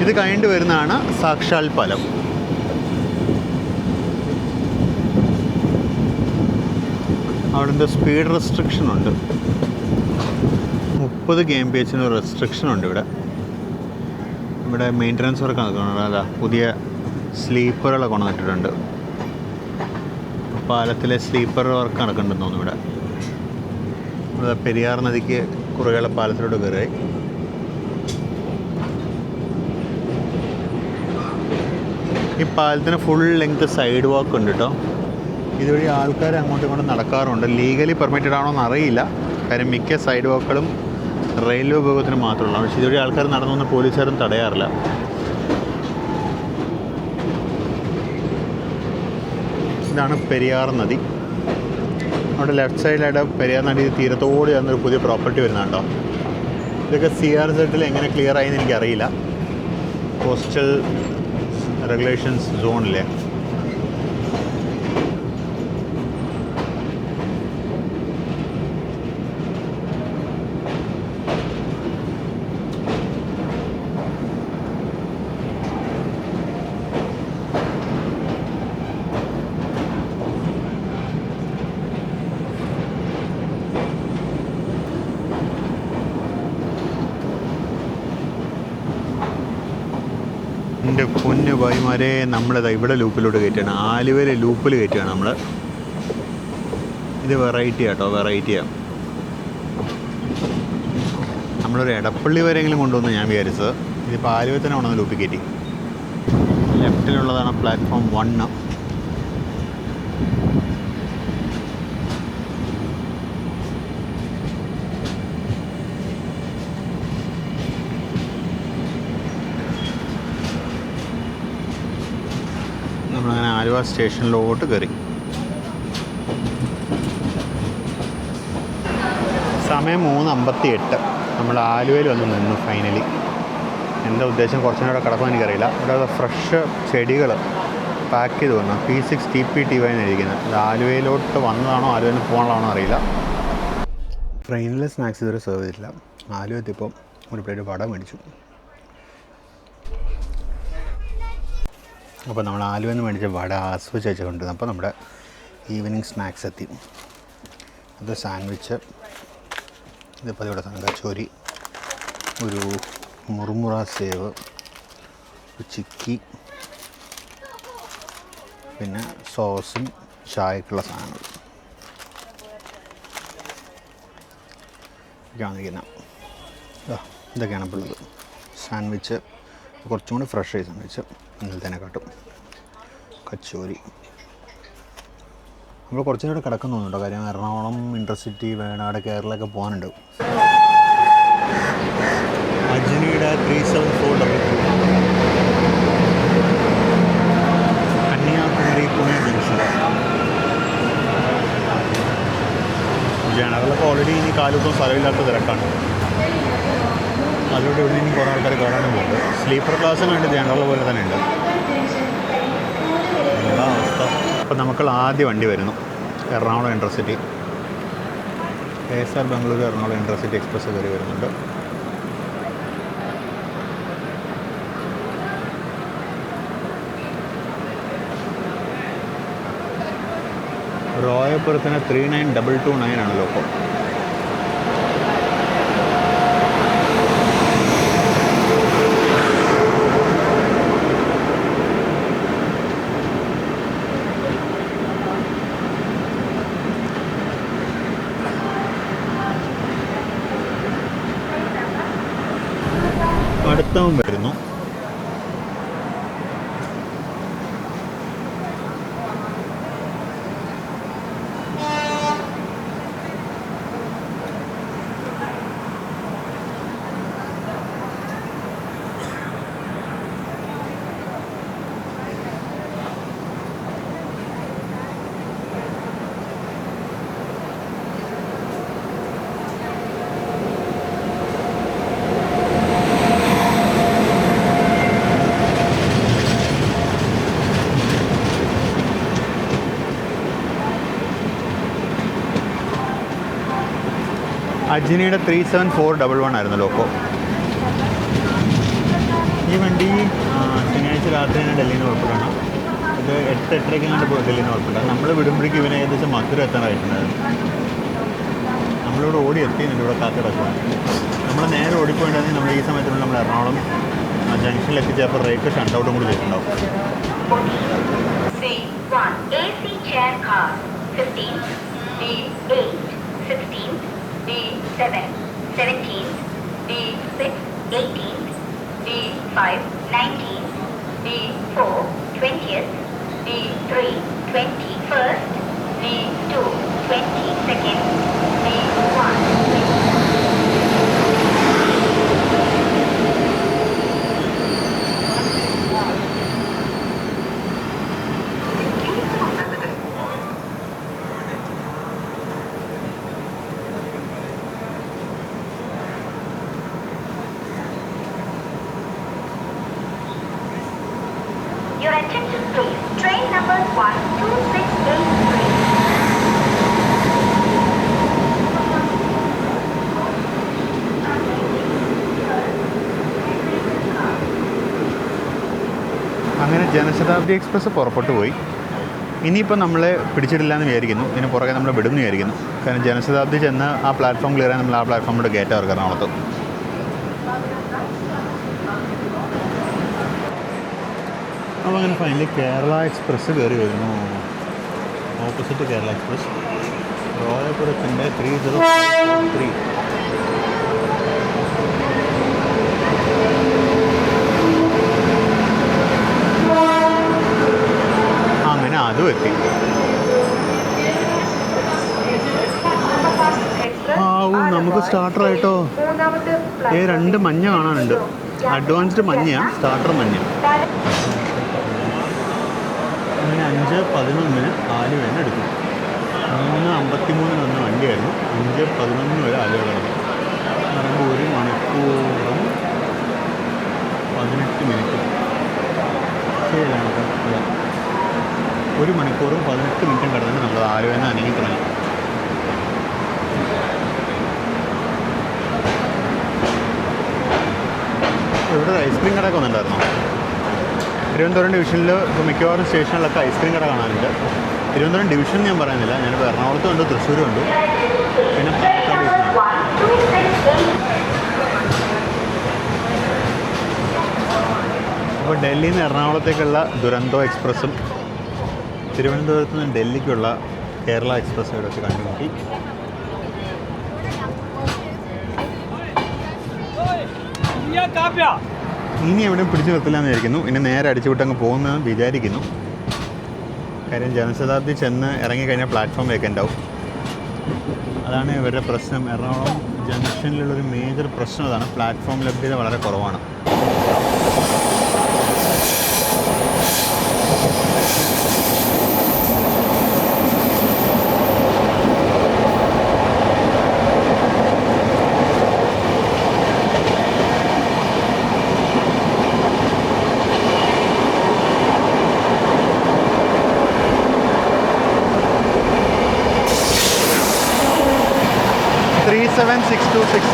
ഇത് കഴിഞ്ഞിട്ട് വരുന്നതാണ് സാക്ഷാൽ പാലം. അവിടെ എന്തോ സ്പീഡ് റെസ്ട്രിക്ഷൻ ഉണ്ട്. 30 kmph റെസ്ട്രിക്ഷൻ ഉണ്ട് ഇവിടെ. ഇവിടെ മെയിൻ്റനൻസ് വർക്ക് നടക്കുന്നുണ്ട്. അതാ പുതിയ സ്ലീപ്പറുകളൊക്കെ കൊണ്ടുവന്നിട്ടുണ്ട്. പാലത്തിലെ സ്ലീപ്പർ വർക്ക് നടക്കുന്നുണ്ടെന്ന് തോന്നുന്നു ഇവിടെ. ഇവിടെ പെരിയാർ നദിക്ക് കുറുകെയുള്ള പാലത്തിലോട്ട് കയറി. ഈ പാലത്തിന് ഫുൾ ലെങ്ത് സൈഡ് വാക്ക് ഉണ്ട് കേട്ടോ. ഇതുവഴി ആൾക്കാർ അങ്ങോട്ടും ഇങ്ങോട്ടും നടക്കാറുണ്ട്. ലീഗലി പെർമിറ്റഡ് ആണോ എന്ന് അറിയില്ല, കാര്യം മിക്ക സൈഡ് വാക്കുകളും റെയിൽവേ ഉപയോഗത്തിന് മാത്രമുള്ളതാണ്. പക്ഷേ ഇതുവഴി ആൾക്കാർ നടന്നു പോലീസുകാരും തടയാറില്ല. ഇതാണ് പെരിയാർ നദി. അവിടെ ലെഫ്റ്റ് സൈഡിലായിട്ട് പെരിയാർ നദി തീരത്തോട് ചേർന്നൊരു പുതിയ പ്രോപ്പർട്ടി വരുന്നുണ്ടോ. ഇതൊക്കെ CRZ എങ്ങനെ ക്ലിയർ ആയെന്ന് എനിക്കറിയില്ല. കോസ്റ്റൽ റെഗുലേഷൻസ് സോണിലെ എൻ്റെ പൊന്നു ഭായിമാരെ, നമ്മളിതാ ഇവിടെ ലൂപ്പിലോട്ട് കയറ്റുകയാണ്. ആലുവയിലെ ലൂപ്പിൽ കയറ്റുകയാണ് നമ്മൾ. ഇത് വെറൈറ്റി ആട്ടോ, വെറൈറ്റിയാണ്. നമ്മളൊരു എടപ്പള്ളി വരെയെങ്കിലും കൊണ്ടുവന്ന് ഞാൻ വിചാരിച്ചത്. ഇതിപ്പോൾ ആലുവയിൽ തന്നെ കൊണ്ടുവന്ന് ലൂപ്പിൽ കയറ്റി. ലെഫ്റ്റിലുള്ളതാണ് പ്ലാറ്റ്ഫോം 1. നമ്മളങ്ങനെ ആലുവ സ്റ്റേഷനിലോട്ട് കയറി. സമയം 3:58. നമ്മൾ ആലുവയിൽ വന്ന് നിന്നു ഫൈനലി. എൻ്റെ ഉദ്ദേശം കുറച്ചും കൂടെ കിടക്കുമെന്ന് എനിക്കറിയില്ല. ഇവിടെ ഫ്രഷ് ചെടികൾ പാക്ക് ചെയ്ത് വന്നു. P6 TPTY എന്നിരിക്കുന്നത്. അത് ആലുവയിലോട്ട് വന്നതാണോ ആലുവയിൽ നിന്ന് പോകണതാണോ അറിയില്ല. ട്രെയിനിലെ സ്നാക്സ് ഇതുവരെ സെർവ് ചെയ്തിട്ടില്ല. ആലുവ എത്തിയപ്പോൾ ഒരു പ്ലേറ്റ് വട മേടിച്ചു. അപ്പോൾ നമ്മൾ ആലുവയിൽ നിന്ന് മേടിച്ച വട ആസ്വദിച്ച് വെച്ചുകൊണ്ടിരുന്നു. അപ്പോൾ നമ്മുടെ ഈവനിങ് സ്നാക്സ് എത്തി. അത് സാൻഡ്വിച്ച്, ഇതിപ്പോൾ ഇവിടെ കച്ചോരി, ഒരു മുറുമുറ സേവ്, ഒരു ചിക്കി, പിന്നെ സോസും ചായക്കുള്ള സാധനങ്ങൾ ഇതൊക്കെയാണ് ഇപ്പോൾ ഉള്ളത്. സാൻഡ്വിച്ച് കുറച്ചും കൂടി ഫ്രഷ് ആയി സാൻഡ്വിച്ച് ഇന്നലത്തേനെക്കാട്ടും. കച്ചോരി നമ്മൾ കുറച്ചും കൂടെ കിടക്കുന്നു തോന്നുന്നുണ്ടോ. കാര്യം എറണാകുളം, ഇൻ്റർസിറ്റി, വേണാട്, കേരളമൊക്കെ പോകാനുണ്ട്. അജ്നിയുടെ 3742 കന്യാകുമാരി പുणे ജംഗ്ഷൻ. ജനറലൊക്കെ ഓൾറെഡി ഇനി കാലത്തും സ്ഥലമില്ലാത്ത തിരക്കാണ്. അതിലൂടെ ഇവിടെ ഇനി കുറേ ആൾക്കാർ കയറാനും പോകുന്നുണ്ട്. സ്ലീപ്പർ ക്ലാസ് കണ്ട് ജനറൽ പോലെ തന്നെ ഉണ്ട്. എന്താ അവസ്ഥ. അപ്പോൾ നമുക്ക് ആദ്യ വണ്ടി വരുന്നു, Ernakulam intercity. KSR Bengaluru Ernakulam intercity express കയറി വരുന്നുണ്ട്. റോയപുരത്തിന് 39229 ആണ് ലോക്കോ. അടുത്തവൻ വരുന്നു. അജ്നിയുടെ 37411 ആയിരുന്നു ലോക്കോ. ഈ വണ്ടി ശനിയാഴ്ച രാത്രി തന്നെ ഡൽഹിയിൽ നിന്ന് പുറപ്പെട്ടാണ്. ഇത് 8-8:30 ഡൽഹിയിൽ നിന്ന് പുറപ്പെട്ടാണ്. നമ്മൾ വിടുമ്പോഴേക്കും ഇവന് ഏകദേശം മധുര എത്താനായിട്ടുണ്ടായിരുന്നു. നമ്മളിവിടെ ഓടി എത്തി, ഇവിടെ കാത്തിടക്കുകയാണ്. നമ്മൾ നേരെ ഓടിപ്പോയിട്ടുണ്ടെങ്കിൽ നമ്മൾ ഈ സമയത്തുള്ള നമ്മൾ എറണാകുളം ജംഗ്ഷനിൽ എത്തിച്ചപ്പോൾ റേറ്റ് ഷട്ട് ഔട്ടും കൂടി ചെയ്തിട്ടുണ്ടാവും. D7, 17, D6, 18, D5, 19, D4, 20th, D3 21st, D2 22nd, D1 Your attention please. Train number 12683. അങ്ങനെ ജനശതാബ്ദി എക്സ്പ്രസ് പുറപ്പെട്ടു പോയി. ഇനിയിപ്പോൾ നമ്മളെ പിടിച്ചിട്ടില്ല എന്ന് വിചാരിക്കുന്നു. ഇതിന് പുറകെ നമ്മൾ വിടുമെന്ന് വിചാരിക്കുന്നു. കാരണം ജനശതാബ്ദി ചെന്ന് ആ പ്ലാറ്റ്ഫോം ക്ലിയർ നമ്മൾ ആ പ്ലാറ്റ്ഫോമിലൂടെ കയറ്റാം അവർക്ക് എറണാകുളത്ത്. അപ്പോൾ അങ്ങനെ ഫൈനലി കേരള എക്സ്പ്രസ് കയറി വരുന്നു. ഓപ്പോസിറ്റ് കേരള എക്സ്പ്രസ് റോയപുരത്തിൻ്റെ 3053. അങ്ങനെ അതും എത്തി. നമുക്ക് സ്റ്റാർട്ടറായിട്ടോ. രണ്ട് മഞ്ഞ കാണാനുണ്ട്. അഡ്വാൻസ്ഡ് മഞ്ഞയാണ്, സ്റ്റാർട്ടർ മഞ്ഞ. അങ്ങനെ 5:11 ആലുവ എടുക്കും. 3:53 വന്ന വണ്ടിയായിരുന്നു. 5:11 വരെ ആലുവ കിടന്നു. പറയുമ്പോൾ 1 മണിക്കൂറും 18 മിനിറ്റും. ശരിയാണ് കേട്ടോ. 1 മണിക്കൂറും 18 മിനിറ്റും കിടന്നിട്ട് നമ്മൾ ആലുവയിൽ നിന്ന് അനങ്ങി തുടങ്ങി. ഇവിടെ ഐസ്ക്രീം കടയൊക്കെ വന്നിട്ടുണ്ടായിരുന്നോ? തിരുവനന്തപുരം ഡിവിഷനിൽ ഇപ്പോൾ മിക്കവാറും സ്റ്റേഷനിലൊക്കെ ഐസ്ക്രീം കട കാണാനുണ്ട്. തിരുവനന്തപുരം ഡിവിഷൻ ഞാൻ പറയുന്നില്ല, ഞാനിപ്പോൾ എറണാകുളത്തും ഉണ്ട്, തൃശ്ശൂരും ഉണ്ട്, പിന്നെ പാലക്കാട് ഡിവിഷനുണ്ട്. അപ്പോൾ ഡൽഹിയിൽ നിന്ന് എറണാകുളത്തേക്കുള്ള ദുരന്തോ എക്സ്പ്രസ്സും തിരുവനന്തപുരത്ത് നിന്ന് ഡൽഹിക്കുള്ള കേരള എക്സ്പ്രസ്സും ഇവിടെ വെച്ച് കണ്ടുമുട്ടി. ഇനി എവിടെയും പിടിച്ചു നിർത്തില്ല എന്ന് വിചാരിക്കുന്നു. ഇനി നേരെ അടിച്ചുവിട്ടങ്ങ് പോകുന്നതെന്ന് വിചാരിക്കുന്നു. കാര്യം ജനശതാബ്ദി ചെന്ന് ഇറങ്ങിക്കഴിഞ്ഞാൽ പ്ലാറ്റ്ഫോം വേക്കൻ്റ് ആവും. അതാണ് ഇവരുടെ പ്രശ്നം. എറണാകുളം ജംഗ്ഷനിലുള്ളൊരു മേജർ പ്രശ്നം അതാണ്. പ്ലാറ്റ്ഫോം ലഭ്യത വളരെ കുറവാണ്.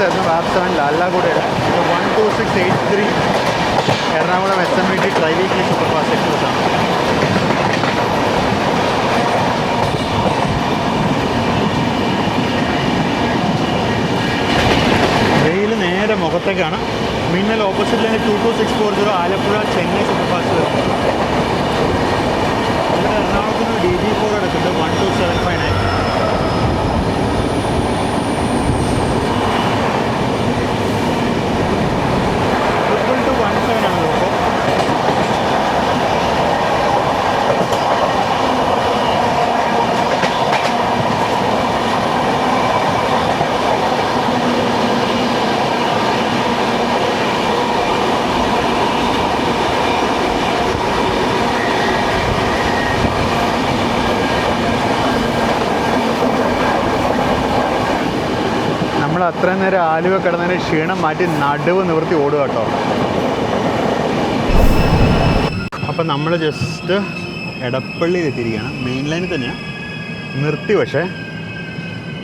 ആയിരുന്നു വാപ്പ് 7 ലാലാഗുഡയുടെ. 12683 Ernakulam SMET try weekly super fast express ആണ്. വെയിൽ നേരെ മുഖത്തേക്കാണ്. മിന്നൽ ഓപ്പോസിറ്റിലാണ് 22640 ആലപ്പുഴ ചെന്നൈ സൂപ്പർ ഫാസ്റ്റ് വരും. ഇവിടെ എറണാകുളത്തിന് DG4 എടുക്കുന്നുണ്ട് 12759. നമ്മൾ അത്രയും നേരം ആലുവ കിടന്നതിന് ക്ഷീണം മാറ്റി നടുവ് നിവർത്തി ഓടുക കേട്ടോ. അപ്പം നമ്മൾ ജസ്റ്റ് എടപ്പള്ളിയിൽ എത്തിയിരിക്കുകയാണ്. മെയിൻ ലൈനിൽ തന്നെയാണ് നിർത്തി. പക്ഷേ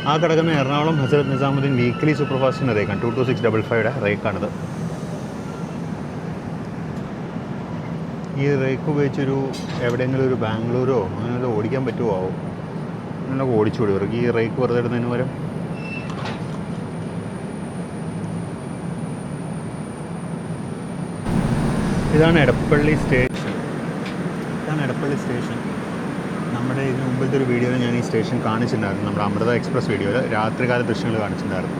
ആ കിടക്കുന്ന എറണാകുളം ഹസ്രത്ത് നിസാമുദ്ദീൻ വീക്ക്ലി സൂപ്പർ ഫാസ്റ്റിൻ്റെ റേക്കാണ്. 22655 റേക്കാണിത്. ഈ റേക്ക് ഉപയോഗിച്ചൊരു എവിടെയെങ്കിലും ഒരു ബാംഗ്ലൂരോ അങ്ങനെ ഓടിക്കാൻ പറ്റുമോ ആവും. അങ്ങനെയൊക്കെ ഓടിച്ചുകൂടി ഇവർക്ക് ഈ റേക്ക് വെറുതെ ഇടുന്നതിന് പകരം. ഇതാണ് എടപ്പള്ളി സ്റ്റേഷൻ. നമ്മുടെ ഇതിന് മുമ്പത്തെ ഒരു വീഡിയോയിൽ ഞാൻ ഈ സ്റ്റേഷൻ കാണിച്ചിട്ടുണ്ടായിരുന്നു. നമ്മുടെ അമൃത എക്സ്പ്രസ് വീഡിയോയിൽ രാത്രികാല ദൃശ്യങ്ങൾ കാണിച്ചിട്ടുണ്ടായിരുന്നു.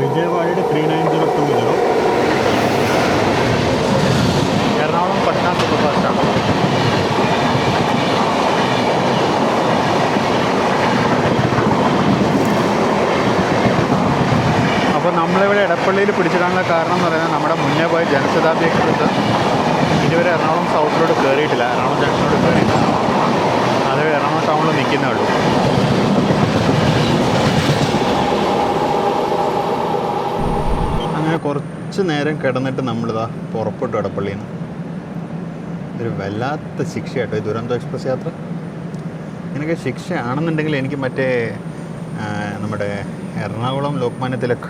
വിജയവാഡയുടെ 39020. എറണാകുളം പട്ന സൂപ്പർ ഫാസ്റ്റാണ്. അപ്പോൾ നമ്മളിവിടെ എടപ്പള്ളിയിൽ പിടിച്ചിടാനുള്ള കാരണം എന്ന് പറയുന്നത് നമ്മുടെ മുന്നേ പോയ ജനശതാബ്ദി എക്സ്പ്രസ് ഇതുവരെ എറണാകുളം സൗത്തിലോട്ട് കയറിയിട്ടില്ല, എറണാകുളം ജംഗ്ഷനിലോട്ട് കയറിയിട്ടില്ല. അത് എറണാകുളം ടൗണിൽ നിൽക്കുന്നേ ഉള്ളൂ. അങ്ങനെ കുറച്ച് നേരം കിടന്നിട്ട് നമ്മളിതാ പുറപ്പെട്ടു എടപ്പള്ളിയിൽ നിന്ന്. ഇതൊരു വല്ലാത്ത ശിക്ഷയാട്ടോ ഈ ദുരന്തോ എക്സ്പ്രസ് യാത്ര. എനിക്ക് ശിക്ഷയാണെന്നുണ്ടെങ്കിൽ എനിക്ക് മറ്റേ നമ്മുടെ എറണാകുളം ലോക്മാന്യ തിലക്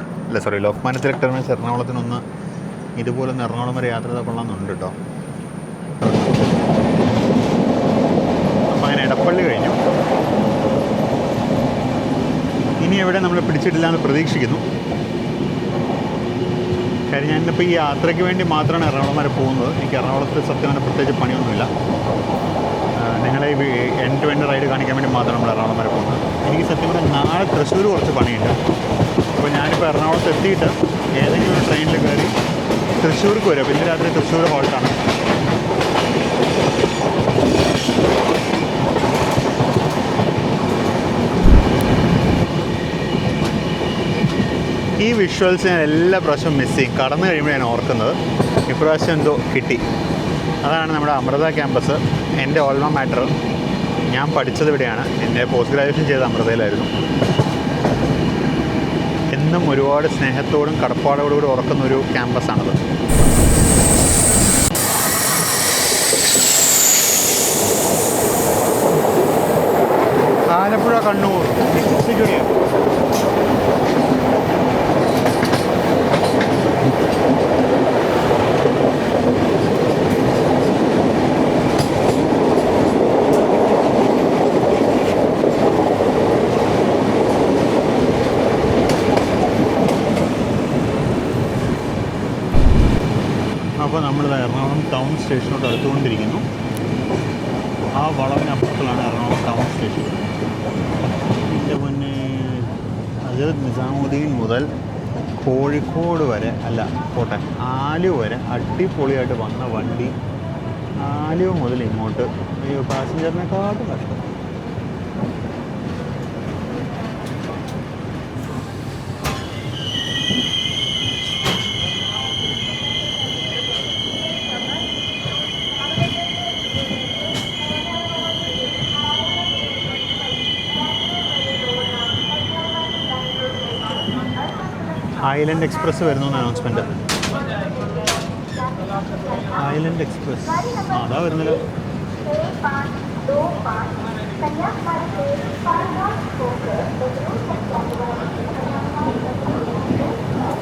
ടെർമിനസ് എറണാകുളത്തിനൊന്ന് ഇതുപോലൊന്ന് എറണാകുളം വരെ യാത്ര ചെയ്താൽ കൊള്ളാമെന്നുണ്ട് കേട്ടോ. അപ്പം അങ്ങനെ എടപ്പള്ളി കഴിഞ്ഞു. ഇനി എവിടെ നമ്മൾ പിടിച്ചിട്ടില്ല എന്ന് പ്രതീക്ഷിക്കുന്നു. കാര്യം ഞാനിപ്പോൾ ഈ യാത്രയ്ക്ക് വേണ്ടി മാത്രമാണ് എറണാകുളം വരെ പോകുന്നത്. എനിക്ക് എറണാകുളത്ത് സത്യം പറഞ്ഞാൽ പ്രത്യേകിച്ച് പണിയൊന്നുമില്ല. നിങ്ങളെ ഈ എൻഡ് ടു എൻഡ് റൈഡ് കാണിക്കാൻ വേണ്ടി മാത്രമാണ് നമ്മൾ എറണാകുളം വരെ പോകുന്നത്. എനിക്ക് സത്യം പറഞ്ഞാൽ നാളെ തൃശ്ശൂർ കുറച്ച് പണിയുണ്ട്. അപ്പോൾ ഞാനിപ്പോൾ എറണാകുളത്ത് എത്തിയിട്ട് ഏതെങ്കിലും ഒരു ട്രെയിനിൽ കയറി തൃശ്ശൂർക്ക് വരും. പിന്നെ രാത്രി തൃശ്ശൂർ ഹോൾട്ടാണ്. ഈ വിഷ്വൽസ് ഞാൻ എല്ലാ പ്രാവശ്യവും മിസ് ചെയ്യും. കടന്നു കഴിയുമ്പോൾ ഞാൻ ഓർക്കുന്നത് ഇപ്രാവശ്യം എന്തോ കിട്ടി. അതാണ് നമ്മുടെ അമൃത ക്യാമ്പസ്, എൻ്റെ ഓൾമ മാറ്റർ. ഞാൻ പഠിച്ചത് ഇവിടെയാണ്. എൻ്റെ പോസ്റ്റ് ഗ്രാജുവേഷൻ ചെയ്ത അമൃതയിലായിരുന്നു. എന്നും ഒരുപാട് സ്നേഹത്തോടും കടപ്പാടോടുകൂടി ഓർക്കുന്ന ഒരു ക്യാമ്പസാണത്. ആലപ്പുഴ കണ്ണൂർ എക്സിക്യൂട്ടീവ്. അപ്പോൾ നമ്മൾ എറണാകുളം ടൗൺ സ്റ്റേഷനോട് അടുത്തുകൊണ്ടിരിക്കുന്നു. ആ വളവിനപ്പുറത്തിലാണ് എറണാകുളം ടൗൺ സ്റ്റേഷൻ. ഇതിൻ്റെ മുന്നേ ഹസ്രത്ത് നിസാമുദ്ദീൻ മുതൽ കോഴിക്കോട് വരെ അല്ല പോട്ടെ ആലുവ വരെ അടിപൊളിയായിട്ട് വന്ന വണ്ടി ആലുവ മുതൽ ഇങ്ങോട്ട് ഈ പാസഞ്ചറിനെക്കാട്ടും കഷ്ടം. ഐലൻഡ് എക്സ്പ്രസ് വരുന്നു എന്ന് അനൗൺസ്മെൻറ്റ്. ഐലൻഡ് എക്സ്പ്രസ് അതാ വരുന്നല്ലോ.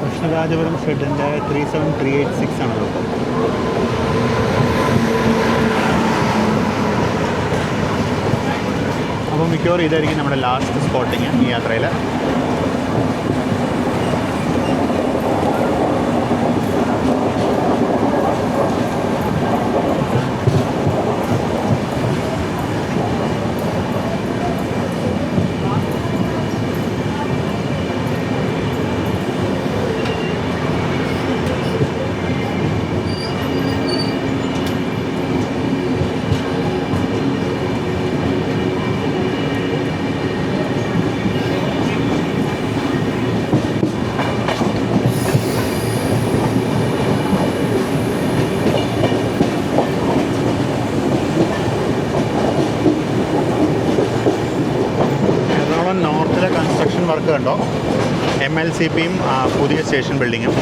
കൃഷ്ണരാജപുരം ഷെഡിൻ്റെ 37386 ആണ് കേട്ടോ. അപ്പോൾ മിക്കവാറും ഇതായിരിക്കും നമ്മുടെ ലാസ്റ്റ് സ്പോട്ടിങ് ഈ യാത്രയിൽ. വർക്ക് കണ്ടോ, MLCPയും പുതിയ സ്റ്റേഷൻ ബിൽഡിങ്ങും.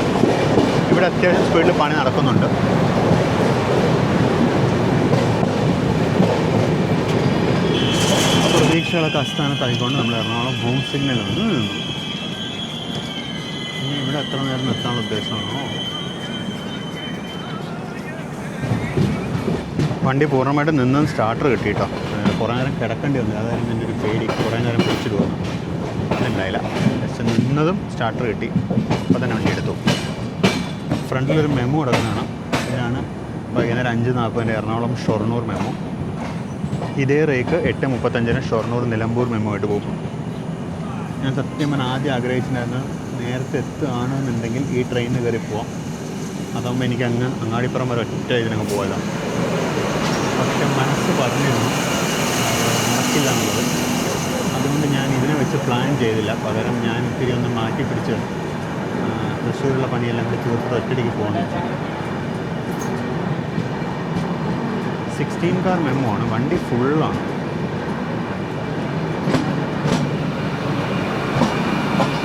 ഇവിടെ അത്യാവശ്യം സ്പീഡിൽ പണി നടക്കുന്നുണ്ട്. പ്രതീക്ഷകളൊക്കെ അസ്ഥാനത്തായിക്കൊണ്ട് നമ്മൾ എറണാകുളം ഹോം സിഗ്നൽ ഒന്ന് നിന്നു. ഇനി ഇവിടെ എത്ര നേരം നിർത്താനുള്ള ഉദ്ദേശമാണോ? വണ്ടി പൂർണ്ണമായിട്ട് നിന്നും സ്റ്റാർട്ടർ കിട്ടിയിട്ടോ. കുറേ നേരം കിടക്കേണ്ടി വന്നു. അതായിരുന്നു എൻ്റെ ഒരു പേടി. കുറേ നേരം പിടിച്ചിട്ട് വന്നു. അതുണ്ടായില്ല. ജസ്റ്റ് നിന്നതും സ്റ്റാർട്ടർ കിട്ടി. അപ്പോൾ തന്നെ വണ്ടി എടുത്തു. ഫ്രണ്ടിലൊരു മെമ്മോ കിടക്കുന്നതാണ്. ഇതാണ് വൈകുന്നേരം 5:40 എറണാകുളം ഷൊർണൂർ മെമ്മോ. ഇതേ റേക്ക് 8:35 ഷൊർണൂർ നിലമ്പൂർ മെമ്മോ ആയിട്ട് പോകും. ഞാൻ സത്യം ആദ്യം ആഗ്രഹിച്ചിട്ടുണ്ടായിരുന്നു നേരത്തെ എത്തുകയാണെന്നുണ്ടെങ്കിൽ ഈ ട്രെയിനിന് കയറി പോവാം. അതാകുമ്പോൾ എനിക്ക് അങ്ങാടിപ്പുറം വരെ ഒറ്റ ഇതിനങ്ങ് പോയതാണ്. പക്ഷെ മനസ്സ് പറഞ്ഞിരുന്നു നടക്കില്ല എന്നുള്ളത്. അതുകൊണ്ട് ഞാൻ ഇതിനെ വെച്ച് പ്ലാൻ ചെയ്തില്ല. പകരം ഞാൻ ഇത്തിരി ഒന്ന് മാറ്റി പിടിച്ച് തൃശ്ശൂരുള്ള പണിയെല്ലാം കൂടി തീർത്തിട്ട് ഒറ്റടിക്ക് പോകണം. 16 കാർ മെമ്മോ ആണ്. വണ്ടി ഫുള്ളാണ്.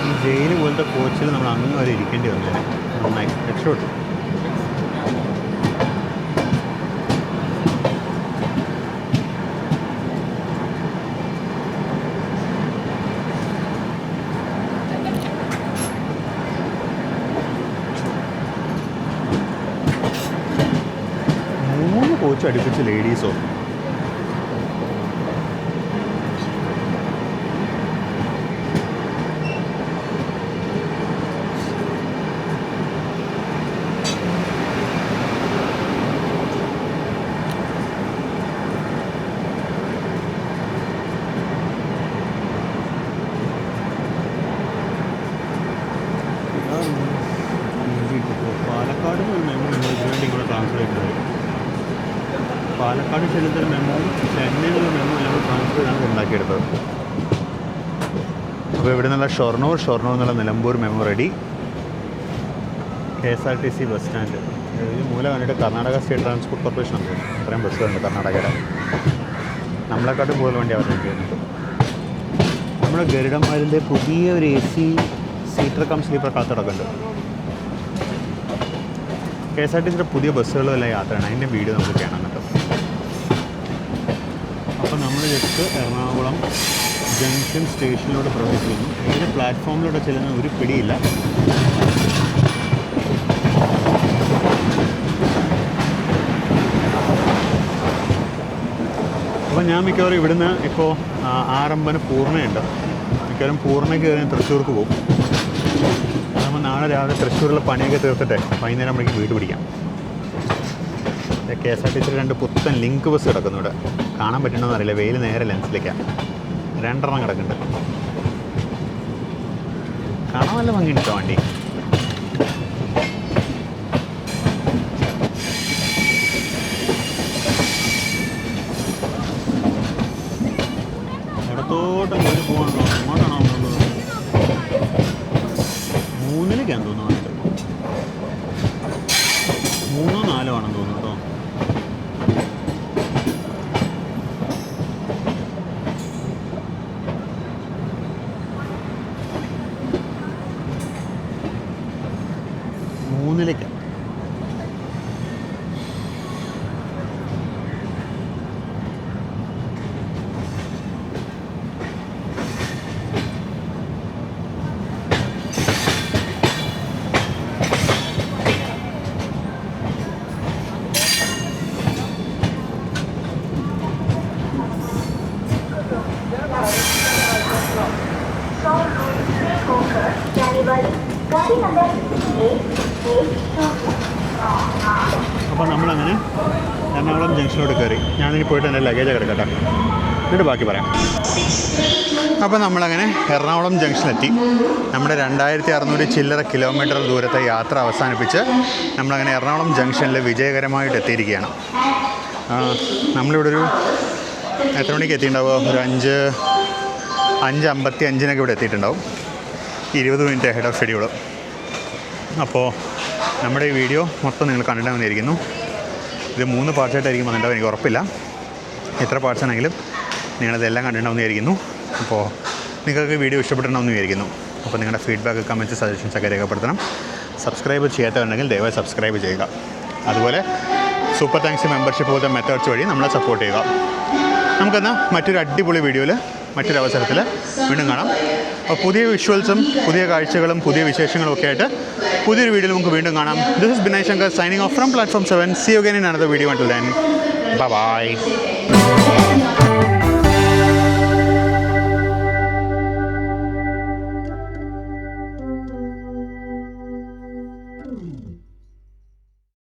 ഈ ജയിൽ പോലത്തെ കോച്ചിൽ നമ്മൾ അങ്ങ് വരെ ഇരിക്കേണ്ടി വന്നത് നന്നായി രക്ഷപ്പെട്ടു. കോച്ച് അടുപ്പിച്ച് ലേഡീസോ. പാലക്കാട് വേണ്ടി കൂടെ ട്രാൻസ്ഫർ ചെയ്തിട്ടുണ്ട്. പാലക്കാട് ചെല്ലുന്ന മെമ്മോ ചെന്നൈയിലുള്ള മെമ്മോ എല്ലാം ട്രാൻസ്ഫർ ചെയ്താണ് ഉണ്ടാക്കിയെടുത്തത്. അപ്പോൾ ഇവിടെ നിന്നുള്ള ഷൊർണൂർ എന്നുള്ള Nilambur memo ready. KSRTC bus stand ഈ മൂല കണ്ടിട്ട് കർണാടക സ്റ്റേറ്റ് ട്രാൻസ്പോർട്ട് കോർപ്പറേഷൻ ഉണ്ട്. ഇത്രയും ബസ്സുകളുണ്ട് കർണാടകയുടെ. നമ്മളെക്കാട്ടും കൂടുതൽ വണ്ടി അവർ ചെയ്യുന്നുണ്ട്. നമ്മുടെ ഗരുഡന്മാരിൻ്റെ പുതിയ ഒരു AC സീറ്റർ കം സ്ലീപ്പർ കാത്തിടക്കുന്നുണ്ട്. KSRTCയുടെ പുതിയ ബസ്സുകളെല്ലാം യാത്രയാണ്. അതിൻ്റെ വീഡിയോ നമുക്ക് കാണാൻ കേട്ടോ. അപ്പോൾ നമ്മൾ ജസ്റ്റ് എറണാകുളം ജംഗ്ഷൻ സ്റ്റേഷനിലൂടെ പ്രവേശിക്കുന്നു. ഏത് പ്ലാറ്റ്ഫോമിലൂടെ ചെല്ലുന്ന ഒരു പിടിയില്ല. അപ്പോൾ ഞാൻ മിക്കവാറും ഇവിടുന്ന് ഇപ്പോൾ ആറമ്പന് പൂർണ്ണയുണ്ട്. മിക്കവാറും പൂർണ്ണയ്ക്ക് കയറി തൃശ്ശൂർക്ക് പോകും. അതാകുമ്പോൾ നാളെ രാവിലെ തൃശ്ശൂരിലെ പണിയൊക്കെ തീർത്തിട്ട് വൈകുന്നേരം മണിക്ക് വീട് പിടിക്കാം. KSRTC 2 പുത്തൻ ലിങ്ക് ബസ് കിടക്കുന്നു ഇവിടെ. കാണാൻ പറ്റണമെന്ന് അറിയില്ല, വെയിൽ നേരെ ലെൻസിലേക്കാണ്. 2 കിടക്കുന്നുണ്ട്. കാണാൻ നല്ല ഭംഗിയുണ്ട് വണ്ടി. ഇടത്തോട്ട് കയറി പോകണോ അങ്ങോട്ടാണോ പോകുന്നത്? 3-ലേക്കാണ് തോന്നുന്നു. 3-4 ആണെന്ന് തോന്നുന്നു കേട്ടോ. മൂന്നിലേക്ക് അപ്പോൾ നമ്മളങ്ങനെ എറണാകുളം ജംഗ്ഷനിലോട്ട് കയറി. ഞാനിനി പോയിട്ട് എൻ്റെ ലഗേജ് കിടക്കട്ടെ, എന്നിട്ട് ബാക്കി പറയാം. അപ്പോൾ നമ്മളങ്ങനെ എറണാകുളം ജംഗ്ഷനിലെത്തി. നമ്മുടെ 2600 ചില്ലറ കിലോമീറ്റർ ദൂരത്തെ യാത്ര അവസാനിപ്പിച്ച് നമ്മളങ്ങനെ എറണാകുളം ജംഗ്ഷനിൽ വിജയകരമായിട്ട് എത്തിയിരിക്കുകയാണ്. നമ്മളിവിടെ ഒരു എത്ര മണിക്ക് എത്തിയിട്ടുണ്ടാവുക? ഒരു 5:55 ഇവിടെ എത്തിയിട്ടുണ്ടാവും. 20 മിനിറ്റ് ഹെഡ് ഓഫ് ഷെഡ്യൂൾ. അപ്പോൾ നമ്മുടെ ഈ വീഡിയോ മൊത്തം നിങ്ങൾ കണ്ടിട്ടുണ്ടാവുന്നതായിരിക്കുന്നു. ഇത് 3 പാർട്സായിട്ടായിരിക്കും വന്നിട്ടുണ്ടാവും, എനിക്ക് ഉറപ്പില്ല. എത്ര പാർട്സ് ആണെങ്കിലും നിങ്ങളതെല്ലാം കണ്ടിട്ടുണ്ടാവുന്നതായിരിക്കുന്നു. അപ്പോൾ നിങ്ങൾക്ക് വീഡിയോ ഇഷ്ടപ്പെട്ടിട്ടുണ്ടാവുമെന്ന് വിചാരിക്കുന്നു. അപ്പോൾ നിങ്ങളുടെ ഫീഡ്ബാക്ക്, കമൻറ്റ്സ്, സജഷൻസൊക്കെ രേഖപ്പെടുത്തണം. സബ്സ്ക്രൈബ് ചെയ്യാത്തവരുണ്ടെങ്കിൽ ദയവായി സബ്സ്ക്രൈബ് ചെയ്യുക. അതുപോലെ സൂപ്പർ താങ്ക്സ് മെമ്പർഷിപ്പ് പോലത്തെ മെത്തേഡ്സ് വഴി നമ്മളെ സപ്പോർട്ട് ചെയ്യുക. നമുക്കെന്നാൽ മറ്റൊരു അടിപൊളി വീഡിയോയിൽ മറ്റൊരു അവസരത്തിൽ വീണ്ടും കാണാം. അപ്പോൾ പുതിയ വിഷ്വൽസും പുതിയ കാഴ്ചകളും പുതിയ വിശേഷങ്ങളും ഒക്കെ ആയിട്ട് പുതിയൊരു വീഡിയോയിൽ നമുക്ക് വീണ്ടും കാണാം. This is Binay Shankar signing off from platform 7. See you again in another video. Until then, bye bye.